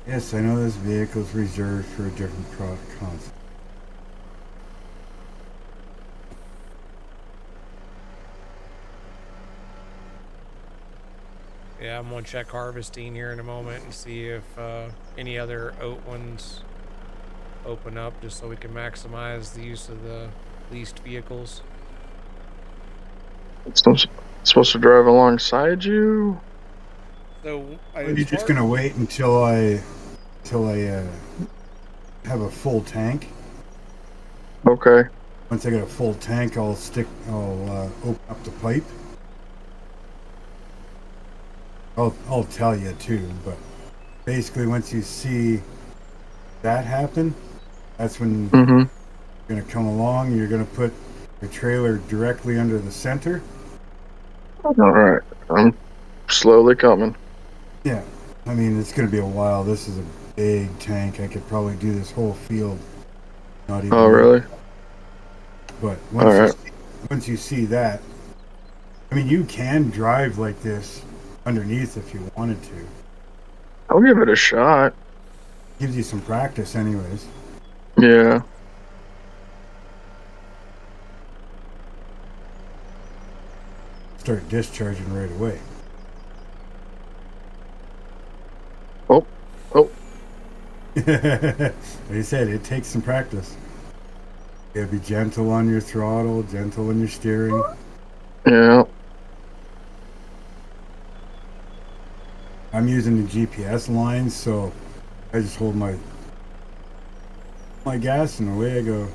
Yes, I know this vehicle is reserved for a different product concept. Yeah, I'm gonna check harvesting here in a moment and see if any other oat ones open up, just so we can maximize the use of the leased vehicles. It's supposed to drive alongside you. So Are you just gonna wait until I have a full tank? Okay. Once I get a full tank, I'll open up the pipe. I'll tell you too, but basically once you see that happen, that's when Mm-hmm. you're gonna come along. You're gonna put your trailer directly under the center. All right. I'm slowly coming. Yeah, I mean it's gonna be a while. This is a big tank. I could probably do this whole field. Not even. Oh, really? But All right. once you see that, I mean you can drive like this underneath if you wanted to. I'll give it a shot. Gives you some practice, anyways. Yeah. Start discharging right away. Oh. Oh. Like I said, it takes some practice. You gotta be gentle on your throttle, gentle on your steering. Yeah. I'm using the GPS lines, so I just hold my gas and away I go.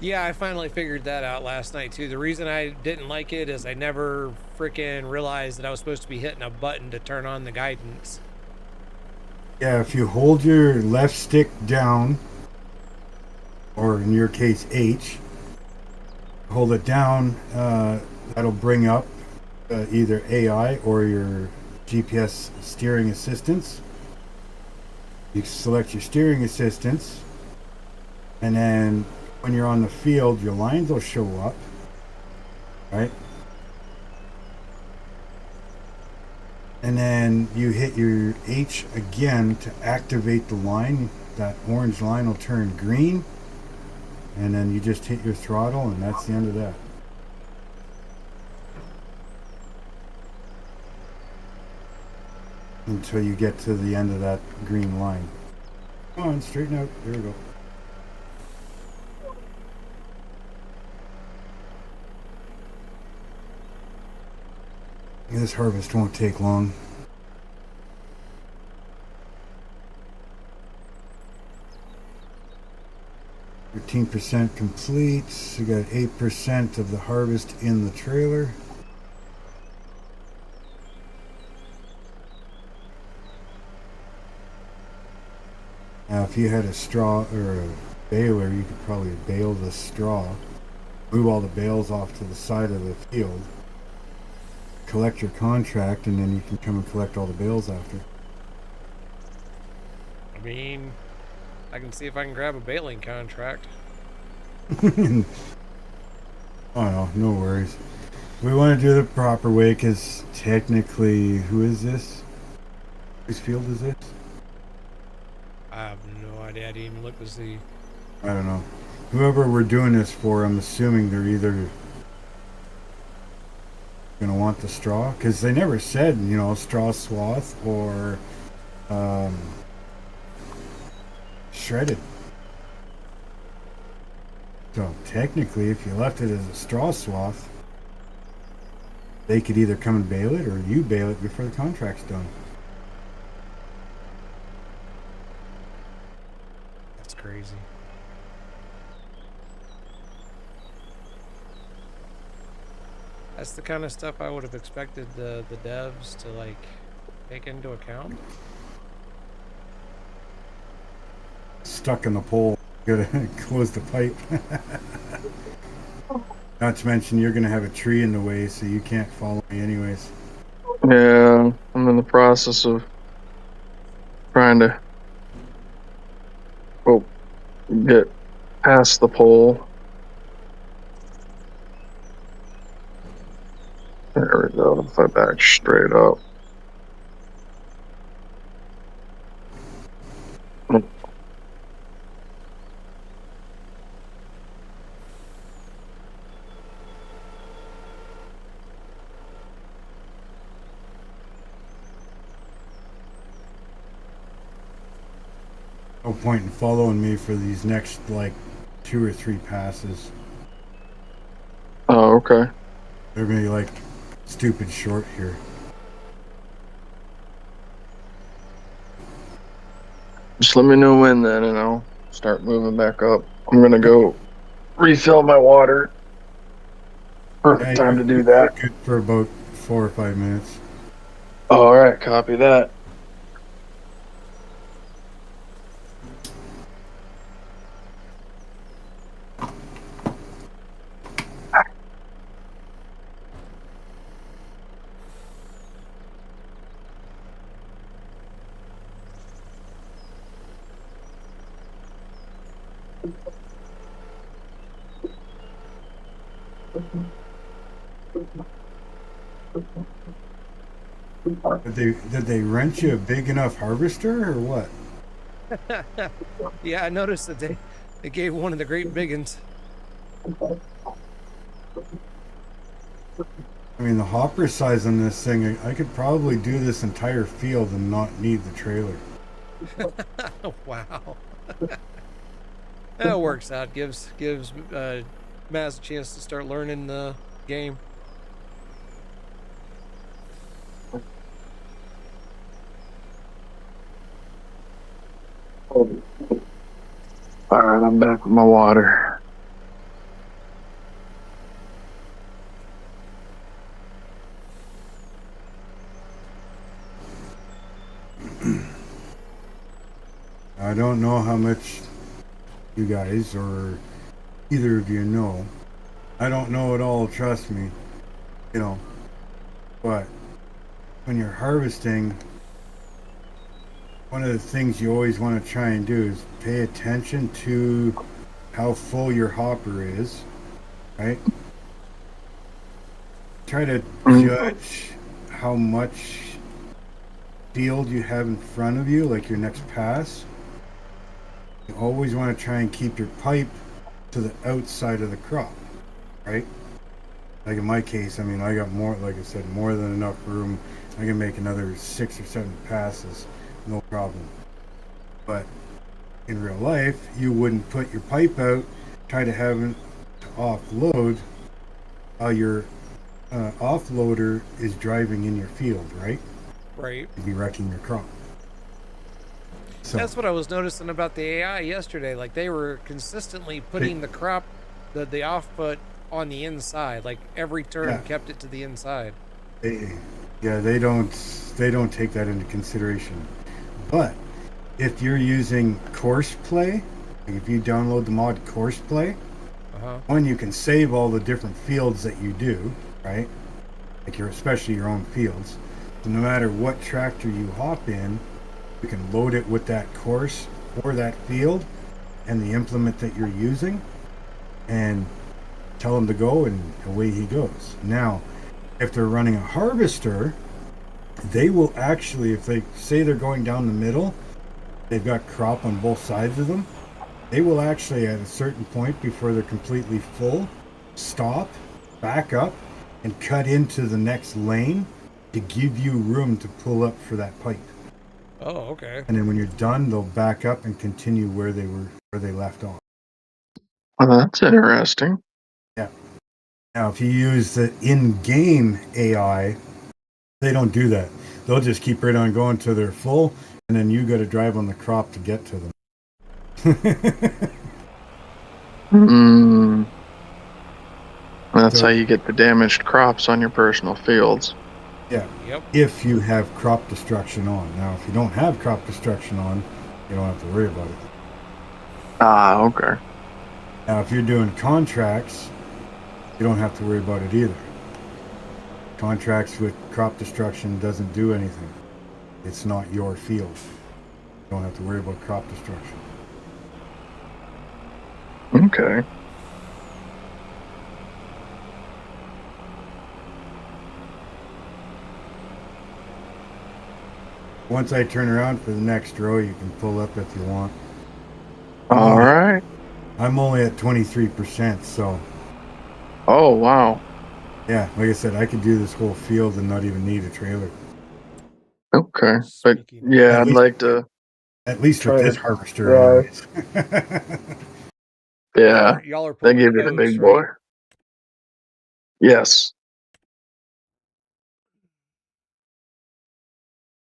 Yeah, I finally figured that out last night too. The reason I didn't like it is I never freaking realized that I was supposed to be hitting a button to turn on the guidance. Yeah, if you hold your left stick down, or in your case H, hold it down, that'll bring up either AI or your GPS steering assistance. You select your steering assistance, and then when you're on the field, your lines will show up, right? and then you hit your H again to activate the line. That orange line will turn green, and then you just hit your throttle, and that's the end of that. Until you get to the end of that green line. Come on, straighten out. There we go. This harvest won't take long. %, complete. We got 8% of the harvest in the trailer. Now, if you had a straw or a baler, you could probably bale the straw, move all the bales off to the side of the field, collect your contract, and then you can come and collect all the bales after. I mean, I can see if I can grab a baling contract. Oh no, no worries. We want to do the proper way because technically, who is this? Whose field is this? I have no idea. I didn't even look to see. I don't know. Whoever we're doing this for, I'm assuming they're either gonna want the straw, because they never said, you know, straw swath or shredded. So technically, if you left it as a straw swath, they could either come and bale it, or you bale it before the contract's done. That's crazy. That's the kind of stuff I would have expected the devs to like take into account. Stuck in the pole. Gotta close the pipe. Not to mention, you're gonna have a tree in the way, so you can't follow me anyways. Yeah, I'm in the process of trying to get past the pole. There we go. If I back straight up. No point in following me for these next like 2 or 3 passes. Oh, okay. They're gonna be like stupid short here. Just let me know when then, and I'll start moving back up. I'm gonna go refill my water. Perfect time to do that. Good for about 4 or 5 minutes. All right, copy that. Did they rent you a big enough harvester or what? Yeah, I noticed that they gave one of the great big ones. I mean, the hopper size on this thing, I could probably do this entire field and not need the trailer. Wow. That works out. Gives Maz a chance to start learning the game. All right, I'm back with my water. I don't know how much you guys or either of you know. I don't know at all, trust me. You know, but when you're harvesting, one of the things you always want to try and do is pay attention to how full your hopper is, right? Try to judge how much field you have in front of you, like your next pass, you always want to try and keep your pipe to the outside of the crop, right? Like in my case, I mean, I got more, like I said, more than enough room. I can make another 6 or 7 passes, no problem. But in real life, you wouldn't put your pipe out, try to have it to offload while your offloader is driving in your field, right? Right. You'd be wrecking your crop. So That's what I was noticing about the AI yesterday. Like they were consistently putting the crop, the offput on the inside. Like every turn Yeah. kept it to the inside. they don't take that into consideration. But if you're using Courseplay, like if you download the mod Courseplay, one, you can save all the different fields that you do, right? Like especially your own fields. So no matter what tractor you hop in, you can load it with that course or that field and the implement that you're using, and tell him to go, and away he goes. Now, if they're running a harvester, they will actually, if they say they're going down the middle, they've got crop on both sides of them, they will actually at a certain point before they're completely full, stop, back up, and cut into the next lane to give you room to pull up for that pipe. Oh, okay. And then when you're done, they'll back up and continue where they left off. Well, that's interesting. Yeah. Now, if you use the in-game AI, they don't do that. They'll just keep right on going till they're full, and then you got to drive on the crop to get to them. That's So- how you get the damaged crops on your personal fields. Yeah. Yep. If you have crop destruction on. Now, if you don't have crop destruction on, you don't have to worry about it. Ah, okay. Now, if you're doing contracts, you don't have to worry about it either. Contracts with crop destruction doesn't do anything. It's not your field. You don't have to worry about crop destruction. Okay. Once I turn around for the next row, you can pull up if you want. All right. I'm only at 23%, so Oh, wow. yeah, like I said, I could do this whole field and not even need a trailer. Okay. But Speaking of- yeah, At I'd least- like to. At least Try with this to harvester, drive. anyways. Yeah, Y'all are they pulling give you the goats, big right? boy. Yes.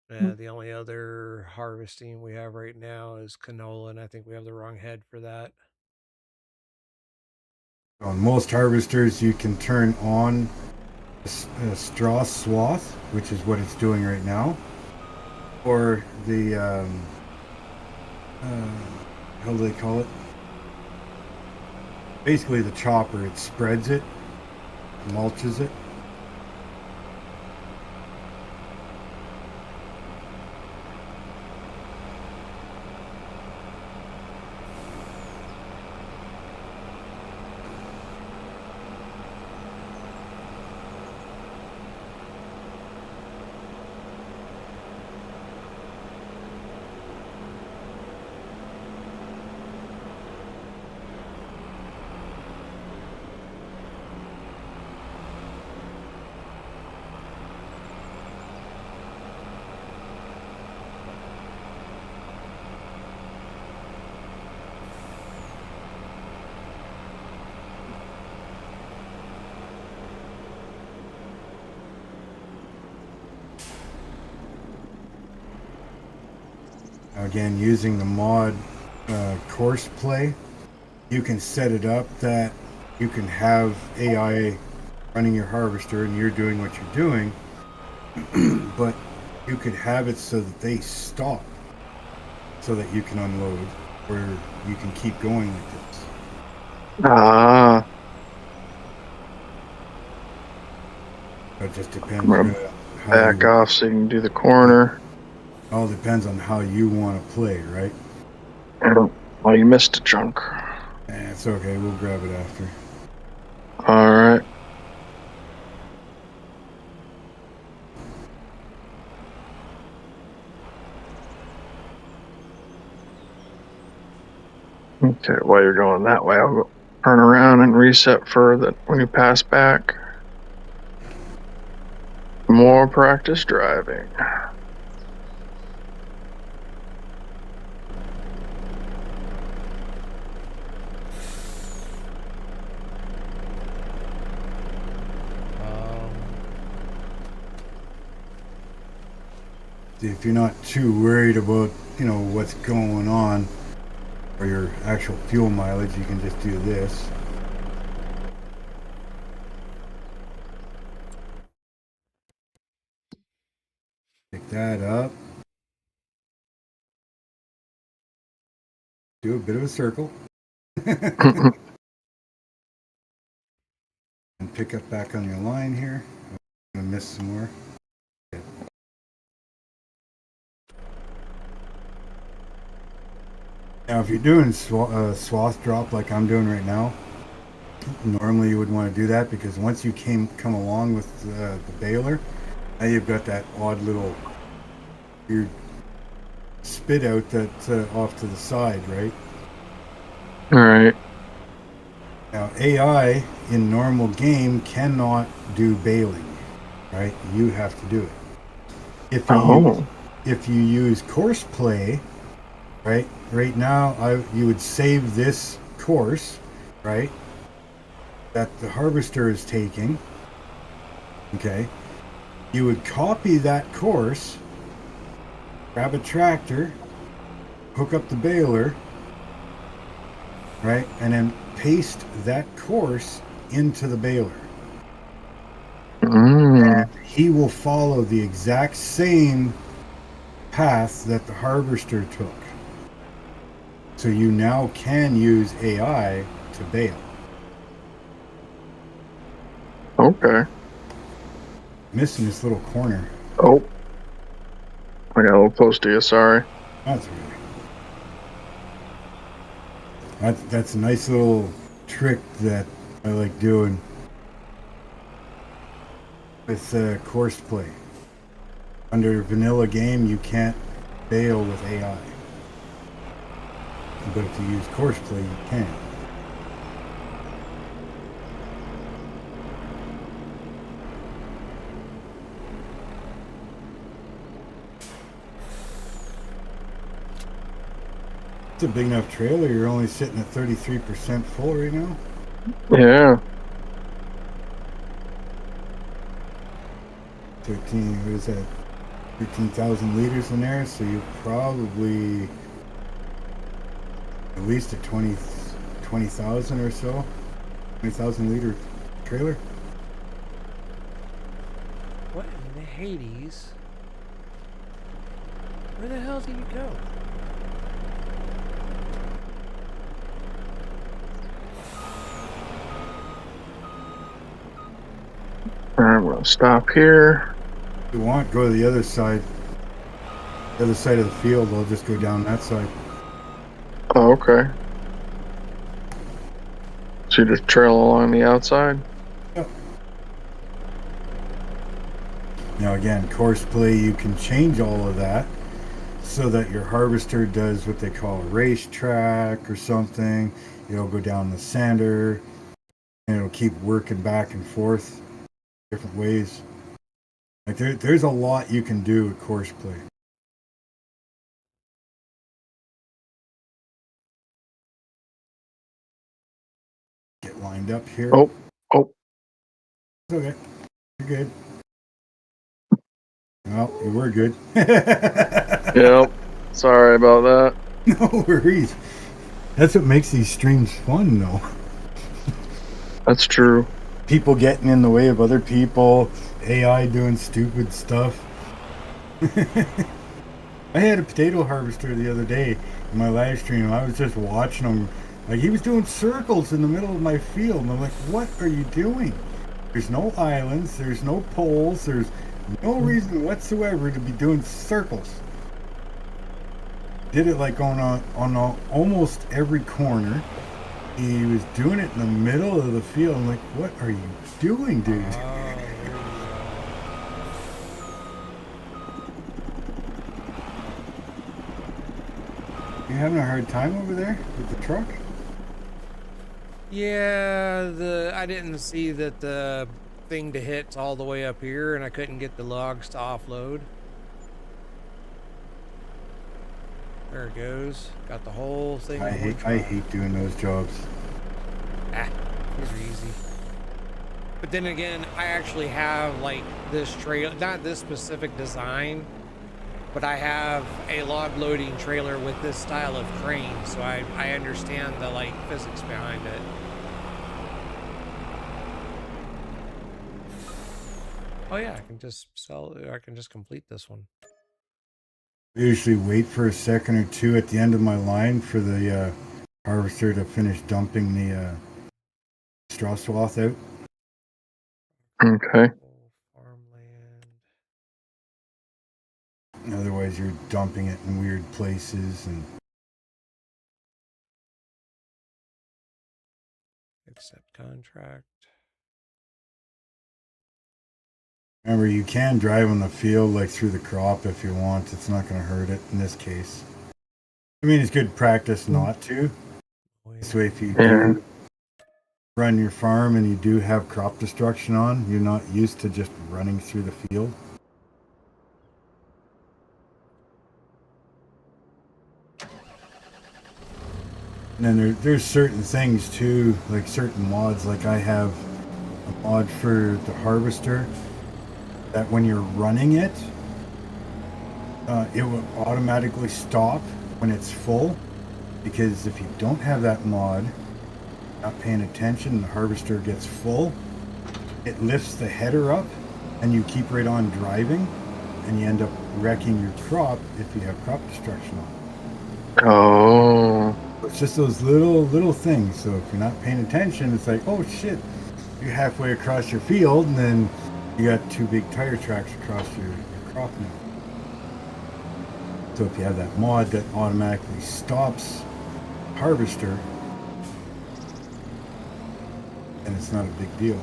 The only other harvesting we have right now is canola, and I think we have the wrong head for that. On most harvesters, you can turn on a straw swath, which is what it's doing right now, or the how do they call it? Basically, the chopper. It spreads it, mulches it. Again, using the mod Courseplay, you can set it up that you can have AI running your harvester and you're doing what you're doing, but you could have it so that they stop so that you can unload, or you can keep going like this. Ah, It just depends. I'm gonna How back you, off so you can do the corner. all depends on how you want to play, right? Oh, you missed a chunk. It's okay. We'll grab it after. All right. Okay, while you're going that way, I'll go turn around and reset for that when you pass back. More practice driving. Um, If you're not too worried about, what's going on or your actual fuel mileage, you can just do this. Pick that up. Do a bit of a circle. And pick up back on your line here. I'm gonna miss some more. Now, if you're doing swath drop like I'm doing right now, normally you would want to do that because once you come along with the baler, now you've got that odd little weird spit out that off to the side, right? All right. Now, AI in normal game cannot do baling, right? You have to do it. If you use course play, right? Right now, you would save this course, right? That the harvester is taking. Okay. You would copy that course, grab a tractor, hook up the baler, right? And then paste that course into the baler. And he will follow the exact same path that the harvester took. So you now can use AI to bale. Okay. Missing this little corner. Oh. I got a little close to you, sorry. That's okay. That's a nice little trick that I like doing with course play. Under vanilla game, you can't bale with AI. But if you use course play, you can. It's a big enough trailer. You're only sitting at 33% full right now. Yeah. 13, what is that? 13,000 liters in there. So you're probably at least a 20,000 or so. 20,000 liter trailer. what in the Hades? Where the hell did you go? I'm going to stop here. If you want, go to the other side. The other side of the field, I'll just go down that side. Oh, okay. So you just trail along the outside? Yep. Now again, course play, you can change all of that so that your harvester does what they call a racetrack or something. It'll go down the sander and it'll keep working back and forth different ways. Like there's a lot you can do with course play. Get lined up here. Oh. It's okay. You're good. Well, you were good. Yep. Sorry about that. No worries. That's what makes these streams fun, though. That's true. People getting in the way of other people, AI doing stupid stuff. I had a potato harvester the other day in my live stream. I was just watching him. Like, he was doing circles in the middle of my field. And I'm like, what are you doing? There's no islands. There's no poles. There's no reason whatsoever to be doing circles. Did it like on almost every corner. He was doing it in the middle of the field. I'm like, what are you doing, dude? You having a hard time over there with the truck? Yeah, I didn't see that the thing to hit's all the way up here, and I couldn't get the logs to offload. There it goes. Got the whole thing. I hate doing those jobs. Ah, these are easy. But then again, I actually have like this trail, not this specific design, but I have a log loading trailer with this style of crane, so I understand the like physics behind it. Oh yeah, I can just I can just complete this one. I usually wait for a second or two at the end of my line for the harvester to finish dumping the straw swath out. Okay. Farmland. Otherwise, you're dumping it in weird places and. Accept contract. Remember, you can drive on the field like through the crop if you want. It's not going to hurt it in this case. I mean, it's good practice not to. This way, if you do run your farm and you do have crop destruction on, you're not used to just running through the field. And then there's certain things too, like certain mods. Like I have a mod for the harvester that when you're running it, it will automatically stop when it's full. Because if you don't have that mod, not paying attention, the harvester gets full, it lifts the header up and you keep right on driving and you end up wrecking your crop if you have crop destruction on. Oh. It's just those little things. So if you're not paying attention, it's like, oh shit, you're halfway across your field and then you got 2 big tire tracks across your crop now. So if you have that mod that automatically stops harvester, and it's not a big deal.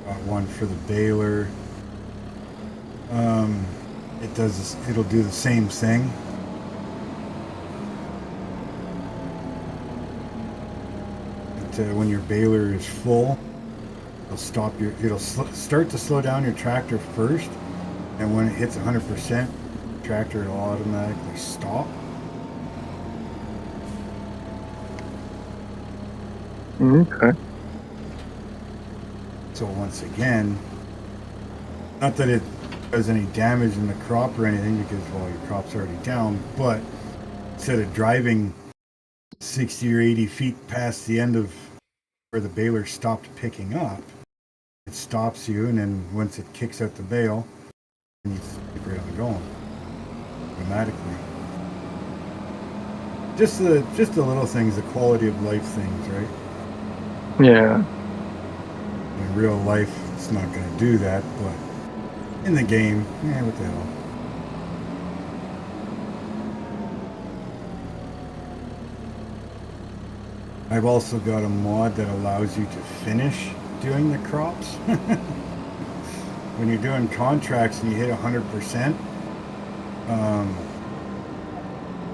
Got one for the baler. It'll do the same thing. But, when your baler is full, it'll start to slow down your tractor first, and when it hits 100%, the tractor will automatically stop. Okay. So once again, not that it does any damage in the crop or anything, because, well, your crop's already down, but instead of driving 60 or 80 feet past the end of where the baler stopped picking up, it stops you, and then once it kicks out the bale, you keep right on going automatically. Just the little things, the quality of life things, right? Yeah. In real life, it's not going to do that, but in the game, what the hell. I've also got a mod that allows you to finish doing the crops. When you're doing contracts and you hit 100%,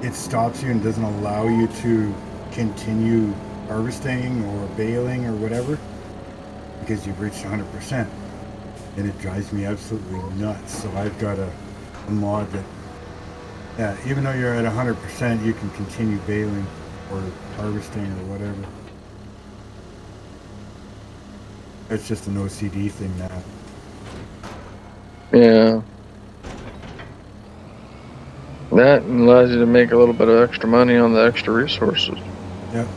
it stops you and doesn't allow you to continue harvesting or baling or whatever because you've reached 100%, and it drives me absolutely nuts. So I've got a mod that even though you're at 100%, you can continue baling or harvesting or whatever. That's just an OCD thing now. Yeah. That allows you to make a little bit of extra money on the extra resources. Yep.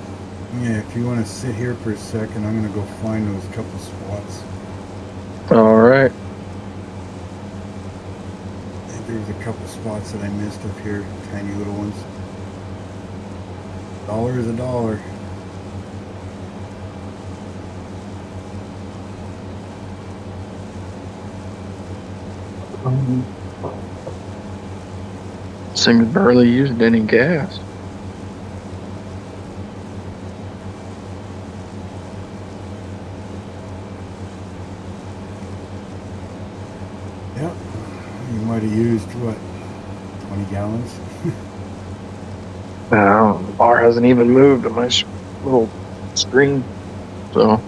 Yeah, if you want to sit here for a second, I'm going to go find those couple spots. All right. I think there's a couple spots that I missed up here, tiny little ones. $1 is $1. This thing's barely used any gas. Yep. You might have used, what, 20 gallons. The bar hasn't even moved on my little screen. So.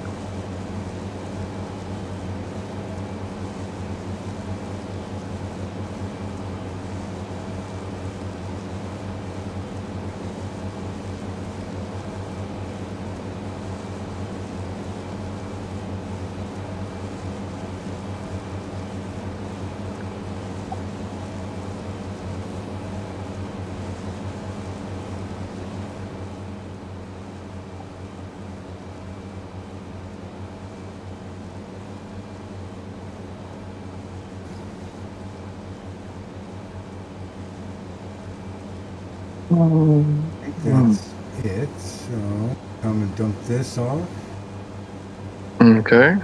I think that's it. So come and dump this off. Okay.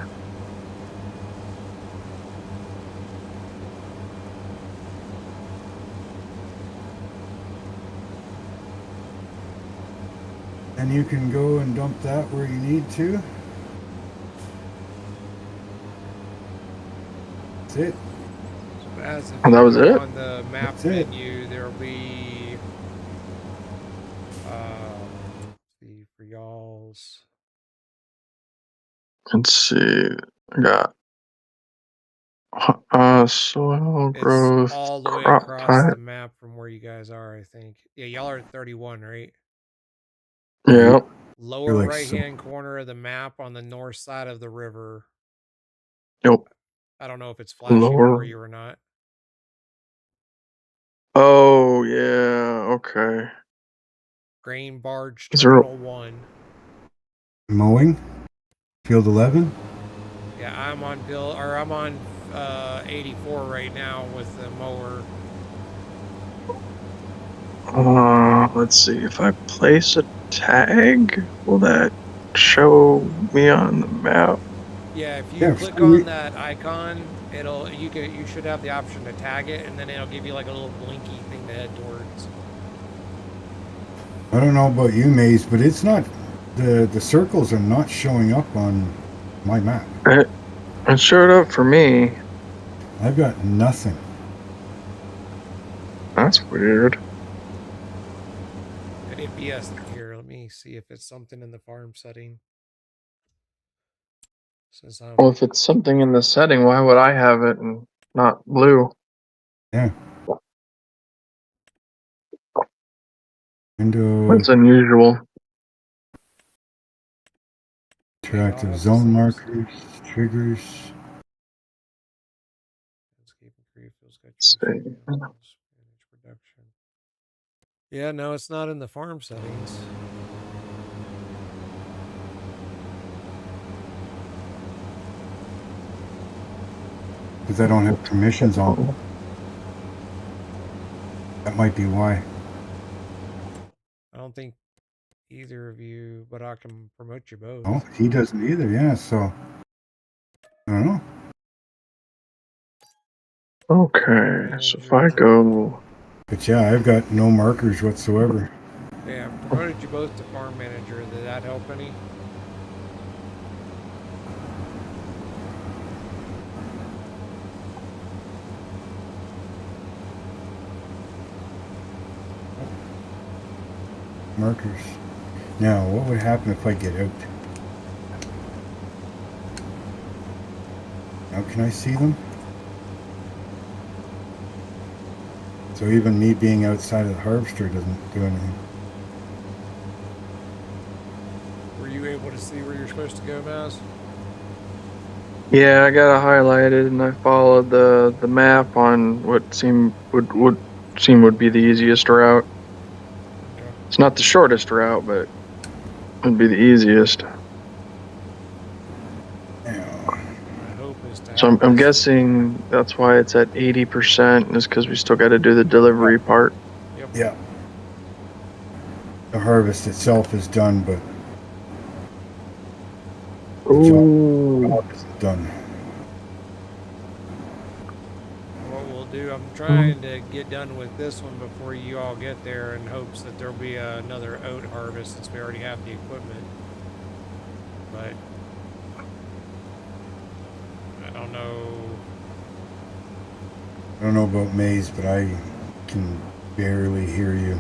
And you can go and dump that where you need to. That's it. So as if And that you was go it? on the map That's it. menu, there'll be let's see for y'all's. Let's see. I got soil It's growth, all the way crop across type. the map from where you guys are, I think. Yeah, y'all are at 31, right? Yeah. Lower like right so- hand corner of the map on the north side of the river. Yep. I don't know if it's flashing Lower. for you or not. Oh yeah. Okay. Grain Barge Is there- Terminal 1. Mowing. Field 11. Yeah, I'm on 84 right now with the mower. Let's see. If I place a tag, will that show me on the map? Yeah, if you Yeah, click for on that icon, you should have the option to tag it, and then it'll give you like a little blinky thing to head towards. I don't know about you, Maze, but it's not. The circles are not showing up on my map. It showed up for me. I've got nothing. That's weird. And if yes, here, let me see if it's something in the farm setting. Since I'm Well, if it's something in the setting, why would I have it and not blue? Yeah. Window. That's unusual. Interactive zone markers. Triggers. landscaping create feels got Let's trees, see. manage production. Yeah, no, it's not in the farm settings. Because I don't have permissions on. That might be why. I don't think either of you, but I can promote you both. Oh, he doesn't either. Yeah, so I don't know. Okay, so if I go, But yeah, I've got no markers whatsoever. Yeah, promoted you both to farm manager. Did that help any? Markers. Now, what would happen if I get out? Now can I see them? So even me being outside of the harvester doesn't do anything. Were you able to see where you're supposed to go, Maz? yeah, I got it highlighted and I followed the map on what would be the easiest route. Okay. It's not the shortest route, but it'd be the easiest. Now, My hope is to So have I'm this- guessing that's why it's at 80%, is because we still got to do the delivery part. Yep. yeah. The harvest itself is done, but the Ooh. job isn't done. What we'll do, I'm trying to get done with this one before you all get there in hopes that there'll be another oat harvest since we already have the equipment. But I don't know. I don't know about Maze, but I can barely hear you.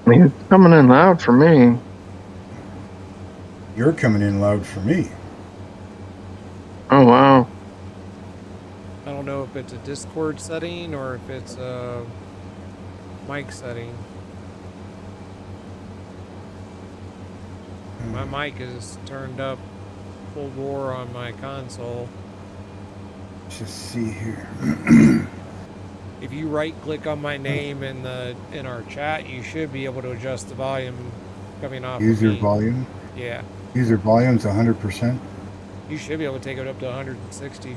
I mean, it's coming in loud for me. You're coming in loud for me. Oh, wow. I don't know if it's a Discord setting or if it's a mic setting. My mic is turned up full bore on my console. Let's just see here. If you right click on my name in our chat, you should be able to adjust the volume coming off User of me. volume. Yeah. User volume's 100%. You should be able to take it up to 160.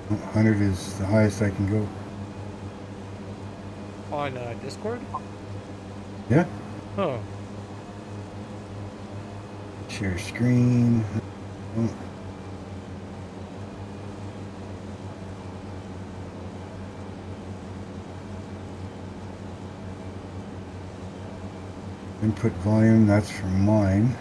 100 is the highest I can go. On Discord? Yeah. Oh. Share screen. Oh. Input volume, that's for mine.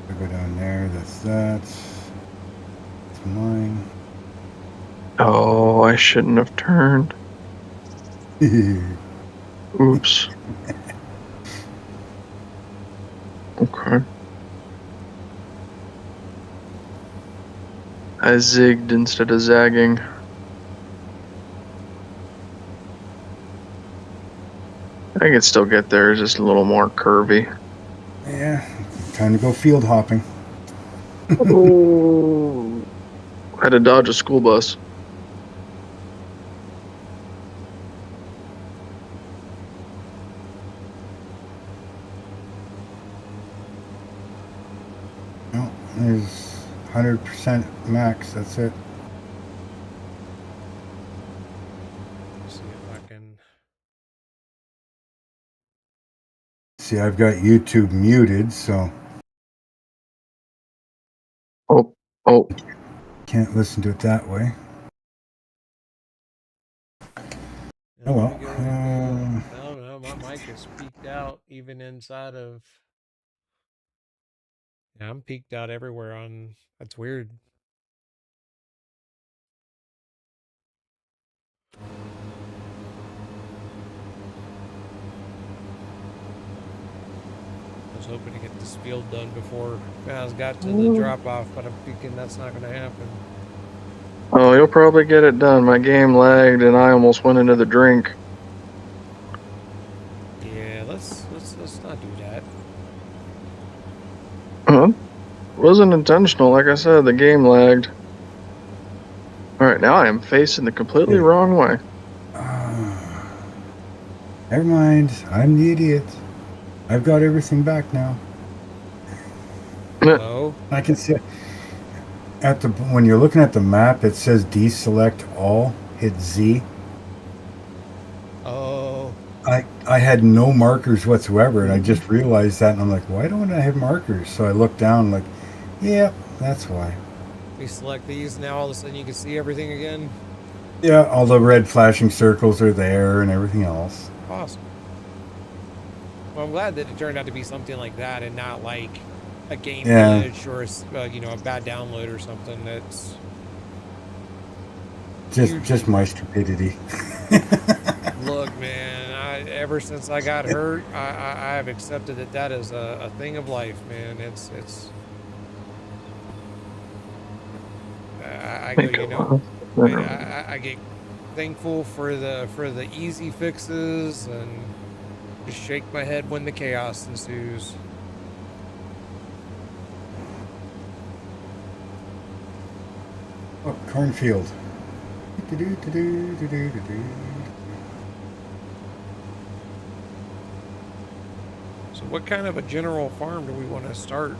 I go down there, that's It's mine. Oh, I shouldn't have turned. Oops. Okay. I zigged instead of zagging. I can still get there, it's just a little more curvy. Yeah, time to go field hopping. Oh. I had to dodge a school bus. No, there's 100% max, that's it. Let's see if I can. See, I've got YouTube muted, so Oh. can't listen to it that way. Oh well. No, my mic is peaked out even inside of. Yeah, I'm peaked out everywhere on. That's weird. I was hoping to get this field done before Baz got to the drop off, but I'm thinking that's not going to happen. Oh, you'll probably get it done. My game lagged and I almost went into the drink. Yeah, let's not do that. It wasn't intentional, like I said, the game lagged. Alright, now I am facing the completely wrong way. Never mind, I'm the idiot. I've got everything back now. Hello? I can see when you're looking at the map, it says deselect all. Hit Z. Oh. I had no markers whatsoever, and I just realized that, and I'm like, why don't I have markers? So I looked down, like, yeah, that's why. We select these, now all of a sudden you can see everything again. Yeah, all the red flashing circles are there and everything else. Awesome. Well, I'm glad that it turned out to be something like that and not like a game glitch or a bad download or something. That's just my stupidity. Look, man, ever since I got hurt, I have accepted that is a thing of life, man. I get thankful for the easy fixes and just shake my head when the chaos ensues. Oh, cornfield. So what kind of a general farm do we want to start?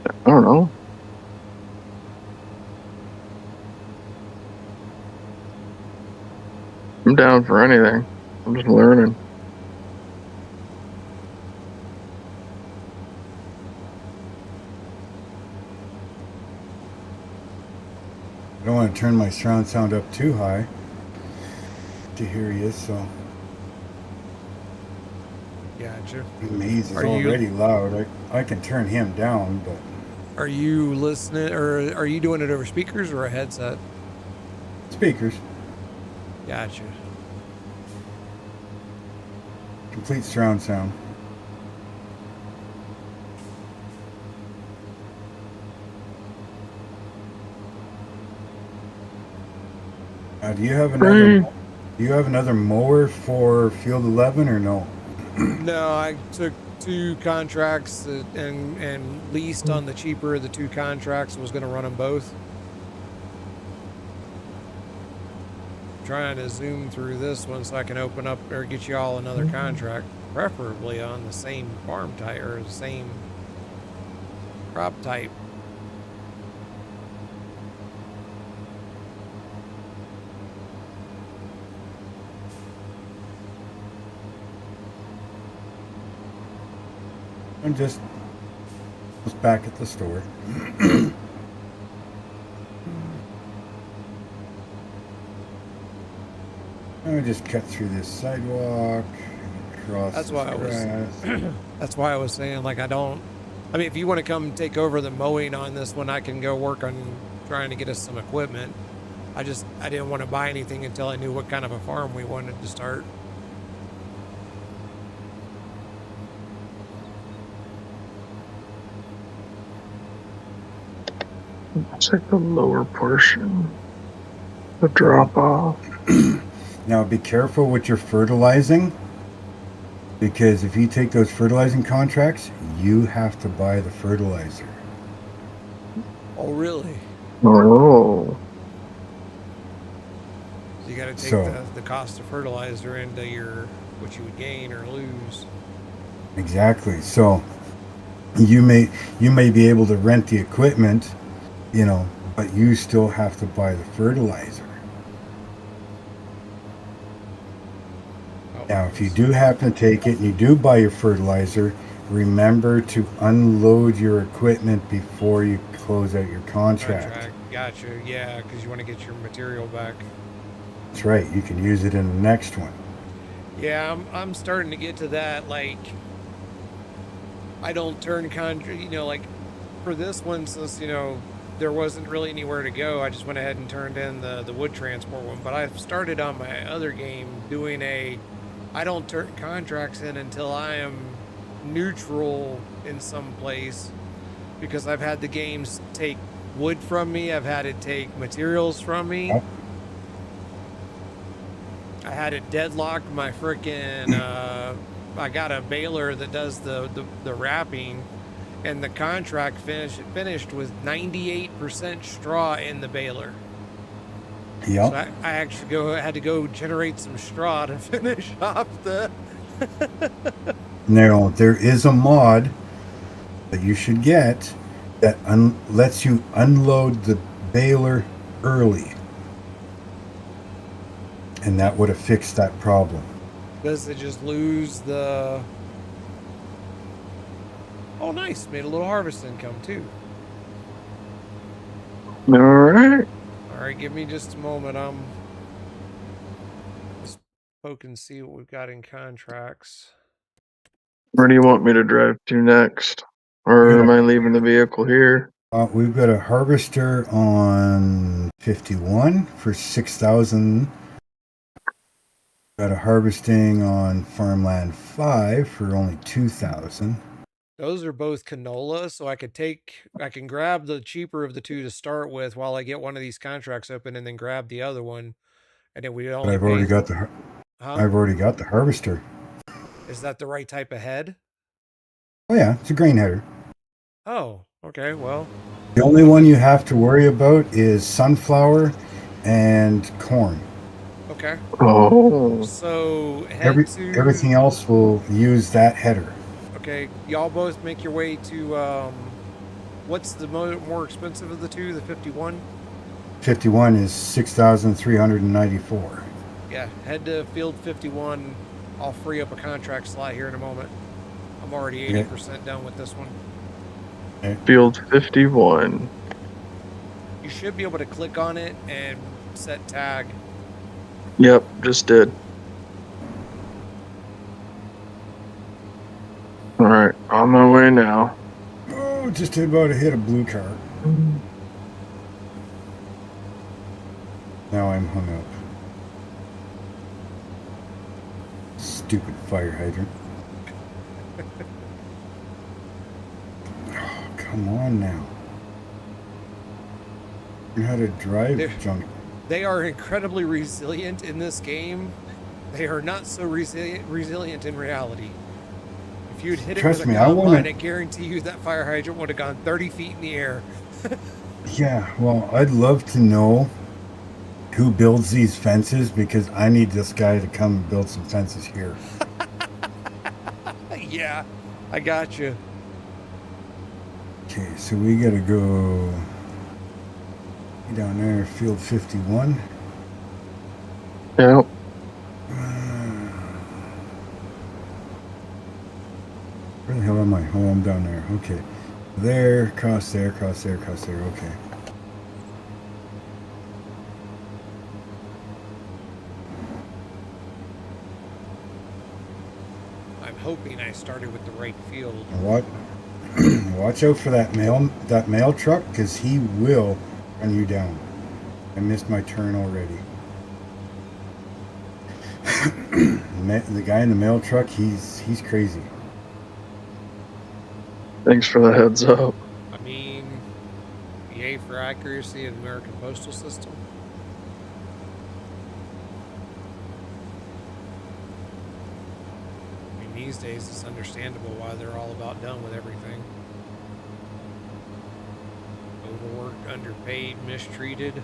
I don't know. I'm down for anything. I'm just learning. want to turn my surround sound up too high to hear you, so Gotcha. Maze is Are you- already loud. I can turn him down, but Are you listening, or are you doing it over speakers or a headset? speakers, Gotcha. complete surround sound. Do you have another? Do you have another mower for Field 11 or no? No, I took 2 contracts and leased on the cheaper of the 2 contracts. Was going to run them both. Trying to zoom through this one so I can open up or get you all another contract, preferably on the same farm type or the same crop type. I'm just was back at the store. I just cut through this sidewalk, across That's this why I was. grass. That's why I was saying, like, I mean, if you want to come take over the mowing on this one, I can go work on trying to get us some equipment. I didn't want to buy anything until I knew what kind of a farm we wanted to start. Check the lower portion. The drop off. Now be careful with your fertilizing, because if you take those fertilizing contracts, you have to buy the fertilizer. Oh, really? Oh. So you got to take So- the cost of fertilizer into what you would gain or lose. Exactly. So you may be able to rent the equipment, but you still have to buy the fertilizer. Oh, Now, if you do happen to take it and you do buy your fertilizer, remember to unload your equipment before you close out your contract. Gotcha. Yeah, because you want to get your material back. That's right. You can use it in the next one. Yeah, I'm starting to get to that. Like, I don't turn like for this one, since there wasn't really anywhere to go. I just went ahead and turned in the wood transport one. But I've started on my other game doing I don't turn contracts in until I am neutral in some place, because I've had the games take wood from me. I've had it take materials from me. Yep. I had it deadlock my frickin' I got a baler that does the wrapping, and the contract finished with 98% straw in the baler. Yep. So I actually had to go generate some straw to finish off the. Now, there is a mod that you should get that lets you unload the baler early. And that would have fixed that problem. Does it just lose the? Oh, nice! Made a little harvest income too. All right. All right, give me just a moment. Let's poke and see what we've got in contracts. Where do you want me to drive to next? Or am I leaving the vehicle here? We've got a harvester on 51 for 6,000. Got a harvesting on farmland 5 for only 2,000. Those are both canola, so I can grab the cheaper of the 2 to start with while I get one of these contracts open, and then grab the other one, and then we But only. I've already pay- got Huh? I've already got the harvester. Is that the right type of head? Oh yeah, it's a grain header. Oh, okay. Well, The only one you have to worry about is sunflower and corn. okay. Oh. So Everything else will use that header. Okay, y'all both make your way to what's the more expensive of the 2? The 51. 51 is 6,394. Yeah, head to field 51. I'll free up a contract slot here in a moment. I'm already 80% done with this one. Field 51. You should be able to click on it and set tag. Yep, just did. All right, on my way now. Oh, just about to hit a blue car. Now I'm hung up. Stupid fire hydrant. Oh, come on now. You know how to drive There- junk. They are incredibly resilient in this game. They are not so resilient in reality. If you'd hit Trust it with me, a I combine, wanna- I guarantee you that fire hydrant would have gone 30 feet in the air. Yeah, well, I'd love to know who builds these fences because I need this guy to come and build some fences here. Yeah, I got you. Okay, so we gotta go down there, field 51. Yep. Where the hell am I? Oh, I'm down there. Okay. There, cross there, cross there, cross there. Okay. I'm hoping I started with the right field. What? Watch out for that mail truck because he will run you down. I missed my turn already. The guy in the mail truck, he's crazy. Thanks for the heads up. I mean, yay for accuracy of the American postal system. I mean, these days it's understandable why they're all about done with everything. Overworked, underpaid, mistreated.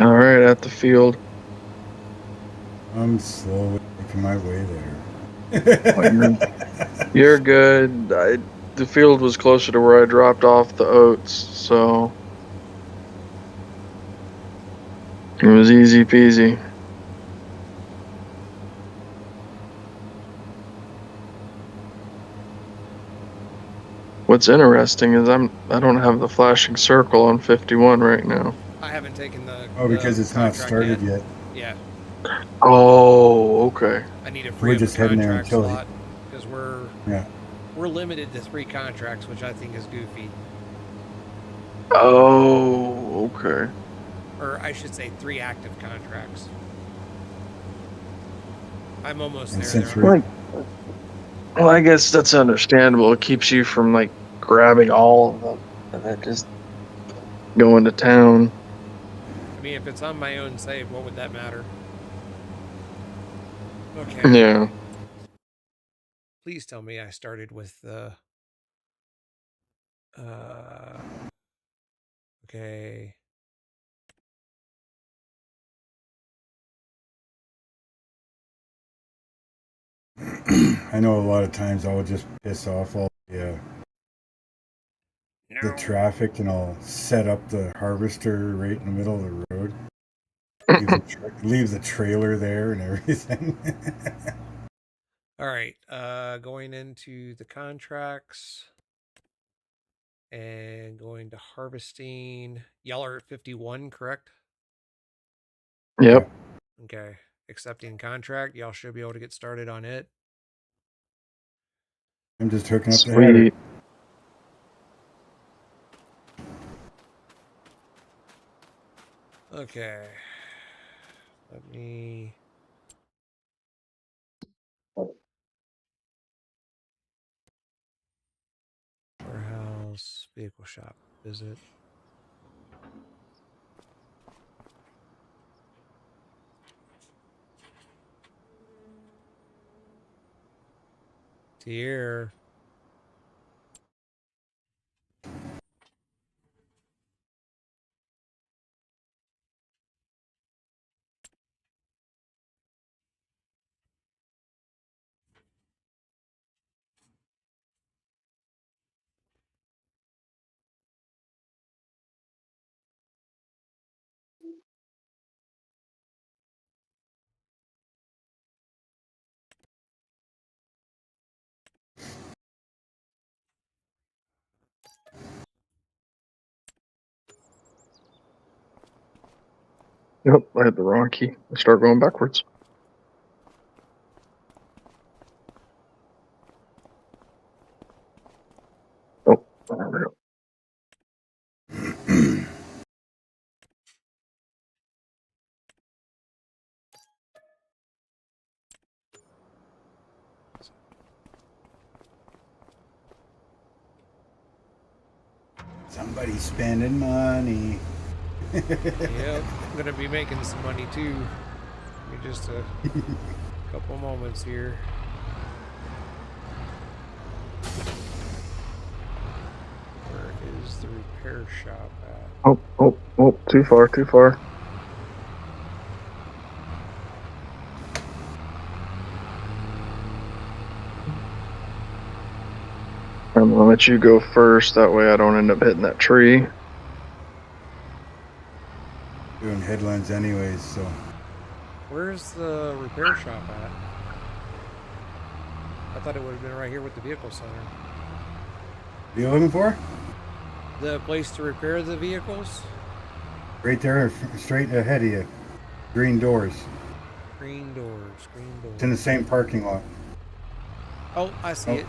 All right, at the field. I'm slowly making my way there. You're good. The field was closer to where I dropped off the oats, so it was easy peasy. What's interesting is I don't have the flashing circle on 51 right now. I haven't taken the. Oh, because it's not contract started yet. Yeah, Oh, okay. I need a We're free just heading there contract until he- slot because Yeah. we're limited to 3 contracts, which I think is goofy. Oh, okay. Or I should say 3 active contracts. I'm almost And there. since There. we're- Well, I guess that's understandable. It keeps you from like grabbing all of them and then just going to town. I mean, if it's on my own save, what would that matter? Okay. Yeah. Please tell me I started with the. Okay. I know a lot of times I will just piss off all the traffic and I'll set up the harvester right in the middle of the road. Leave the trailer there and everything. All right. Going into the contracts and going to harvesting. Y'all are at 51, correct? Yep. Okay. Accepting contract. Y'all should be able to get started on it. I'm just hooking up the header. Sweet. Okay. Let me. Warehouse, vehicle shop, visit. Tier. Yep, I hit the wrong key. I start going backwards. Oh, there we go. Somebody's spending money. Yep, I'm gonna be making some money too. Give me just a couple moments here. Where is the repair shop at? Oh, too far, too far. I'm gonna let you go first. That way I don't end up hitting that tree. Doing headlines anyways, so. Where's the repair shop at? I thought it would have been right here with the vehicle center. What are you looking for? The place to repair the vehicles? Right there, straight ahead of you. Green doors. Green doors, green doors. It's in the same parking lot. Oh, I see it.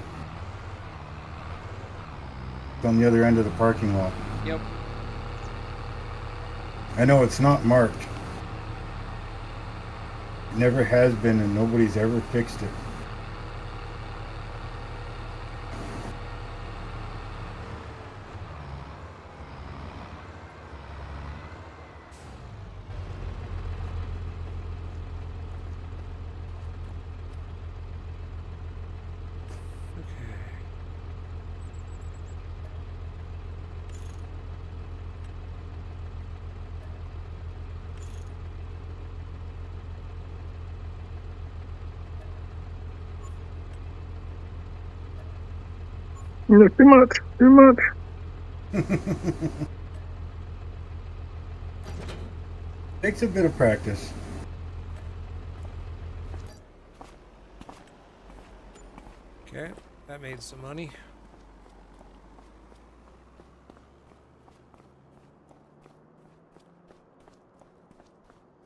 It's on the other end of the parking lot. Yep. I know it's not marked. It never has been, and nobody's ever fixed it. Too much. Takes a bit of practice. Okay, that made some money.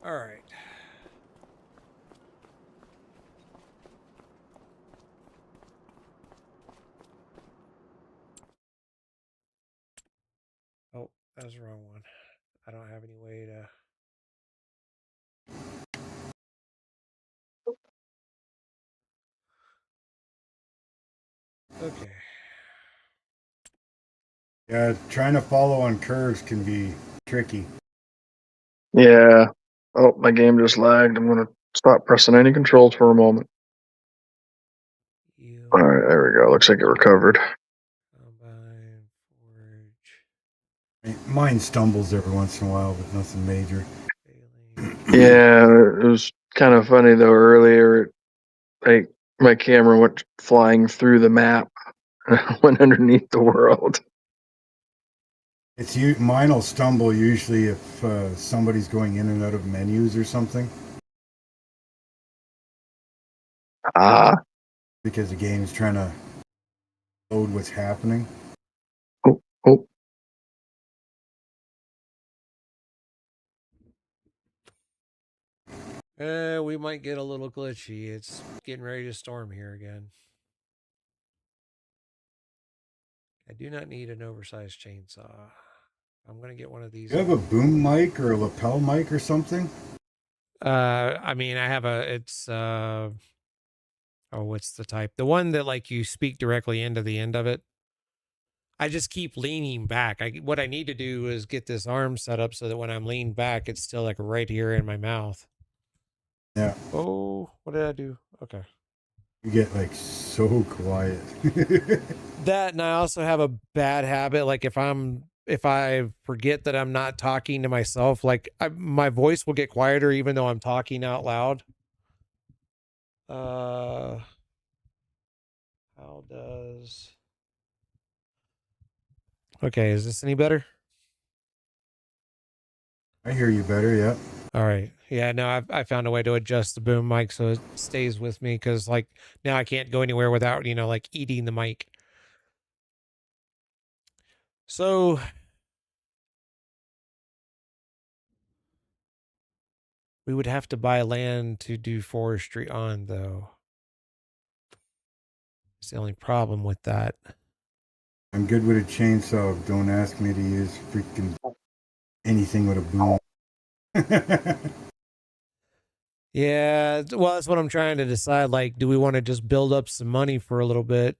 All right. Oh, that was the wrong one. I don't have any way to... Okay. Yeah, trying to follow on curves can be tricky. Yeah. Oh, my game just lagged. I'm gonna stop pressing any controls for a moment. All right, there we go. Looks like it recovered. Combine, forge, Mine stumbles every once in a while, but nothing major. failing. Yeah, it was kind of funny though. Earlier, like my camera went flying through the map, went underneath the world. It's mine will stumble usually if somebody's going in and out of menus or something, Ah, because the game's trying to load what's happening. oh, We might get a little glitchy. It's getting ready to storm here again. I do not need an oversized chainsaw. I'm going to get one of these. Do you have a boom mic or a lapel mic or something? I mean, I have it's oh, what's the type? The one that like you speak directly into the end of it. I just keep leaning back. What I need to do is get this arm set up so that when I'm leaned back, it's still like right here in my mouth. Yeah. Oh, what did I do? Okay. You get like so quiet. That, and I also have a bad habit. Like if I forget that I'm not talking to myself, like my voice will get quieter even though I'm talking out loud. How does... Okay, is this any better? I hear you better, yeah. All right. Yeah, no, I found a way to adjust the boom mic so it stays with me because like now I can't go anywhere without, like eating the mic. So We would have to buy land to do forestry on, though. It's the only problem with that. I'm good with a chainsaw. Don't ask me to use freaking anything with a boom. Yeah, well, that's what I'm trying to decide. Like, do we want to just build up some money for a little bit?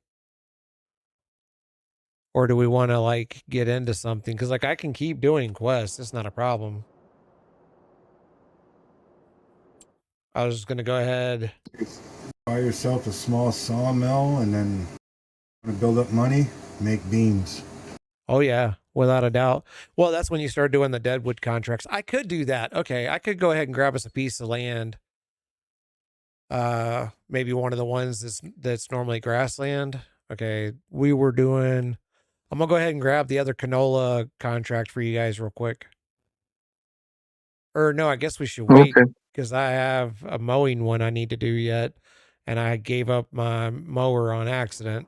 Or do we want to, like, get into something? Because, like, I can keep doing quests. It's not a problem. I was just going to go ahead. Buy yourself a small sawmill and then build up money, make beams. Oh, yeah, without a doubt. Well, that's when you start doing the Deadwood contracts. I could do that. Okay, I could go ahead and grab us a piece of land. Maybe one of the ones that's normally grassland. Okay, we were doing... I'm going to go ahead and grab the other canola contract for you guys real quick. Or no, I guess we should wait because I have a mowing one I need to do yet. And I gave up my mower on accident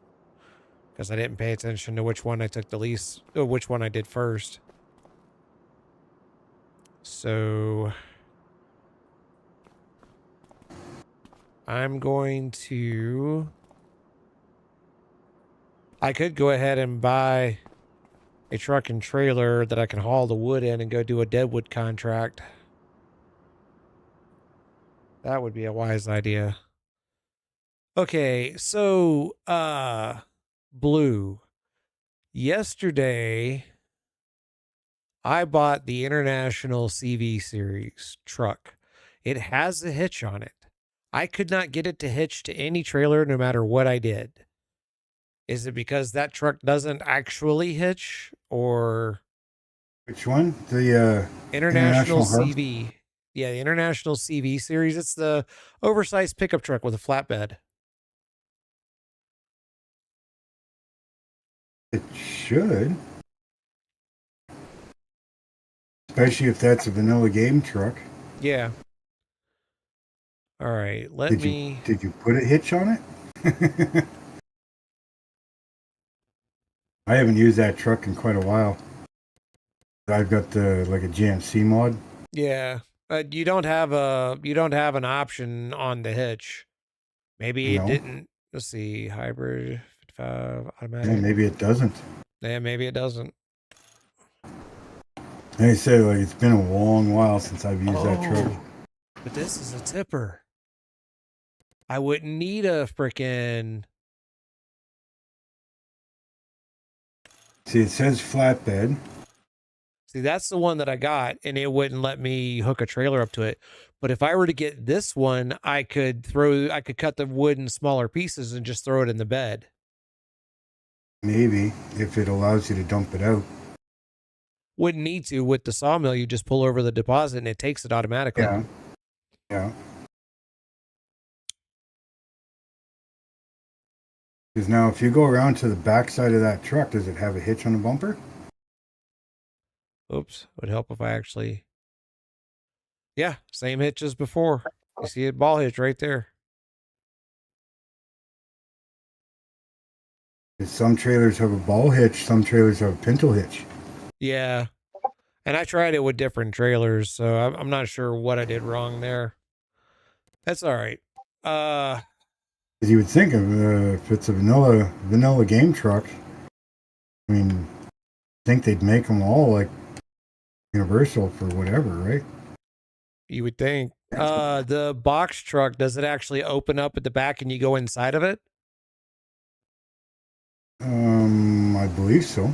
because I didn't pay attention to which one I took the least, or which one I did first. So I'm going to... I could go ahead and buy a truck and trailer that I can haul the wood in and go do a Deadwood contract. That would be a wise idea. Okay, so, Blue. Yesterday, I bought the International CV Series truck. It has a hitch on it. I could not get it to hitch to any trailer no matter what I did. Is it because that truck doesn't actually hitch, or... Which one? The International CV. Yeah, the International CV Series. It's the oversized pickup truck with a flatbed. It should. Especially if that's a vanilla game truck. Yeah. All right, Did you put a hitch on it? I haven't used that truck in quite a while. I've got like a GMC mod. Yeah, but you don't have an option on the hitch. Maybe it didn't. Let's see, hybrid 55 automatic. Yeah, maybe it doesn't. Yeah, maybe it doesn't. They say like it's been a long while since I've used that truck. But this is a tipper. I wouldn't need a frickin'... See, it says flatbed. See, that's the one that I got, and it wouldn't let me hook a trailer up to it. But if I were to get this one, I could cut the wood in smaller pieces and just throw it in the bed. Maybe, if it allows you to dump it out. Wouldn't need to. With the sawmill, you just pull over the deposit and it takes it automatically. Yeah. Yeah. Because now if you go around to the back side of that truck, does it have a hitch on the bumper? Oops. Would help if I actually... Yeah, same hitch as before. You see a ball hitch right there. Some trailers have a ball hitch, some trailers have a pintle hitch. Yeah. And I tried it with different trailers, so I'm not sure what I did wrong there. That's all right. You would think of if it's a vanilla game truck, I mean, I think they'd make them all like universal for whatever, right? You would think. The box truck, does it actually open up at the back and you go inside of it? I believe so.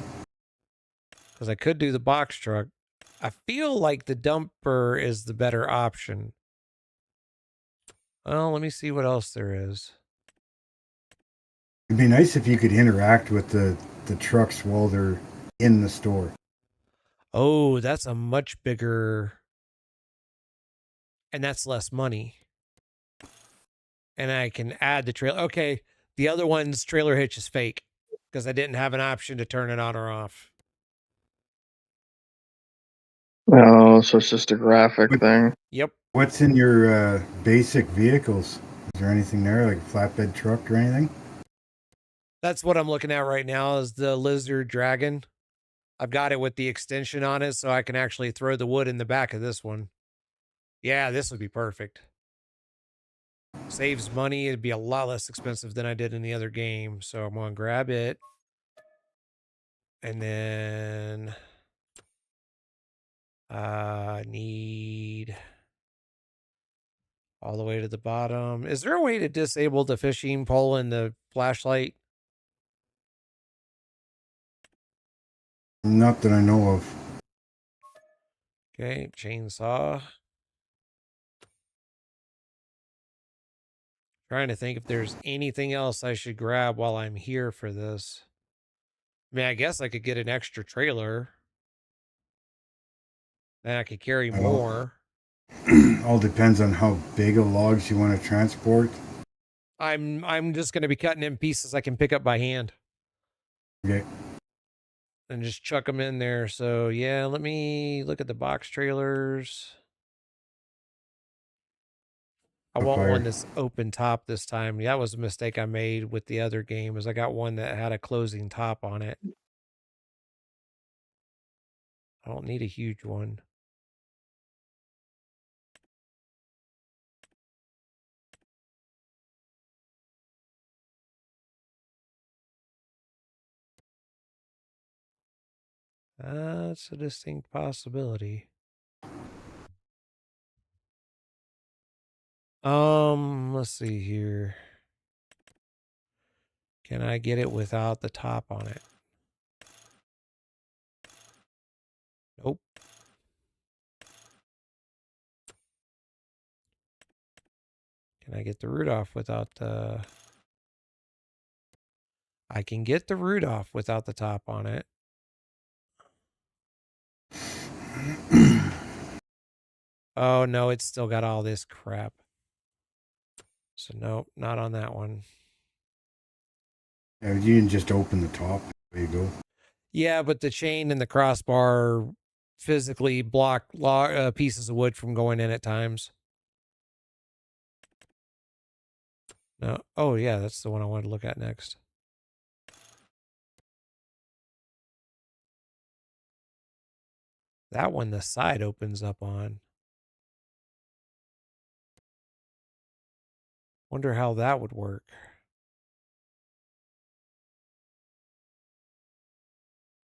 Because I could do the box truck. I feel like the dumper is the better option. Well, let me see what else there is. It'd be nice if you could interact with the trucks while they're in the store. Oh, that's a much bigger... And that's less money. And I can add the trailer. Okay, the other one's trailer hitch is fake because I didn't have an option to turn it on or off. Oh, so it's just a graphic thing. Yep. What's in your basic vehicles? Is there anything there, like a flatbed truck or anything? That's what I'm looking at right now is the Lizard Dragon. I've got it with the extension on it so I can actually throw the wood in the back of this one. Yeah, this would be perfect. Saves money. It'd be a lot less expensive than I did in the other game. So I'm going to grab it. And then need all the way to the bottom. Is there a way to disable the fishing pole and the flashlight? Not that I know of. Okay, chainsaw. Trying to think if there's anything else I should grab while I'm here for this. I mean, I guess I could get an extra trailer. Then I could carry Well, more. all depends on how big of logs you want to transport. I'm just going to be cutting in pieces I can pick up by hand Okay. and just chuck them in there. So yeah, let me look at the box trailers. I want Fire. one that's open top this time. That was a mistake I made with the other game, is I got one that had a closing top on it. I don't need a huge one. That's a distinct possibility. Let's see here. Can I get it without the top on it? Nope. Can I get the root off without the... I can get the root off without the top on it. Oh, no, it's still got all this crap. So, nope, not on that one. Yeah, you can just open the top. There you go. Yeah, but the chain and the crossbar physically block pieces of wood from going in at times. No. Oh, yeah, that's the one I wanted to look at next. That one the side opens up on. Wonder how that would work.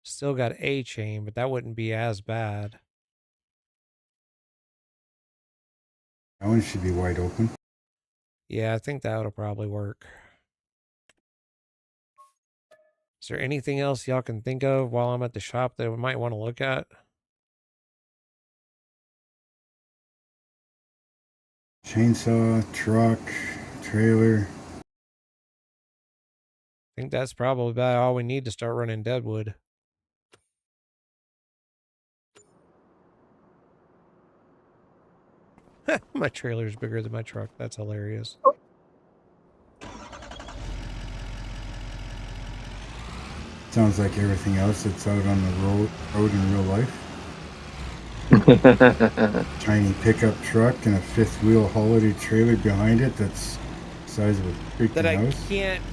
Still got a chain, but that wouldn't be as bad. That one should be wide open. Yeah, I think that'll probably work. Is there anything else y'all can think of while I'm at the shop that we might want to look at? Chainsaw, truck, trailer. I think that's probably about all we need to start running Deadwood. My trailer's bigger than my truck. That's hilarious. Sounds like everything else that's out on the road in real life. Tiny pickup truck and a fifth wheel holiday trailer behind it that's the size of a freaking That I house. can't...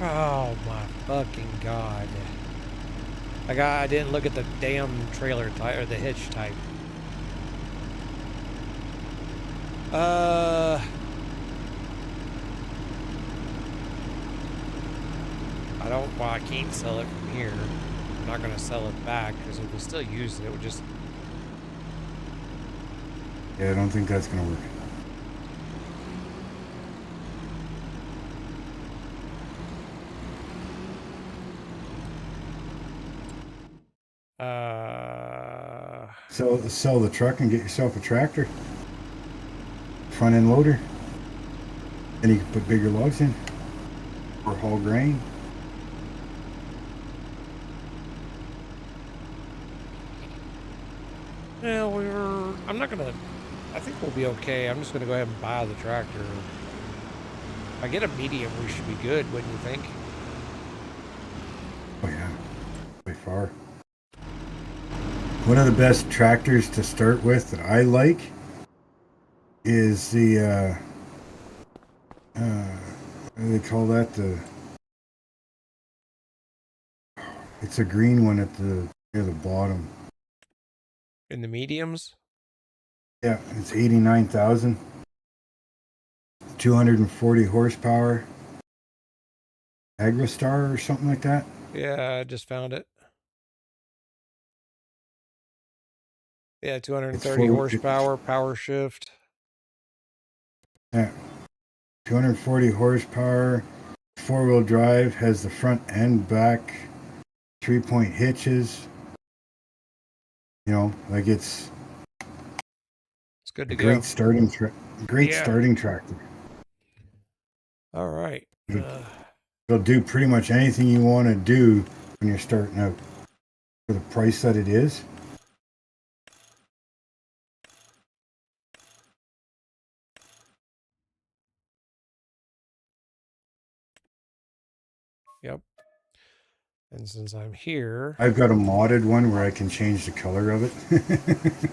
Oh my fucking god. I didn't look at the damn trailer type, or the hitch type. I don't... Well, I can't sell it from here. I'm not going to sell it back, because if we still use it, it would just... Yeah, I don't think that's gonna work. Sell the truck and get yourself a tractor. Front end loader. And you can put bigger logs in. Or haul grain. Yeah, I'm not gonna... I think we'll be okay. I'm just gonna go ahead and buy the tractor. If I get a medium, we should be good, wouldn't you think? Oh yeah, by far. One of the best tractors to start with that I like is the what do they call that? It's a green one at the near the bottom. In the mediums? Yeah, it's 89,000. 240 horsepower. Agrostar or something like that. Yeah, I just found it. Yeah, 230 horsepower, power shift. Yeah. 240 horsepower. 4-wheel drive, has the front and back 3-point hitches. You know, like it's good a to great go. starting starting tractor. All right. It'll do pretty much anything you want to do when you're starting out for the price that it is. Yep. And since I'm here, I've got a modded one where I can change the color of it.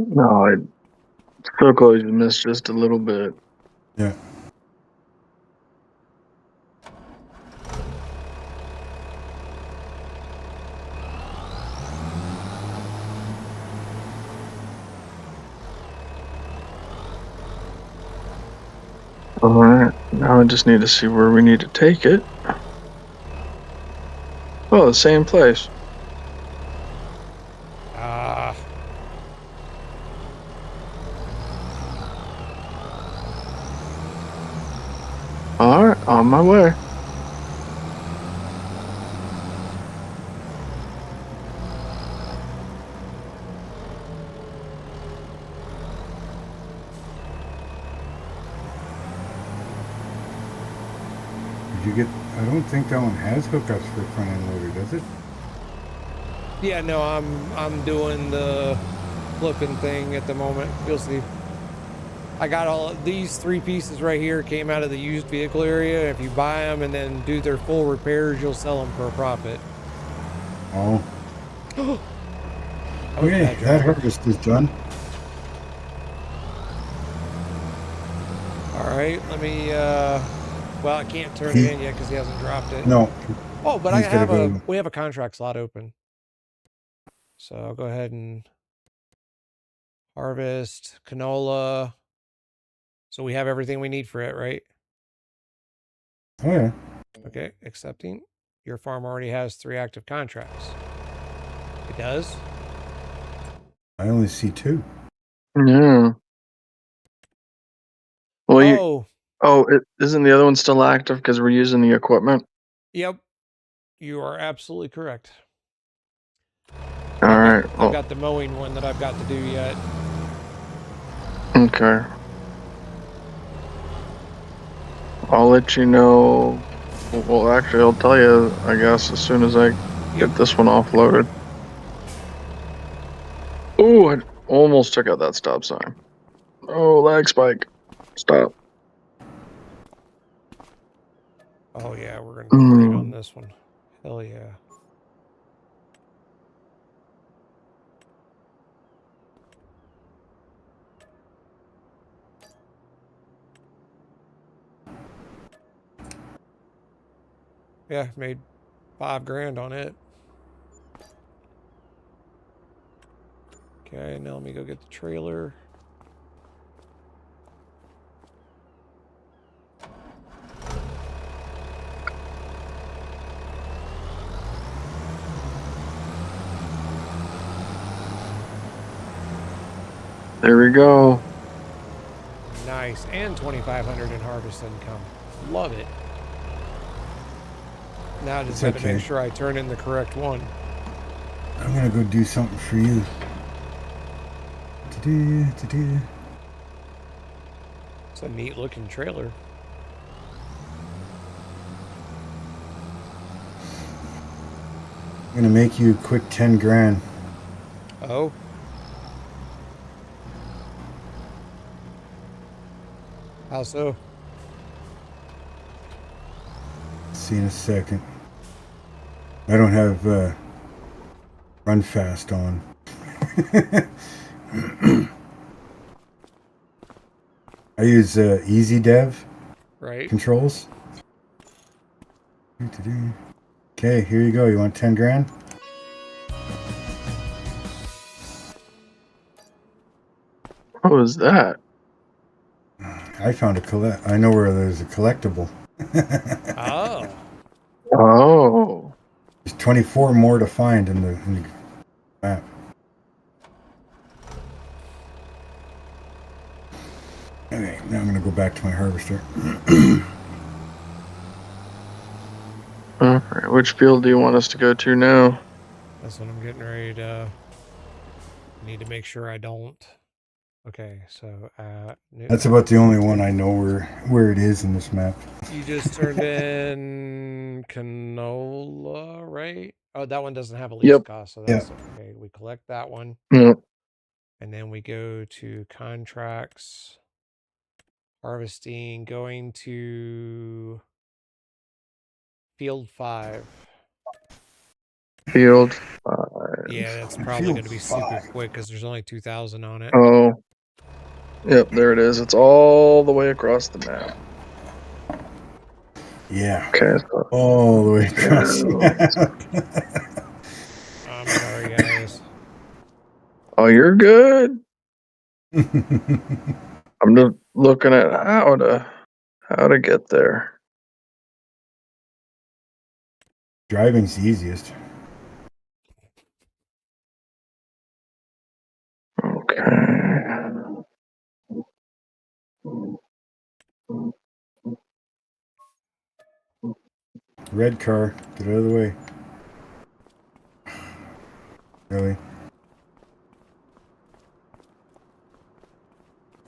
No, I so close to miss just a little bit. Yeah. Alright, now I just need to see where we need to take it. Oh, the same place. Alright, on my way. Did you get? I don't think that one has hookups for front end loader, does it? yeah, no, I'm doing the flipping thing at the moment. You'll see. I got all these 3 pieces right here came out of the used vehicle area. If you buy them and then do their full repairs, you'll sell them for a profit. Oh. Okay, that harvest is done. All right, let me. Well, I can't turn it in yet because he hasn't dropped it. No. Oh, but we have a contract slot open. So I'll go ahead and harvest canola. So we have everything we need for it, right? Oh yeah. Okay, accepting. Your farm already has 3 active contracts. It does? I only see 2. Yeah. Well, isn't the other one still active because we're using the equipment? Yep. You are absolutely correct. Alright. I've got the mowing one that I've got to do yet. Okay. I'll let you know. Well, actually, I'll tell you, I guess, as soon as I get this one offloaded. Ooh, I almost took out that stop sign. Oh, lag spike. Stop. Oh, yeah, we're going to be great on this one. Hell yeah. Yeah, made $5,000 on it. Okay, now let me go get the trailer. There we go. Nice, and $2,500 in harvest income. Love it. Now I just got to make sure I turn in the correct one. I'm gonna go do something for you. It's a neat looking trailer. I'm gonna make you a quick 10 grand. Oh. How so? See in a second. I don't have run fast on. I use easy dev Right. controls. Okay, here you go. You want 10 grand? What was that? I found a collect. I know where there's a collectible. Oh. Oh. There's 24 more to find in the map. Okay, now I'm gonna go back to my harvester. All right, which field do you want us to go to now? That's what I'm getting ready to. Need to make sure I don't. Okay, so That's about the only one I know where it is in this map. you just turned in canola, right? Oh, that one doesn't have a lease Yep. cost, so that's okay. We collect that one, Yep. and then we go to contracts, harvesting, going to field 5. Field 5. Yeah, that's probably going to be super quick because there's only 2,000 on it. Oh. Yep, there it is. It's all the way across the map. Yeah. Okay. So All the way across. I'm sorry, guys. oh, you're good. I'm just looking at how to get there. Driving's the easiest. Okay. Red car, get out of the way. Really?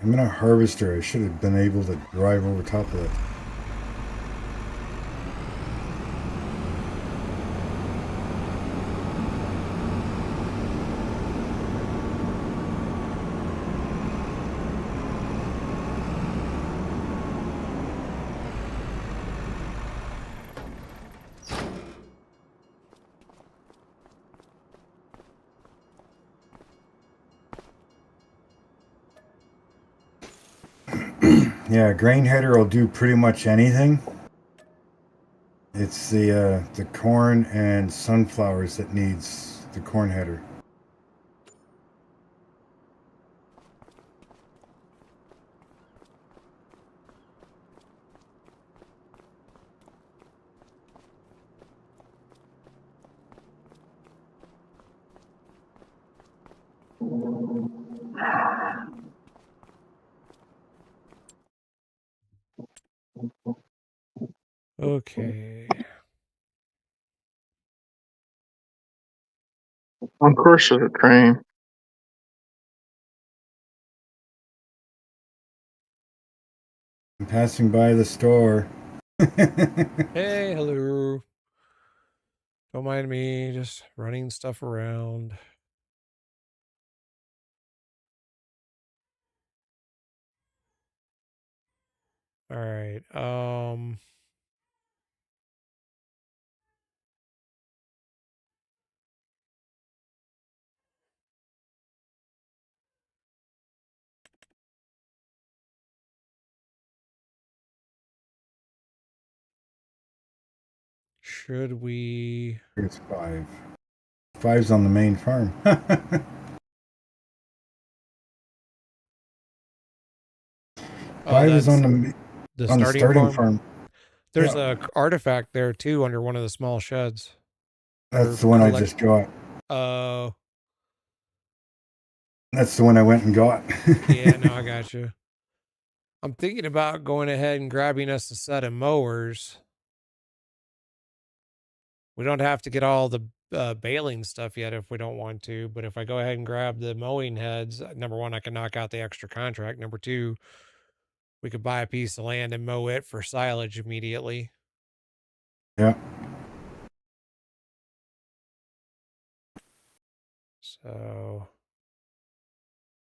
I'm in a harvester. I should have been able to drive over top of it. Yeah, grain header will do pretty much anything. It's the corn and sunflowers that needs the corn header. Okay. Of course, there's a train. I'm passing by the store. Hey, hello. Don't mind me, just running stuff around. All right. Should we? Here's 5. 5's on the main farm. Five is on the starting farm. There's a artifact there too under one of the small sheds. That's the one I just got. Oh. That's the one I went and got. Yeah, no, I got you. I'm thinking about going ahead and grabbing us a set of mowers. We don't have to get all the baling stuff yet if we don't want to, but if I go ahead and grab the mowing heads, number one, I can knock out the extra contract. Number two, we could buy a piece of land and mow it for silage immediately. Yeah. So,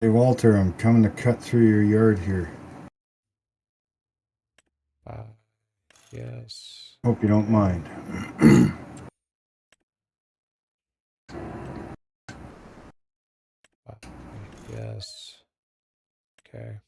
Hey, Walter, I'm coming to cut through your yard here. yes. Hope you don't mind. Yes. Okay.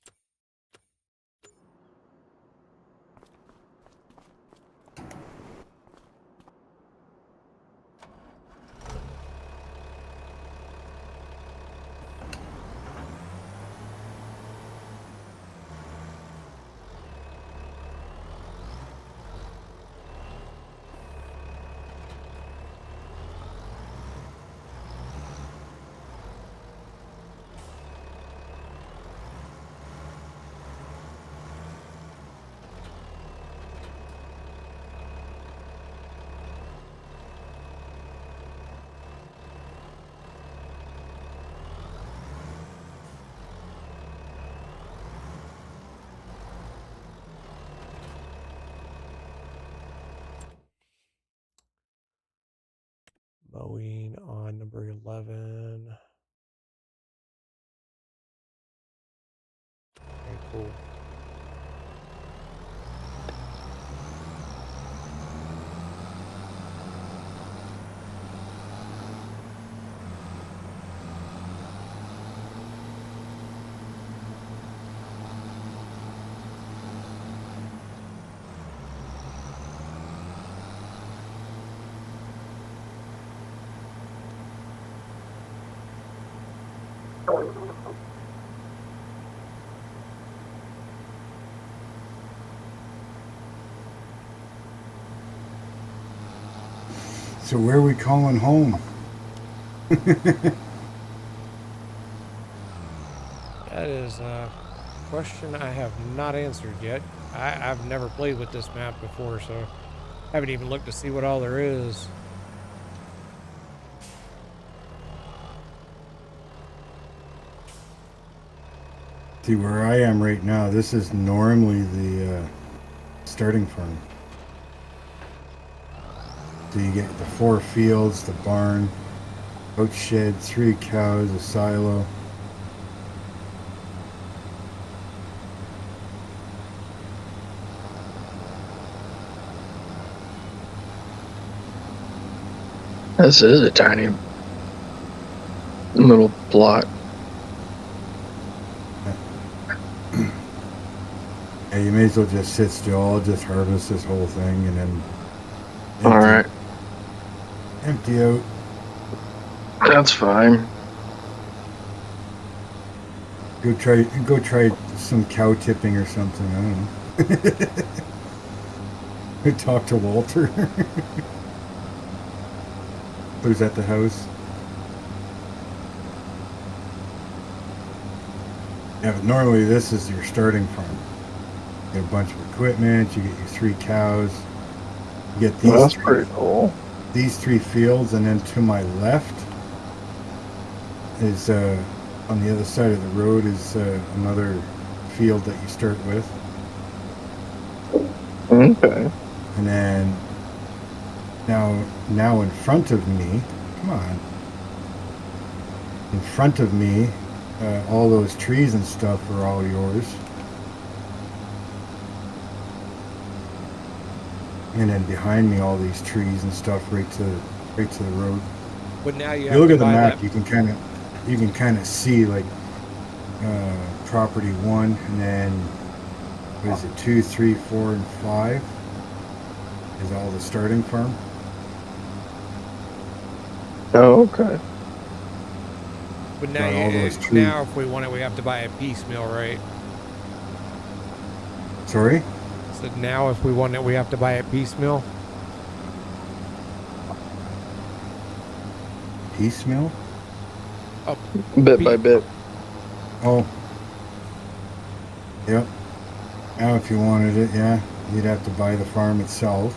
Mowing on number 11. Okay, cool. So where are we calling home? That is a question I have not answered yet. I've never played with this map before, so I haven't even looked to see what all there is. See, where I am right now, this is normally the starting farm. So you get the 4 fields, the barn, goat shed, 3 cows, a silo. This is a tiny little plot. Yeah, you may as well just sit still. I'll just harvest this whole thing and then All right, empty out. that's fine. Go try some cow tipping or something. I don't know. Talk to Walter. Who's at the house? Yeah, but normally this is your starting farm. You get a bunch of equipment. You get your 3 cows. You get these. Well, that's pretty cool. These 3 fields, and then to my left is on the other side of the road is another field that you start with. Okay. And then now in front of me, come on, in front of me, all those trees and stuff are all yours. And then behind me, all these trees and stuff right to the road. But now you You have look to at the buy map, that. you can kind of see like property 1, and then what is it, 2, 3, 4, and 5 is all the starting farm. Oh, okay. But now, Got all those trees. now if we want it, we have to buy a piecemeal, right? Sorry? So now if we want it, we have to buy it piecemeal. Piecemeal? Oh, Bit by bit. Oh. Yep. Now if you wanted it, yeah, you'd have to buy the farm itself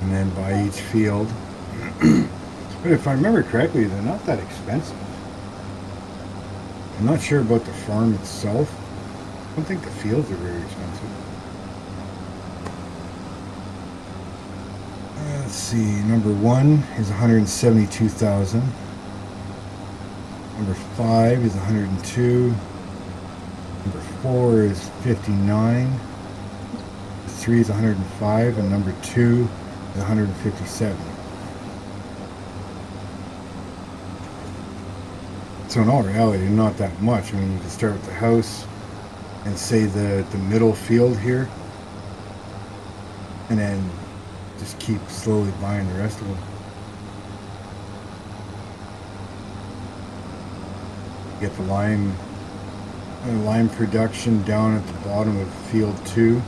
and then buy each field. But if I remember correctly, they're not that expensive. I'm not sure about the farm itself. I don't think the fields are very expensive. Let's see, number 1 is 172,000. Number 5 is 102. Number 4 is 59. Number 3 is 105, and number 2 is 157. So in all reality, not that much. I mean, you can start with the house and say the middle field here, and then just keep slowly buying the rest of them. Get the lime production down at the bottom of field 2.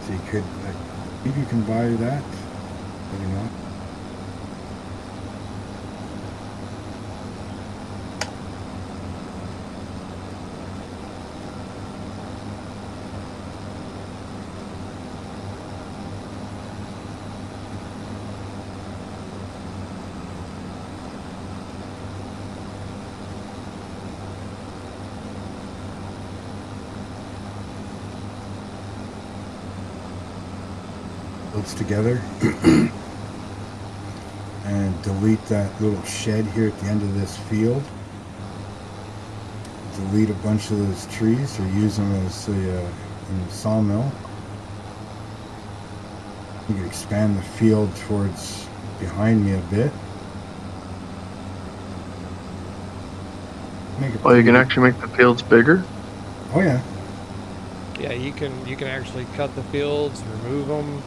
So you could, maybe you can buy that. Maybe not. Builds together. And delete that little shed here at the end of this field. Delete a bunch of those trees or use them as in the sawmill. You can expand the field towards behind me a bit. Oh, you can actually make the fields bigger? Oh yeah. Yeah, you can actually cut the fields, remove them,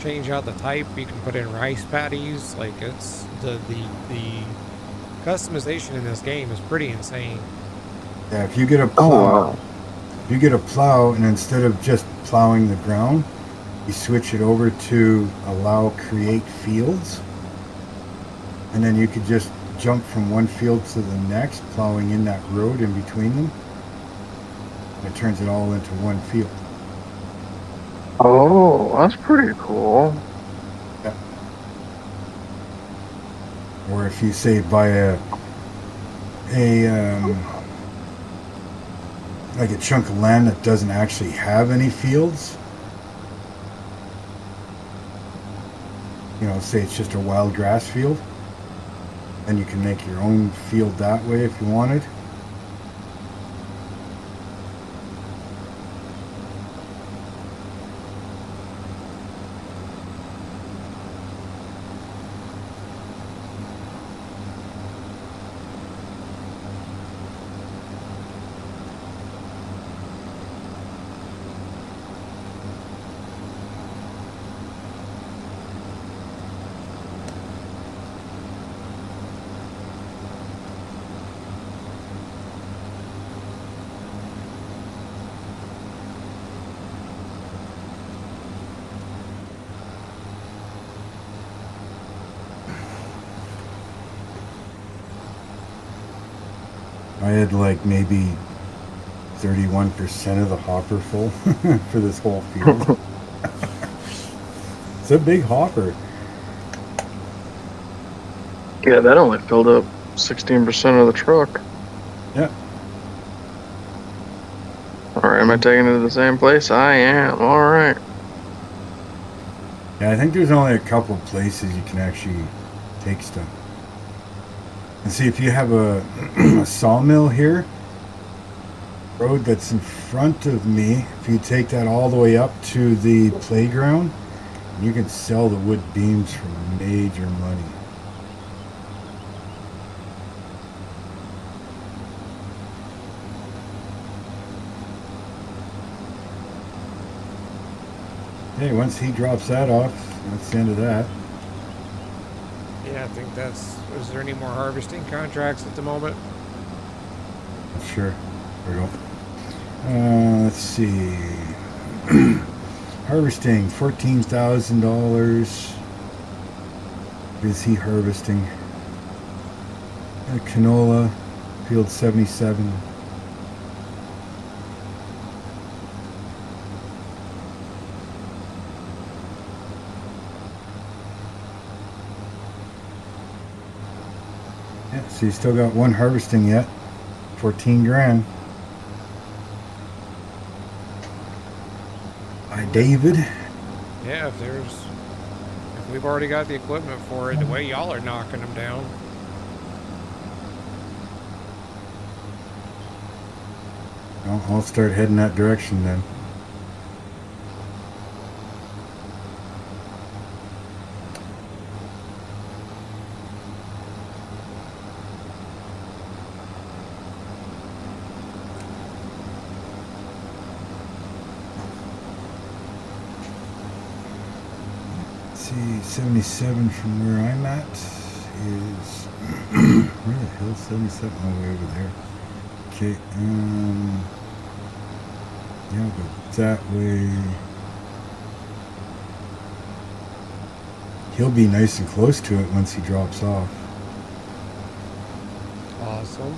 change out the type. You can put in rice paddies. Like, it's the customization in this game is pretty insane. Yeah, if you get a plow, if you get a plow and instead of just plowing the ground, you switch it over to allow create fields, and then you could just jump from one field to the next, plowing in that road in between them. And it turns it all into one field. Oh, that's pretty cool. Yeah. Or if you say buy like a chunk of land that doesn't actually have any fields, you know, say it's just a wild grass field, and you can make your own field that way if you wanted. I had like maybe 31% of the hopper full for this whole field. It's a big hopper. Yeah, that only filled up 16% of the truck. Yeah. Alright, am I taking it to the same place? I am. Alright. Yeah, I think there's only a couple places you can actually take stuff. And see, if you have a sawmill here, road that's in front of me, if you take that all the way up to the playground, you can sell the wood beams for major money. Hey, once he drops that off, that's the end of that. Yeah, I think that's. Is there any more harvesting contracts at the moment? Sure. There we go. Let's see. Harvesting, $14,000. What is he harvesting? Canola, field 77. Yeah, so you still got one harvesting yet. 14 grand. By David. Yeah, if We've already got the equipment for it. The way y'all are knocking them down. I'll start heading that direction then. See, 77 from where I'm at is where the hell 77? Oh, way over there. Okay, yeah, I'll go that way. He'll be nice and close to it once he drops off. Awesome.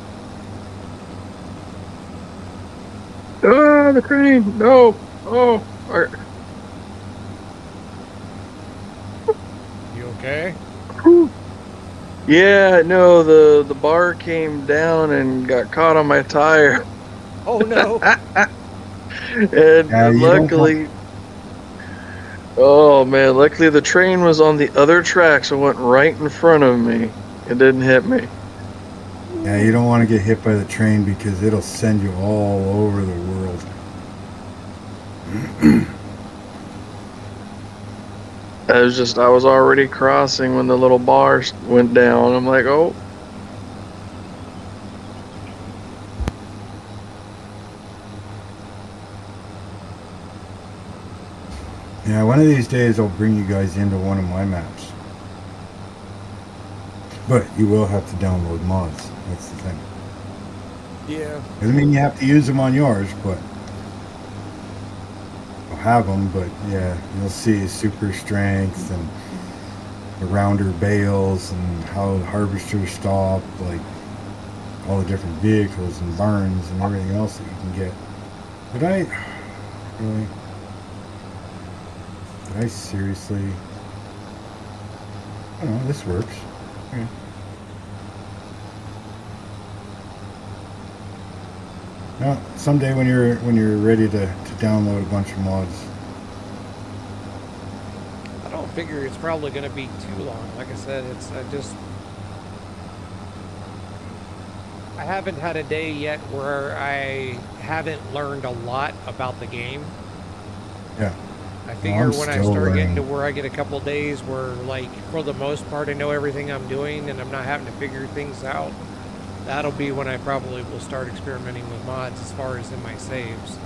Ah, the crane! No! Oh! You okay? Yeah, no, the bar came down and got caught on my tire. Oh no! And luckily, oh man, luckily the train was on the other track, so it went right in front of me. It didn't hit me. Yeah, you don't want to get hit by the train because it'll send you all over the world. I was already crossing when the little bar went down. I'm like, oh. Yeah, one of these days I'll bring you guys into one of my maps. But you will have to download mods. That's the thing. Yeah. Doesn't mean you have to use them on yours, but you'll have them. But yeah, you'll see super strength and the rounder bales and how the harvesters stop, like all the different vehicles and barns and everything else that you can get. But really, did I seriously? I don't know. This works. Okay. Well, someday when you're ready to download a bunch of mods. I don't figure it's probably going to be too long. Like I said, I haven't had a day yet where I haven't learned a lot about the game. Yeah. I figure when I start getting to where I get a couple days where, like, for the most part, I know everything I'm doing and I'm not having to figure things out, that'll be when I probably will start experimenting with mods as far as in my saves.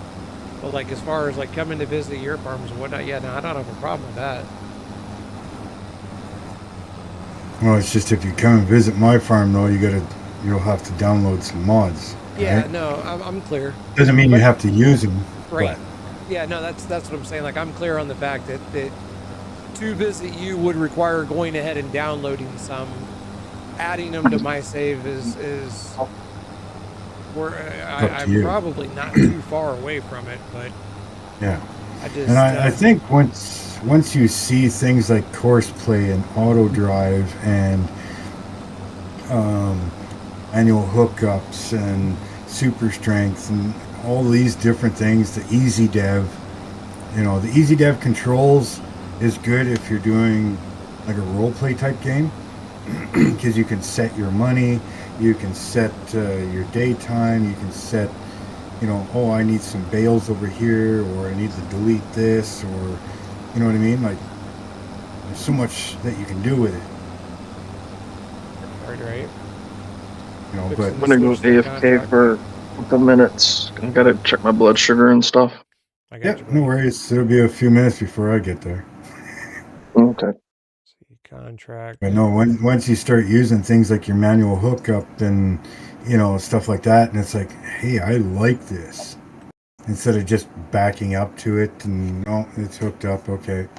But, like, as far as, like, coming to visit your farms and whatnot, yeah, no, I don't have a problem with that. Well, it's just if you come and visit my farm, though, you'll have to download some mods. Yeah, right? no, I'm clear. Doesn't mean you have to use them. Right. Yeah, no, that's what I'm saying. Like, I'm clear on the fact that to visit you would require going ahead and downloading some. Adding them to my save is where I'm probably not too far away from it, but yeah. I think once you see things like course play and auto drive and annual hookups and super strength and all these different things, the easy dev, the easy dev controls is good if you're doing like a role play type game. Because you can set your money, you can set your daytime, you can set, oh, I need some bales over here, or I need to delete this, or, you know what I mean? Like, there's so much that you can do with it. Right. But I'm gonna go AFK for a couple minutes. I gotta check my blood sugar and stuff. No worries. It'll be a few minutes before I get there. Okay. Contract. But no, once you start using things like your manual hookup and stuff like that, and it's like, hey, I like this, instead of just backing up to it and it's hooked up, okay.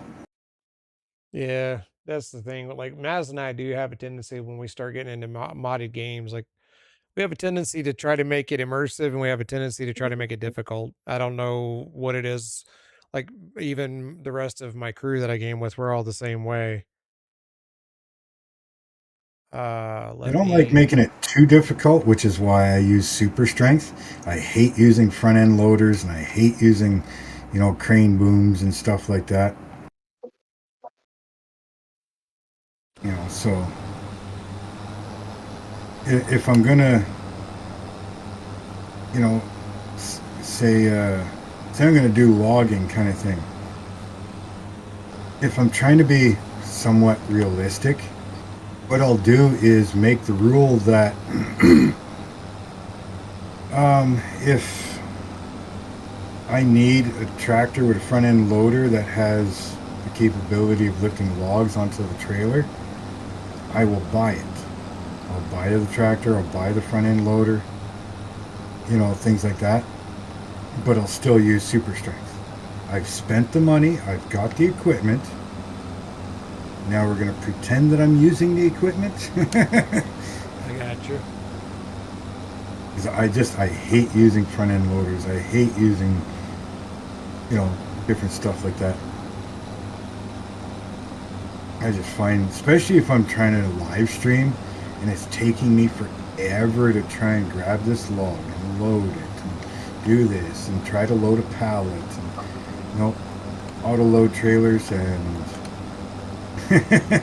Yeah, that's the thing. Like Maz and I do have a tendency when we start getting into modded games, like we have a tendency to try to make it immersive, and we have a tendency to try to make it difficult. I don't know what it is. Like even the rest of my crew that I game with, we're all the same way. I don't like making it too difficult, which is why I use super strength. I hate using front end loaders, and I hate using, crane booms and stuff like that. So if I'm gonna, you know, say I'm gonna do logging kind of thing. If I'm trying to be somewhat realistic, what I'll do is make the rule that if I need a tractor with a front end loader that has the capability of lifting logs onto the trailer, I will buy it. I'll buy the tractor, I'll buy the front end loader, you know, things like that. But I'll still use super strength. I've spent the money, I've got the equipment. Now we're going to pretend that I'm using the equipment. I got you. I hate using front end loaders. I hate using, you know, different stuff like that. I just find, especially if I'm trying to live stream and it's taking me forever to try and grab this log and load it and do this and try to load a pallet and, you know, auto load trailers and it's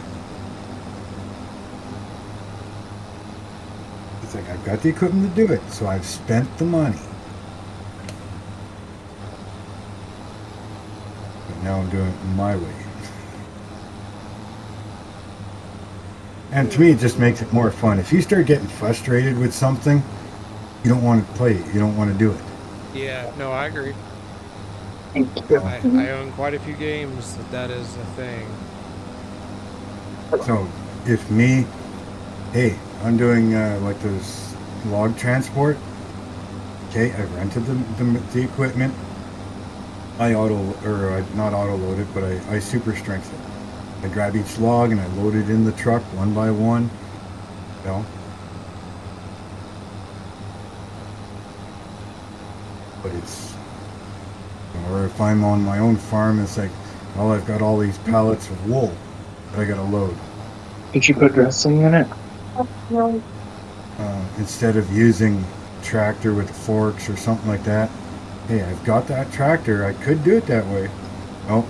like I've got the equipment to do it, so I've spent the money. But now I'm doing it my way. And to me, it just makes it more fun. If you start getting frustrated with something, you don't want to play it. You don't want to do it. Yeah, no, I agree. I own quite a few games that is a thing. So, if me, hey, I'm doing like this log transport. Okay, I've rented the equipment. I not auto load it, but I super strength it. I grab each log and I load it in the truck one by one. You know. But it's, or if I'm on my own farm, it's like, well, I've got all these pallets of wool that I gotta load. Did you put dressing in it? No. Instead of using tractor with forks or something like that, hey, I've got that tractor, I could do it that way. No,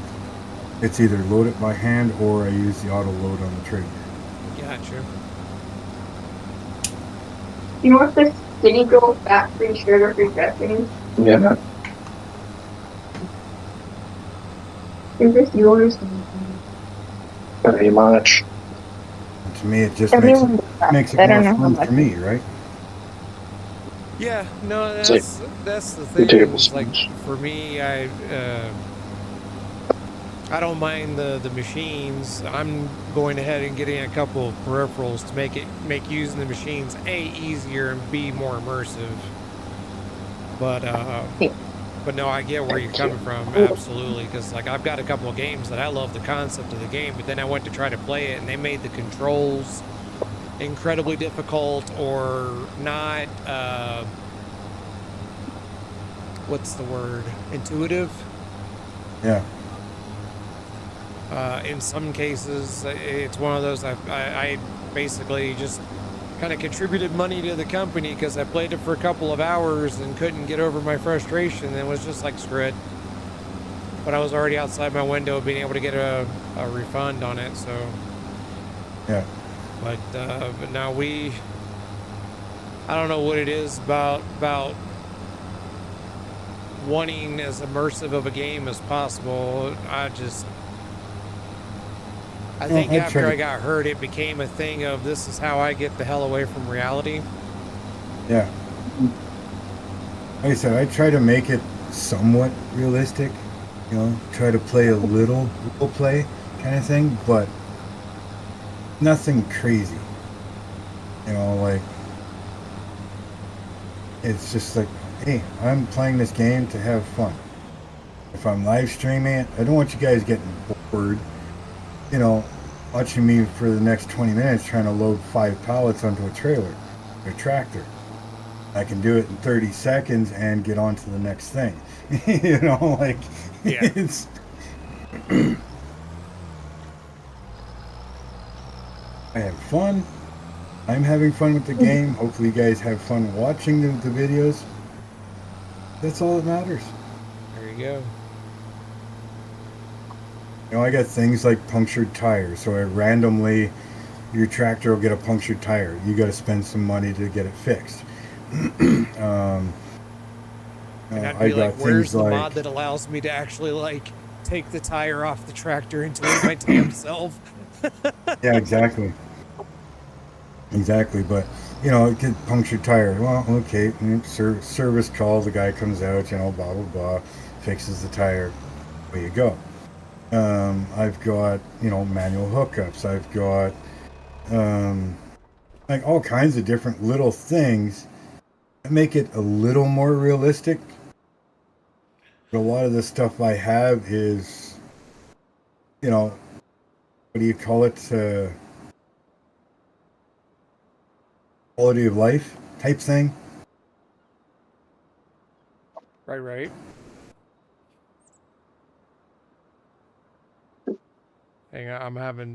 it's either load it by hand or I use the auto load on the trailer. Gotcha. You know what this Skinny Girl fat free sugar free dressing? Yeah. Is this yours? Pretty much. And to me, it just Everyone makes it I don't more know how fun much. for me, right? Yeah, no, It's like that's the two thing. It's like tablespoons. for me, I don't mind the machines. I'm going ahead and getting a couple of peripherals to make using the machines A, easier, and B, more immersive. But Yeah. but no, I get where you're coming from, absolutely. Because like I've got a couple of games that I love the concept of the game, but then I went to try to play it, and they made the controls incredibly difficult or not. What's the word? Intuitive. Yeah. In some cases, it's one of those I basically just kind of contributed money to the company because I played it for a couple of hours and couldn't get over my frustration and was just like, screw it. But I was already outside my window being able to get a refund on it, so. Yeah. But now I don't know what it is about wanting as immersive of a game as possible. I think after I got hurt, it became a thing of this is how I get the hell away from reality. Yeah. Like I said, I try to make it somewhat realistic, you know, try to play a little role play kind of thing, but nothing crazy. You know, like, it's just like, hey, I'm playing this game to have fun. If I'm live streaming it, I don't want you guys getting bored, you know, watching me for the next 20 minutes trying to load 5 pallets onto a trailer or a tractor. I can do it in 30 seconds and get on to the next thing. You know, like, yeah. It's... I have fun. I'm having fun with the game. Hopefully you guys have fun watching the videos. That's all that matters. There you go. You know, I got things like punctured tires, so I randomly your tractor will get a punctured tire. You got to spend some money to get it fixed. And I'd I be like, got where's things the like mod that allows me to actually like take the tire off the tractor and delete my damn self? yeah, exactly. Exactly, but you know, it get punctured tire. Well, okay, service call. The guy comes out, you know, blah blah blah, fixes the tire. Away you go. I've got manual hookups. I've got like all kinds of different little things that make it a little more realistic. But a lot of the stuff I have is, what do you call it? Quality of life type thing. Right. Hang on, I'm going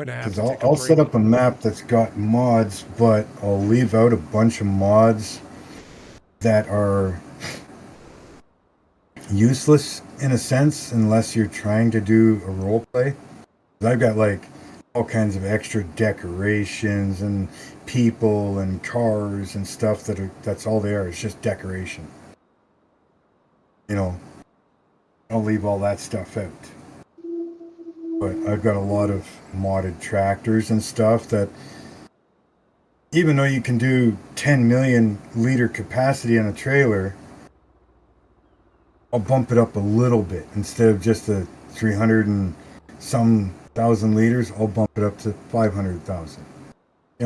to have Because to take a I'll set break. up a map that's got mods, but I'll leave out a bunch of mods that are useless in a sense unless you're trying to do a role play. I've got like all kinds of extra decorations and people and cars and stuff that's all they are. It's just decoration. I'll leave all that stuff out. But I've got a lot of modded tractors and stuff that, even though you can do 10 million liter capacity on a trailer, I'll bump it up a little bit. Instead of just the 300 and some thousand liters, I'll bump it up to 500,000.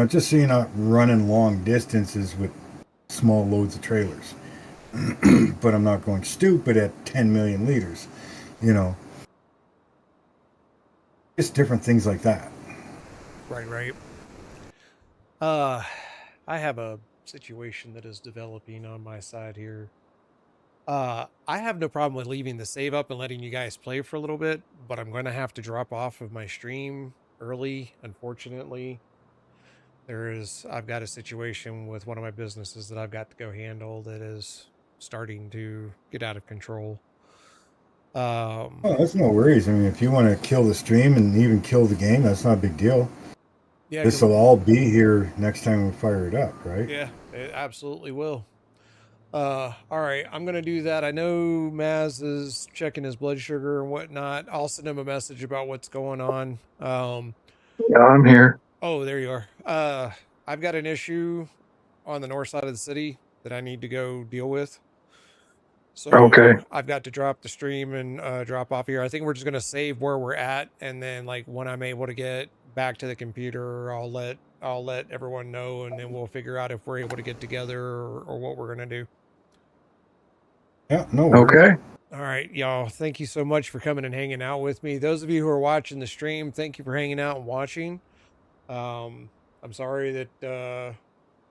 Just so you're not running long distances with small loads of trailers. But I'm not going stupid at 10 million liters. Just different things like that. Right. I have a situation that is developing on my side here. I have no problem with leaving the save up and letting you guys play for a little bit, but I'm going to have to drop off of my stream early, unfortunately. I've got a situation with one of my businesses that I've got to go handle that is starting to get out of control. Oh, that's no worries. I mean, if you want to kill the stream and even kill the game, that's not a big deal. Yeah, This will all be here next time we fire it up, right? Yeah, it absolutely will. All right, I'm gonna do that. I know Maz is checking his blood sugar and whatnot. I'll send him a message about what's going on. Yeah, I'm here. Oh, there you are. I've got an issue on the north side of the city that I need to go deal with. So Okay. I've got to drop the stream and drop off here. I think we're just gonna save where we're at, and then like when I'm able to get back to the computer, I'll let everyone know, and then we'll figure out if we're able to get together or what we're gonna do. Yeah, no worries. Okay. All right, y'all. Thank you so much for coming and hanging out with me. Those of you who are watching the stream, thank you for hanging out and watching. I'm sorry that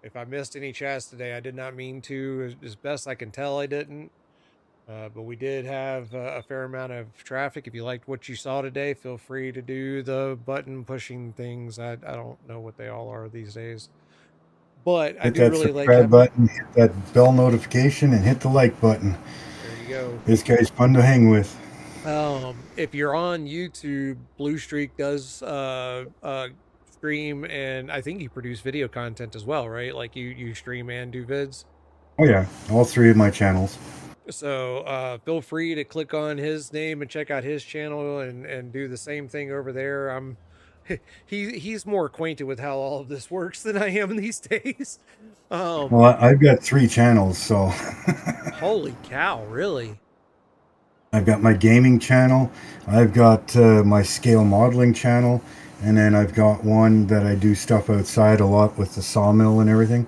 if I missed any chats today, I did not mean to. As best I can tell, I didn't. But we did have a fair amount of traffic. If you liked what you saw today, feel free to do the button pushing things. I don't know what they all are these days. But I Hit do that really like subscribe button, hit that bell notification, and hit the like button. There you go. This guy's fun to hang with. If you're on YouTube, Blue Streak does stream, and I think you produce video content as well, right? Like you stream and do vids. Oh yeah, all three of my channels. So feel free to click on his name and check out his channel and do the same thing over there. He's more acquainted with how all of this works than I am these days. Well, I've got 3 channels, so. Holy cow, really? I've got my gaming channel, I've got my scale modeling channel, and then I've got one that I do stuff outside a lot with the sawmill and everything.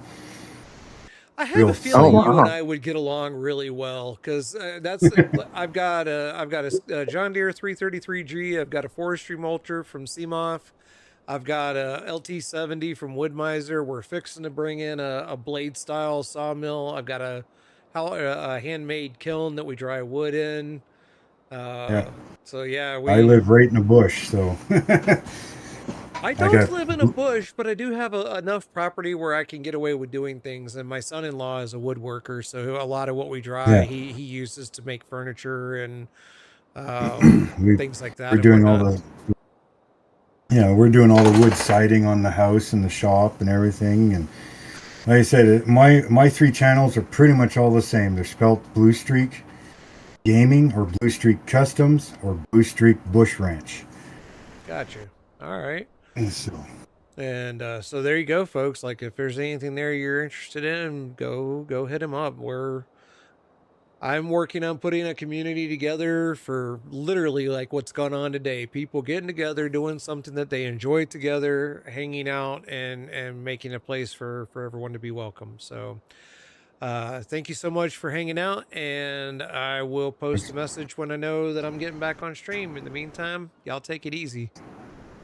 I have a feeling wow. you and I would get along really well because that's I've got a John Deere 333G. I've got a forestry mulcher from CMOF. I've got a LT70 from Woodmiser. We're fixing to bring in a blade style sawmill. I've got a handmade kiln that we dry wood in. So yeah, I live right in a bush, so. I don't live in a bush, but I do have enough property where I can get away with doing things. And my son-in-law is a woodworker, so a lot of what we dry, he uses to make furniture and things like that. We're doing all we're doing all the wood siding on the house and the shop and everything. And like I said, my 3 channels are pretty much all the same. They're spelled Blue Streak Gaming or Blue Streak Customs or Blue Streak Bush Ranch. Gotcha. All right. And so, And so there you go, folks. Like, if there's anything there you're interested in, go hit him up. I'm working on putting a community together for literally like what's gone on today. People getting together, doing something that they enjoy together, hanging out, and making a place for everyone to be welcome. So thank you so much for hanging out, and I will post a message when I know that I'm getting back on stream. In the meantime, y'all take it easy.